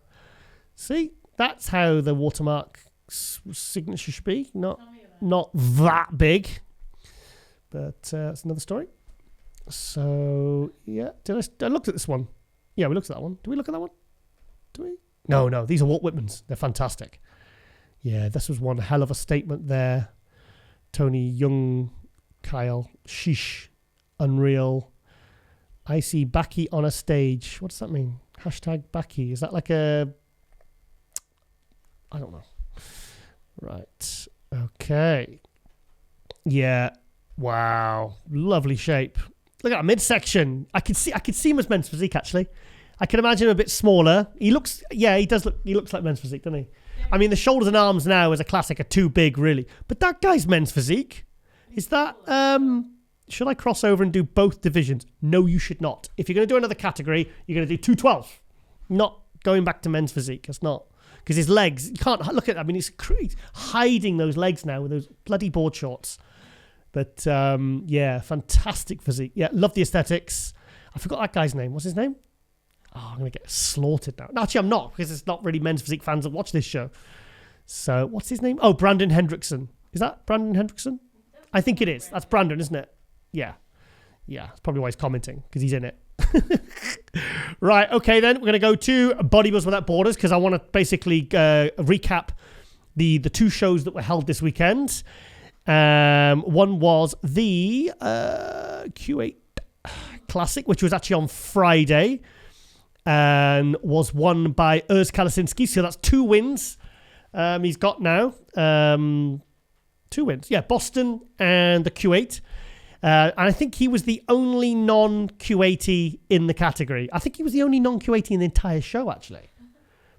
See, that's how the watermark signature should be. Not that big, but that's another story. So yeah, I looked at this one. Yeah, we looked at that one. Do we look at that one? Do we? No. These are Walt Whitmans. They're fantastic. Yeah, this was one hell of a statement there. Tony Duong, Kyle, sheesh, unreal. I see Baki on a stage. What does that mean? Hashtag Baki. Is that like a... I don't know. Right. Okay. Yeah. Wow. Lovely shape. Look at that midsection. I could see him as men's physique, actually. I can imagine him a bit smaller. He looks like men's physique, doesn't he? I mean, the shoulders and arms now as a classic are too big, really. But that guy's men's physique. Is that... should I cross over and do both divisions? No, you should not. If you're going to do another category, you're going to do 212. Not going back to men's physique. It's not. Because his legs, you can't look at that. I mean, he's hiding those legs now with those bloody board shorts. But, yeah, fantastic physique. Yeah, love the aesthetics. I forgot that guy's name. What's his name? Oh, I'm going to get slaughtered now. No, actually, I'm not, because it's not really men's physique fans that watch this show. So, what's his name? Oh, Brandon Hendrickson. Is that Brandon Hendrickson? I think it is. That's Brandon, isn't it? Yeah. That's probably why he's commenting, because he's in it. Right, okay, then. We're going to go to Bodybuilders Without Borders, because I want to basically recap the 2 shows that were held this weekend. One was the Q8 Classic, which was actually on Friday, and was won by Urs Kalasinski. So that's 2 wins he's got now. 2 wins. Yeah, Boston and the Q8. And I think he was the only non-Q80 in the category. I think he was the only non-Q80 in the entire show, actually.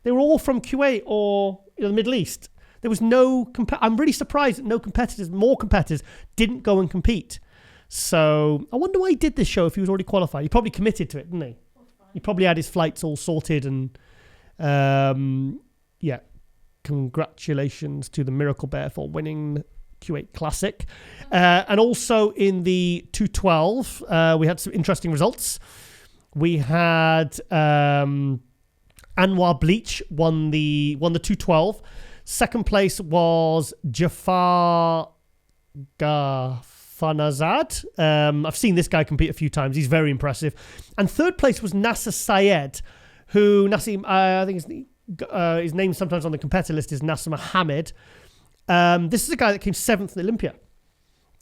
They were all from Kuwait or the Middle East. There was no... I'm really surprised that more competitors didn't go and compete. So I wonder why he did this show if he was already qualified. He probably committed to it, didn't he? He probably had his flights all sorted and... yeah. Congratulations to the Miracle Bear for winning Q8 Classic. And also in the 212, we had some interesting results. We had Anwar Bleach won the 212. Second place was Jafar Ghafanazad. I've seen this guy compete a few times. He's very impressive. And third place was Nasser Syed, who I think his name sometimes on the competitor list is Nasser Mohammed. This is a guy that came 7th in Olympia.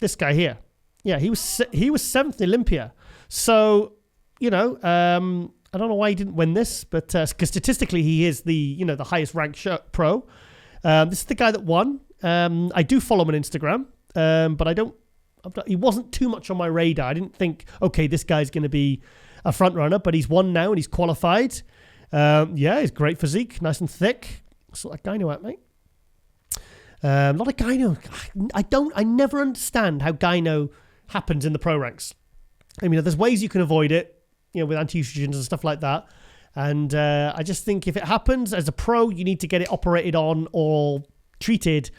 This guy here. Yeah, he was 7th in Olympia. So, I don't know why he didn't win this, but because statistically he is the highest ranked pro. This is the guy that won. I do follow him on Instagram, but he wasn't too much on my radar. I didn't think, okay, this guy's going to be a front runner, but he's won now and he's qualified. He's great physique, nice and thick. Sort that gyno out, mate. Not a gyno. I never understand how gyno happens in the pro ranks. I mean, there's ways you can avoid it, with anti-estrogens and stuff like that. And I just think if it happens as a pro, you need to get it operated on or treated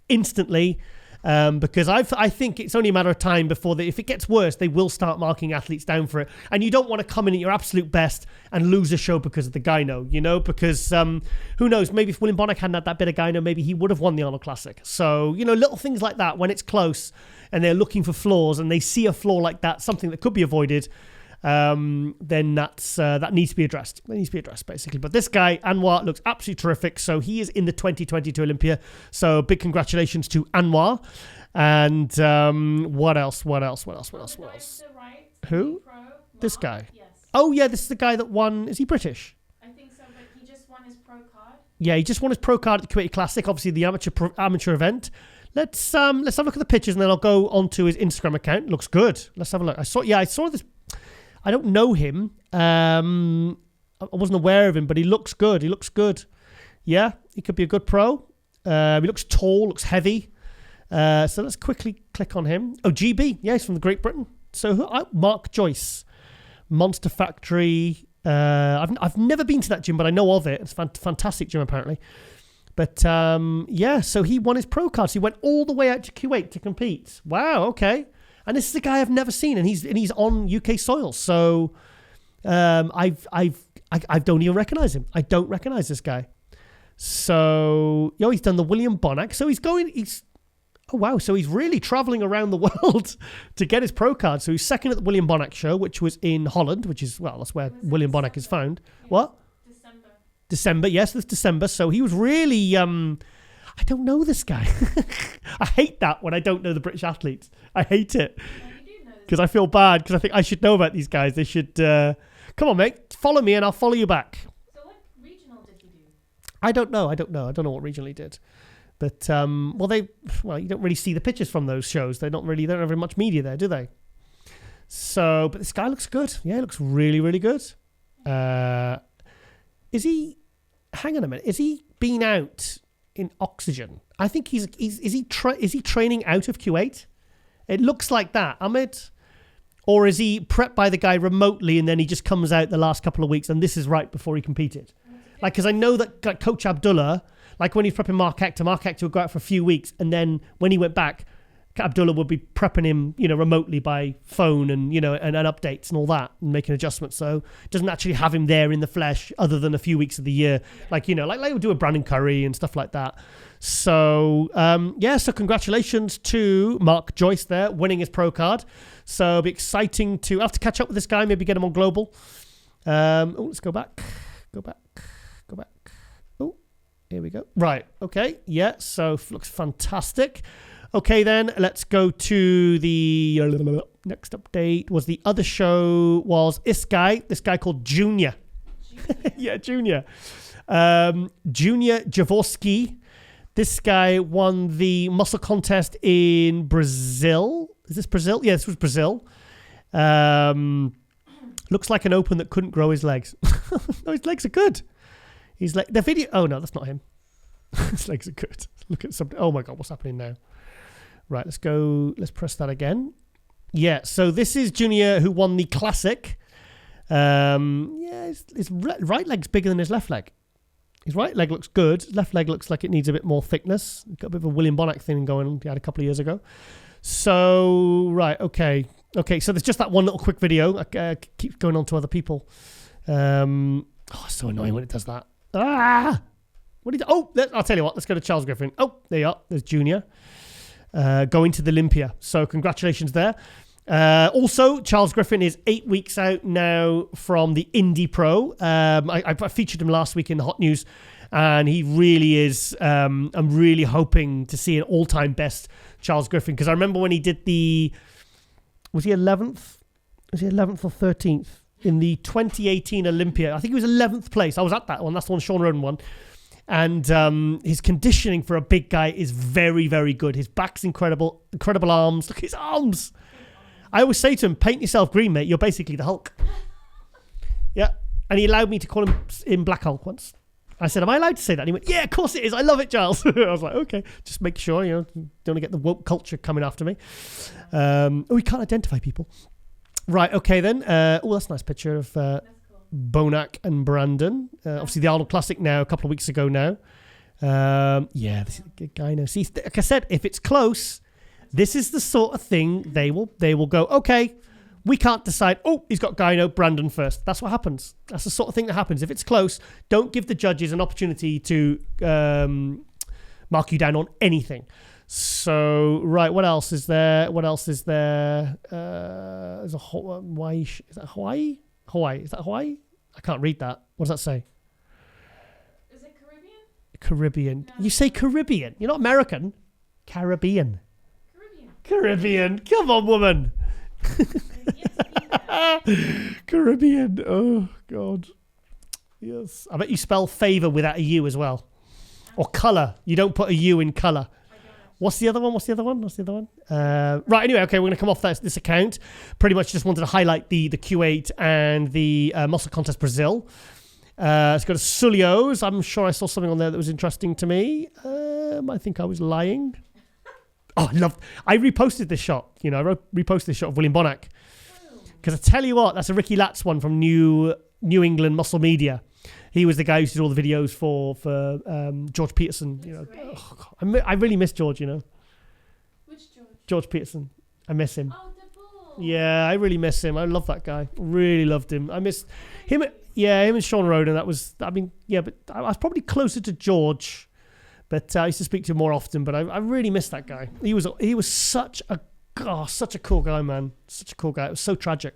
instantly. Because I think it's only a matter of time before if it gets worse, they will start marking athletes down for it. And you don't want to come in at your absolute best and lose a show because of the gyno, because who knows, maybe if William Bonac hadn't had that bit of gyno, maybe he would have won the Arnold Classic. So, little things like that when it's close and they're looking for flaws and they see a flaw like that, something that could be avoided, then that needs to be addressed. That needs to be addressed, basically. But this guy, Anwar, looks absolutely terrific. So he is in the 2022 Olympia. So big congratulations to Anwar. And what else? Who? This guy. Yes. Oh, yeah, this is the guy that won. Is he British? I think so, but he just won his pro card. Yeah, he just won his pro card at the Kuwaiti Classic, obviously the amateur event. Let's have a look at the pictures and then I'll go onto his Instagram account. Looks good. Let's have a look. I saw this. I don't know him. I wasn't aware of him, but he looks good. Yeah, he could be a good pro. He looks tall, looks heavy. So let's quickly click on him. Oh, GB. Yeah, he's from Great Britain. So Mark Joyce, Monster Factory. I've never been to that gym, but I know of it. It's a fantastic gym, apparently. But so he won his pro card. So he went all the way out to Kuwait to compete. Wow, okay. And this is a guy I've never seen, and he's on UK soil. So I don't even recognize him. I don't recognize this guy. So he's done the William Bonac. So so he's really traveling around the world to get his pro card. So he's second at the William Bonac show, which was in Holland, which is that's where William Bonac is found. Yeah. What? December. Yes, this December. So he was really. I don't know this guy. I hate that when I don't know the British athletes. I hate it because I feel bad because I think I should know about these guys. They should come on, mate. Follow me and I'll follow you back. So what regional did he do? I don't know what regional he did. But you don't really see the pictures from those shows. They don't have very much media there, do they? So, but this guy looks good. Yeah, he looks really, really good. Is he? Hang on a minute. Is he been out in oxygen? I think is he training out of Kuwait? It looks like that, Ahmed. Or is he prepped by the guy remotely and then he just comes out the last couple of weeks and this is right before he competed? Like, because I know that Coach Abdullah, like when he's prepping Mark Hector would go out for a few weeks and then when he went back, Abdullah would be prepping him, remotely by phone and, and updates and all that and making adjustments. So doesn't actually have him there in the flesh other than a few weeks of the year. Like we would do with Brandon Curry and stuff like that. So, so congratulations to Mark Joyce there, winning his pro card. So it'll be exciting to have to catch up with this guy, maybe get him on global. Let's go back. Oh, here we go. Right. Okay. Yeah. So looks fantastic. Okay, then let's go to the next update. Was the other show was this guy called Junior. Yeah, Junior. Junior Jaworski. This guy won the muscle contest in Brazil. Is this Brazil? Yeah, this was Brazil. Looks like an open that couldn't grow his legs. No, his legs are good. He's like the video. Oh no, that's not him. His legs are good. Look at something. Oh my God, what's happening now? Right, let's go. Let's press that again. Yeah, so this is Junior who won the Classic. His right leg's bigger than his left leg. His right leg looks good. Left leg looks like it needs a bit more thickness. Got a bit of a William Bonac thing going on he had a couple of years ago. So, right, okay. Okay, so there's just that one little quick video. I keep going on to other people. It's so annoying when it does that. What did? Oh, I'll tell you what. Let's go to Charles Griffin. Oh, there you are. There's Junior. Going to the Olympia. So congratulations there. Also, Charles Griffin is 8 weeks out now from the Indy Pro. I featured him last week in the Hot News. And he really is, I'm really hoping to see an all-time best Charles Griffin. Because I remember when he did was he 11th? Was he 11th or 13th? In the 2018 Olympia. I think he was 11th place. I was at that one. That's the one Sean Roden won. And his conditioning for a big guy is very, very good. His back's incredible. Incredible arms. Look at his arms. I always say to him, paint yourself green, mate. You're basically the Hulk. Yeah. And he allowed me to call him Black Hulk once. I said, am I allowed to say that? And he went, yeah, of course it is. I love it, Charles. I was like, okay. Just make sure, don't want to get the woke culture coming after me. We can't identify people. Right, okay then. That's a nice picture of Bonac and Brandon. Obviously the Arnold Classic now, a couple of weeks ago now. This is a good guy now. See, like I said, if it's close, this is the sort of thing they will go, okay, we can't decide, he's got Gyno, Brandon first. That's what happens. That's the sort of thing that happens. If it's close, don't give the judges an opportunity to mark you down on anything. So, right, what else is there? There's a Hawaii. Is that Hawaii? Hawaii. Is that Hawaii? I can't read that. What does that say? Is it Caribbean? Caribbean. No. You say Caribbean. You're not American. Caribbean. Come on, woman. Caribbean. Oh, God. Yes. I bet you spell favour without a U as well. Or colour. You don't put a U in colour. What's the other one? Right, anyway, okay, we're going to come off this account. Pretty much just wanted to highlight the Q8 and the Muscle Contest Brazil. It's got a Sulio's. I'm sure I saw something on there that was interesting to me. I think I was lying. I reposted this shot. I reposted this shot of William Bonac. Because I tell you what, that's a Ricky Latz one from New England Muscle Media. He was the guy who did all the videos for George Peterson. I really miss George. Which George? George Peterson. I miss him. Oh, the bull. Yeah, I really miss him. I love that guy. Really loved him. I miss him. Yeah, him and Sean Roden. But I was probably closer to George. But I used to speak to him more often. But I really miss that guy. He was such a cool guy, man. Such a cool guy. It was so tragic.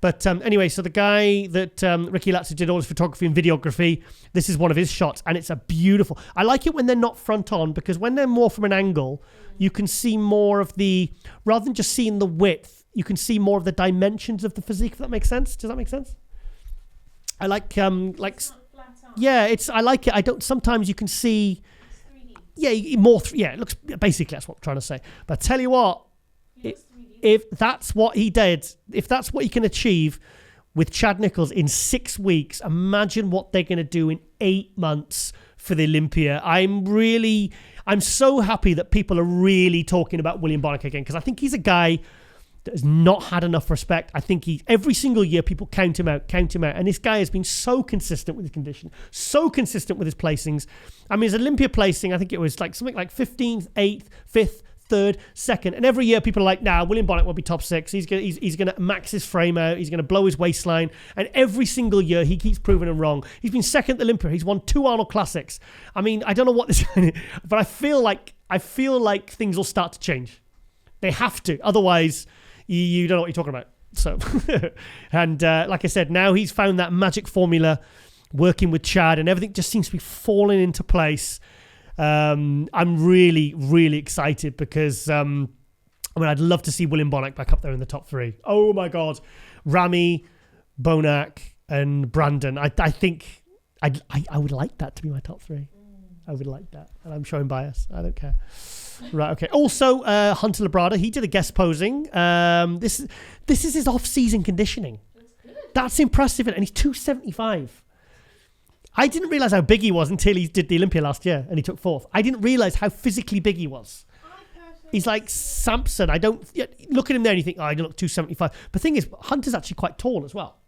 But anyway, so the guy that Ricky Latz did all his photography and videography, this is one of his shots, and it's a beautiful. I like it when they're not front on, because when they're more from an angle, you can see more of rather than just seeing the width, you can see more of the dimensions of the physique, if that makes sense. Does that make sense? I like It's not flat on. yeah, I like it. Sometimes you can see, It's 3D. it looks, basically that's what I'm trying to say. But I tell you what, It looks 3D. if that's what he did, if that's what he can achieve with Chad Nichols in 6 weeks, imagine what they're going to do in 8 months for the Olympia. I'm so happy that people are really talking about William Bonac again, because I think he's a guy that has not had enough respect. I think every single year people count him out. And this guy has been so consistent with his condition, so consistent with his placings. I mean, his Olympia placing, I think it was something like 15th, 8th, 5th, 3rd, 2nd, and every year people are like, William Bonac will be top 6. He's gonna max his frame out. He's gonna blow his waistline, and every single year he keeps proving him wrong. He's been second at Olympia. He's won 2 Arnold Classics. I mean, I don't know what this, but I feel like things will start to change. They have to, otherwise you don't know what you're talking about. So, and like I said, now he's found that magic formula, working with Chad, and everything just seems to be falling into place. I'm really, really excited because I'd love to see William Bonac back up there in the top 3. Oh my God, Ramy, Bonac, and Brandon. I think I would like that to be my top 3. I would like that, and I'm showing bias. I don't care. Right, okay. Also, Hunter Labrada, he did a guest posing. This is his off-season conditioning. That's impressive, and he's 275. I didn't realise how big he was until he did the Olympia last year and he took 4th. I didn't realise how physically big he was. He's like Samson. Look at him there and you think, he look 275. But the thing is, Hunter's actually quite tall as well.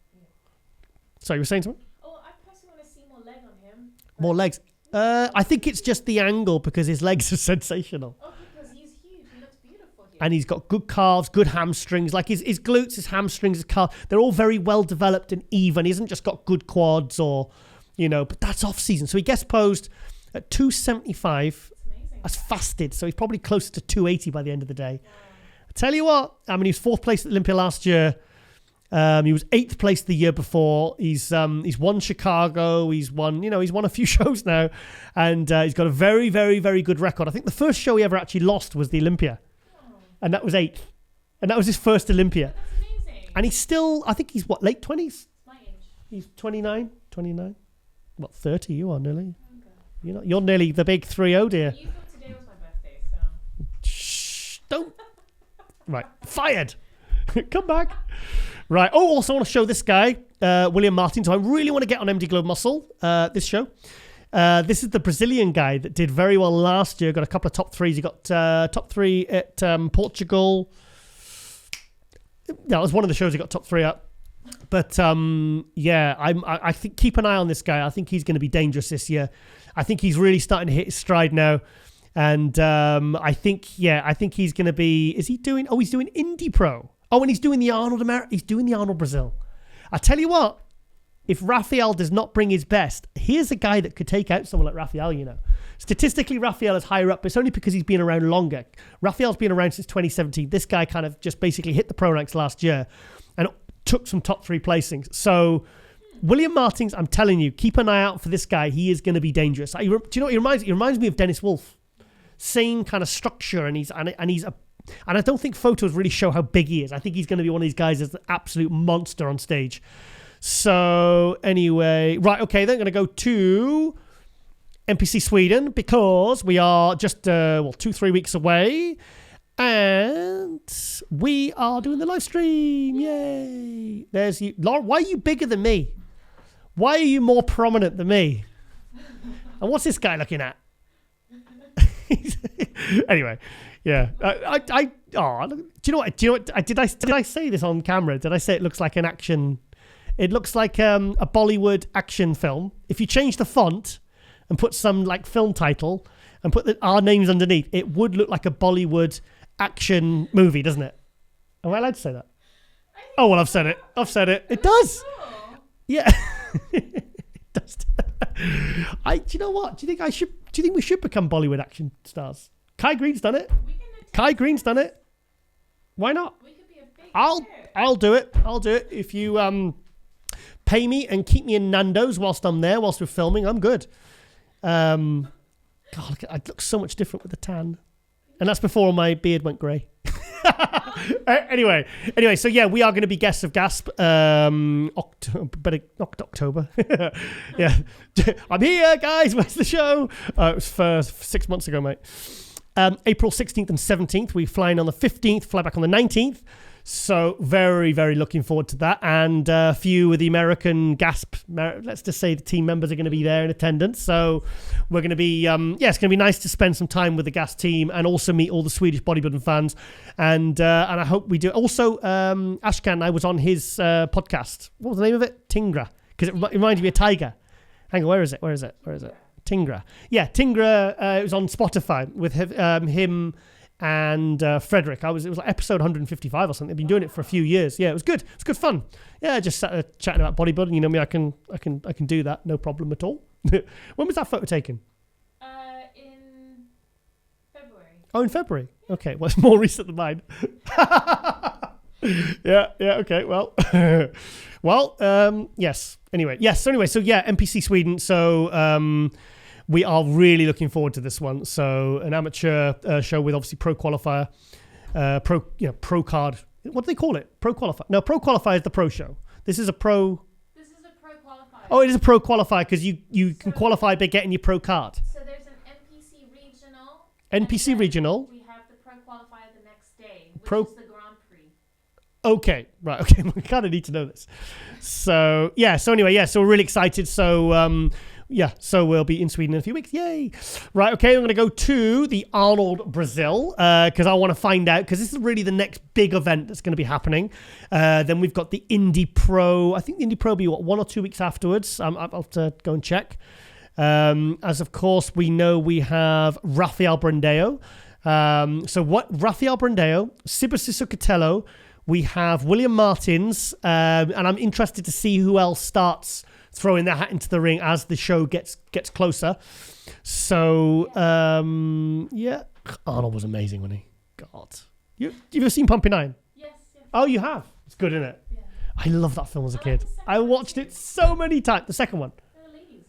So you were saying something? Oh, I personally want to see more leg on him. More legs. I think it's just the angle because his legs are sensational. Oh, because he's huge. He looks beautiful here. And he's got good calves, good hamstrings. Like his glutes, his hamstrings, his calves, they're all very well developed and even. He hasn't just got good quads or... but that's off season. So he guest posed at 275. That's fasted. So he's probably closer to 280 by the end of the day. Wow. I tell you what, he was 4th place at Olympia last year. He was 8th place the year before. He's won Chicago. He's won a few shows now, and he's got a very, very, very good record. I think the first show he ever actually lost was the Olympia, and that was 8th, and that was his first Olympia. That's amazing. And he's still, I think he's late 20s. My age. He's 29. What, 30? You are nearly. You're nearly the big 3-0, dear. You thought today was my birthday, so. Shh, don't. Right, fired. Come back. Right. Oh, also I want to show this guy, William Martins. So I really want to get on MD Globe Muscle this show. This is the Brazilian guy that did very well last year. Got a couple of top 3s. He got top 3 at Portugal. That was one of the shows he got top 3 at. But I think keep an eye on this guy. I think he's going to be dangerous this year. I think he's really starting to hit his stride now, and I think he's going to be. Is he doing? Oh, he's doing Indy Pro. Oh, and he's doing the Arnold He's doing the Arnold Brazil. I tell you what, if Rafael does not bring his best, here's a guy that could take out someone like Rafael. Statistically, Rafael is higher up, but it's only because he's been around longer. Rafael's been around since 2017. This guy kind of just basically hit the pro ranks last year, and took some top 3 placings. So William Martins, I'm telling you, keep an eye out for this guy. He is going to be dangerous. Do you know what he reminds? He reminds me of Dennis Wolf. Same kind of structure, and I don't think photos really show how big he is. I think he's going to be one of these guys that's an absolute monster on stage. So anyway, right, okay, then I'm going to go to NPC Sweden because we are just 2-3 weeks away. And we are doing the live stream. Yay. There's you. Laura, why are you bigger than me? Why are you more prominent than me? And what's this guy looking at? Anyway, yeah. Do you know what? Did I say this on camera? Did I say it looks like an action? It looks like a Bollywood action film. If you change the font and put some like film title and put our names underneath, it would look like a Bollywood action movie, doesn't it? Am I allowed to say that? Oh, well, I've said it. It does. Cool. Yeah. It does. Do you know what? Do you think we should become Bollywood action stars? Kai Green's done it. Kai Green's done it. Why not? We could be a big I'll do it. If you pay me and keep me in Nando's whilst I'm there, whilst we're filming, I'm good. God, I look so much different with the tan. And that's before my beard went grey. Anyway, so yeah, we are going to be guests of Gasp. October. Yeah, I'm here, guys. Where's the show? It was for 6 months ago, mate. April 16th and 17th. We're flying on the 15th, fly back on the 19th. So very, very looking forward to that. And a few of the American Gasp, let's just say the team members are going to be there in attendance. So we're going to be, it's going to be nice to spend some time with the Gasp team and also meet all the Swedish bodybuilding fans. And I hope we do. Also, Ashkan, I was on his podcast. What was the name of it? Tingra. Because it reminded me of Tiger. Hang on, where is it? Tingra. Yeah, Tingra. It was on Spotify with him and Frederick. It was like episode 155 or something. They've been doing it for a few years. Yeah, it was good. It's good fun. Yeah, just sat chatting about bodybuilding. You know me, I can do that, no problem at all. When was that photo taken? In February. Oh, in February. Okay, well, it's more recent than mine. Yeah. Okay. Well, yes. Anyway, so yeah, NPC Sweden. So we are really looking forward to this one. So an amateur show with obviously pro qualifier, pro card. What do they call it? Pro qualifier. No, pro qualifier is the pro show. This is a pro. This is a pro qualifier. Oh, it is a pro qualifier because you can qualify by getting your pro card. So there's an NPC regional. NPC regional. We have the pro qualifier the next day, which is the Grand Prix. Okay, right. Okay, we kind of need to know this. So yeah. So anyway, yeah. So we're really excited. So so we'll be in Sweden in a few weeks. Yay! Right. Okay, I'm going to go to the Arnold Brazil because I want to find out because this is really the next big event that's going to be happening. Then we've got the Indy Pro. I think the Indy Pro will be 1 or 2 weeks afterwards. I'll have to go and check. As of course we know, we have Rafael Brandao. So what? Rafael Brandao, Sibusiso Kotelo. We have William Martins, and I'm interested to see who else starts throwing their hat into the ring as the show gets closer. So, yeah. Arnold was amazing, wasn't he? God. You've ever seen Pumping Iron? Yes. Oh, you have? It's good, isn't it? Yeah. I love that film as a kid. the second I one watched too. it so many times. The second one. The ladies.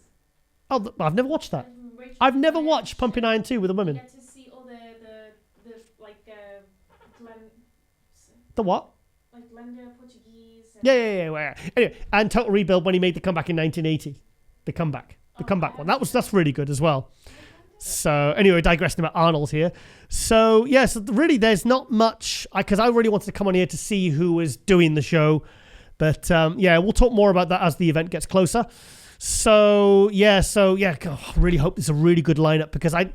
Oh, I've never watched that. Rachel I've never Grey, watched Pumping Iron 2 with the You women. get to see all the like The what? like Glenda Portuguese. And Yeah. Anyway, and Total Rebuild when he made the comeback in 1980. The comeback one. That's really good as well. So anyway, digressing about Arnold here. So yes, really, there's not much because I really wanted to come on here to see who was doing the show, but we'll talk more about that as the event gets closer. So God, I really hope it's a really good lineup because I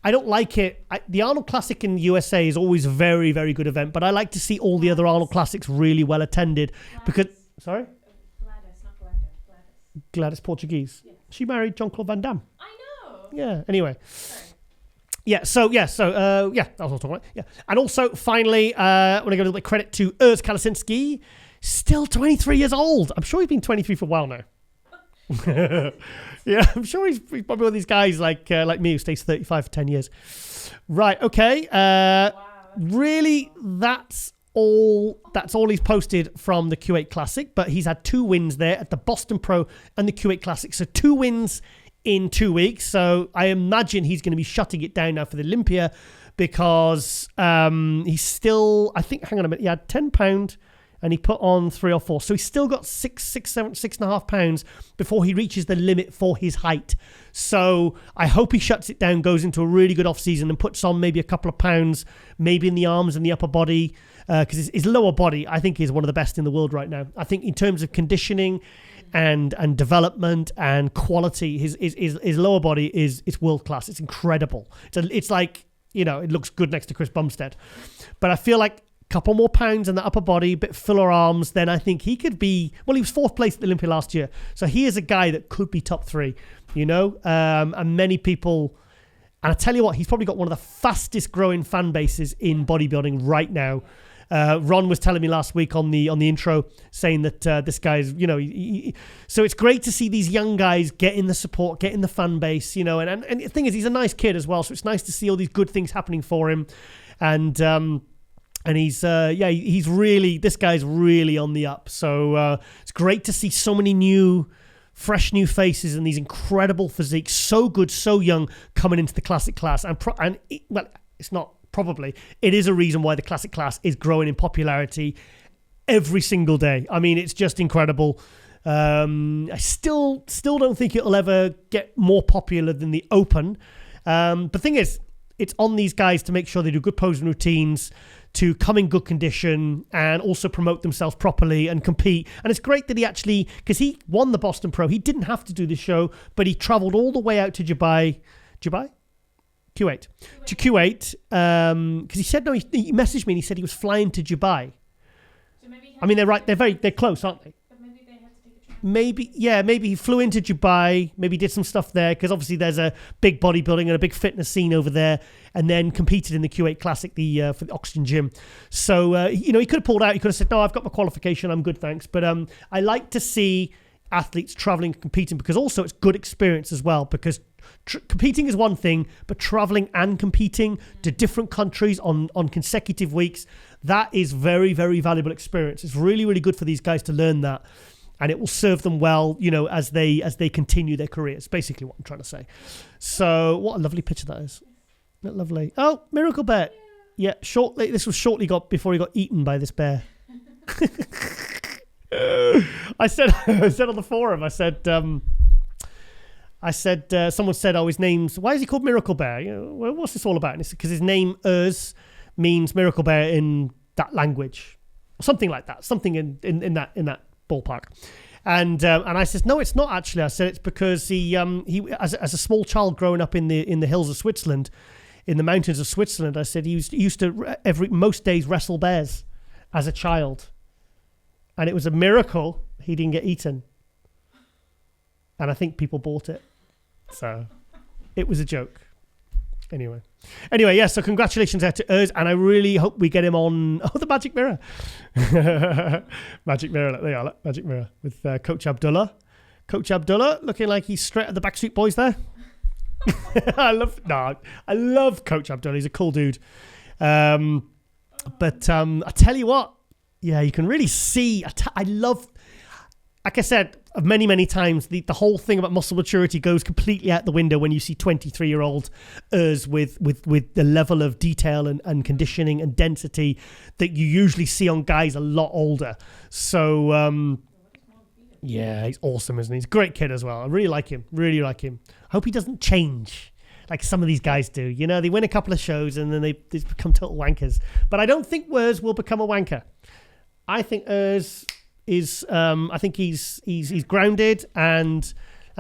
don't like it. The Arnold Classic in the USA is always a very, very good event, but I like to see all the other Arnold Classics really well attended because. Sorry, Gladys, not Glenda. Gladys Portuguese. Yeah. She married Jean-Claude Van Damme. I know. Yeah. Anyway. Sorry. That's what I'm talking about. Yeah. And also, finally, I want to give a little bit of credit to Urs Kalasinski, still 23 years old. I'm sure he's been 23 for a while now. Yeah, I'm sure he's probably one of these guys like me who stays 35 for 10 years. Right. Okay. Really, that's all he's posted from the Q8 Classic, but he's had 2 wins there at the Boston Pro and the Q8 Classic. So 2 wins in 2 weeks. So I imagine he's going to be shutting it down now for the Olympia because he's still, I think, hang on a minute, he had £10 and he put on 3 or 4. So he's still got 6.5 pounds before he reaches the limit for his height. So I hope he shuts it down, goes into a really good off season and puts on maybe a couple of pounds, maybe in the arms and the upper body, because his lower body, I think, is one of the best in the world right now. I think in terms of conditioning and development and quality, his lower body is world class. It's incredible. It's like, it looks good next to Chris Bumstead. But I feel like couple more pounds in the upper body, a bit fuller arms, then I think he could be, well, he was 4th place at the Olympia last year. So he is a guy that could be top 3, and many people, and I tell you what, he's probably got one of the fastest growing fan bases in bodybuilding right now. Ron was telling me last week on the intro saying that this guy's, so it's great to see these young guys getting the support, getting the fan base, and the thing is, he's a nice kid as well. So it's nice to see all these good things happening for him. And he's, this guy's really on the up. So it's great to see so many fresh new faces and these incredible physiques, so good, so young, coming into the classic class. It's not probably, it is a reason why the classic class is growing in popularity every single day. I mean, it's just incredible. I still don't think it'll ever get more popular than the Open. But the thing is, it's on these guys to make sure they do good posing routines, to come in good condition and also promote themselves properly and compete. And it's great that he actually, because he won the Boston Pro, he didn't have to do this show, but he traveled all the way out to Q8, because he said, no, he messaged me and he said he was flying to Dubai. So maybe he I mean, they're close, aren't they? But maybe they had to take a train. Maybe he flew into Dubai, maybe did some stuff there, because obviously there's a big bodybuilding and a big fitness scene over there, and then competed in the Q8 Classic for the Oxygen Gym. So, he could have pulled out. He could have said, no, I've got my qualification, I'm good, thanks. But I like to see athletes traveling and competing, because also it's good experience as well, because competing is one thing, but traveling and competing to different countries on consecutive weeks, that is very, very valuable experience. It's really, really good for these guys to learn that. And it will serve them well, as they continue their careers. Basically, what I'm trying to say. So, what a lovely picture that is. Isn't that lovely? Oh, Miracle Bear. Yeah, shortly. This was shortly before he got eaten by this bear. I said on the forum. Someone said, "Oh, his name's. Why is he called Miracle Bear? Well, what's this all about?" And it's because his name Urs means Miracle Bear in that language, something like that. Something in that ballpark. And I said, no, it's not actually. I said it's because he as a small child growing up in the hills of Switzerland, in the mountains of Switzerland, I said he used to most days wrestle bears as a child, and it was a miracle he didn't get eaten. And I think people bought it, so it was a joke. Anyway, yeah, so congratulations out to Urs, and I really hope we get him on the Magic Mirror. Magic Mirror, there you are, Magic Mirror with Coach Abdullah. Coach Abdullah looking like he's straight at the Backstreet Boys there. I love Coach Abdullah. He's a cool dude. But I tell you what, Yeah, you can really see. I love, like I said many, many times, the whole thing about muscle maturity goes completely out the window when you see 23-year-old Urs with the level of detail and conditioning and density that you usually see on guys a lot older. So, yeah, he's awesome, isn't he? He's a great kid as well. I really like him. Really like him. I hope he doesn't change like some of these guys do. You know, they win a couple of shows and then they become total wankers. But I don't think Urs will become a wanker. I think Urs is. I think he's grounded and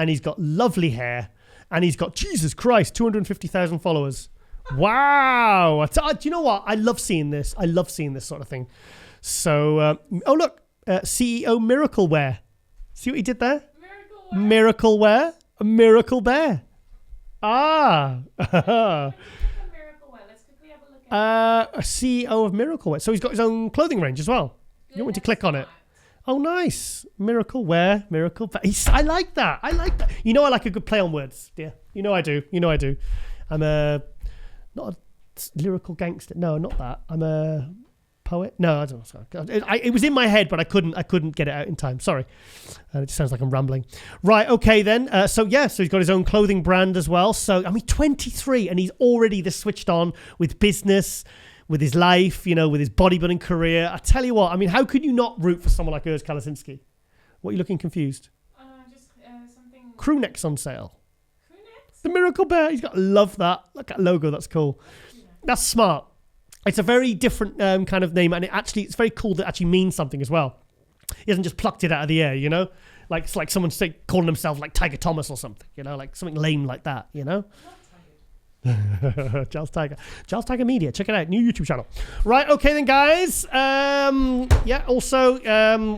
he's got lovely hair and he's got, Jesus Christ, 250,000 followers. Wow! Do you know what? I love seeing this. I love seeing this sort of thing. So, oh look, CEO Miracle Wear. See what he did there? Miracle Wear. A Miracle Bear. Ah. Miracle Wear. Let's quickly have a look at A CEO of Miracle Wear. So he's got his own clothing range as well. You want me to click on it? Oh, nice. Miracle Wear, Miracle Bear. I like that. I like that. You know I like a good play on words, dear. You know I do. You know I do. I'm not a lyrical gangster. No, not that. I'm a poet. No, I don't know. Sorry. It was in my head, but I couldn't get it out in time. Sorry. It just sounds like I'm rambling. Right. Okay then. So he's got his own clothing brand as well. So, 23 and he's already this switched on with business, with his life, with his bodybuilding career. I tell you what, how could you not root for someone like Urs Kalasinski? What are you looking confused? just something. Crew necks on sale. Crew necks? The Miracle Bear. He's got, love that. Look at that logo. That's cool. That's smart. It's a very different kind of name, and it's very cool that it actually means something as well. He hasn't just plucked it out of the air, Like it's like someone calling himself like Tiger Thomas or something, like something lame like that, Charles Tiger Media, check it out, new YouTube channel. Right, okay then, guys. Also,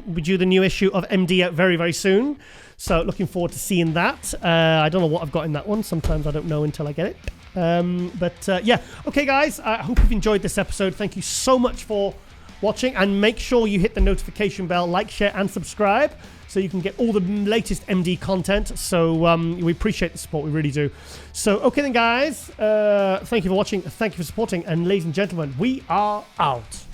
we do the new issue of MD out very, very soon. So looking forward to seeing that. I don't know what I've got in that one. Sometimes I don't know until I get it. Okay, guys. I hope you've enjoyed this episode. Thank you so much for watching, and make sure you hit the notification bell, like, share, and subscribe, so you can get all the latest MD content. So we appreciate the support, we really do. So okay then, guys. Thank you for watching. Thank you for supporting, and ladies and gentlemen, we are out.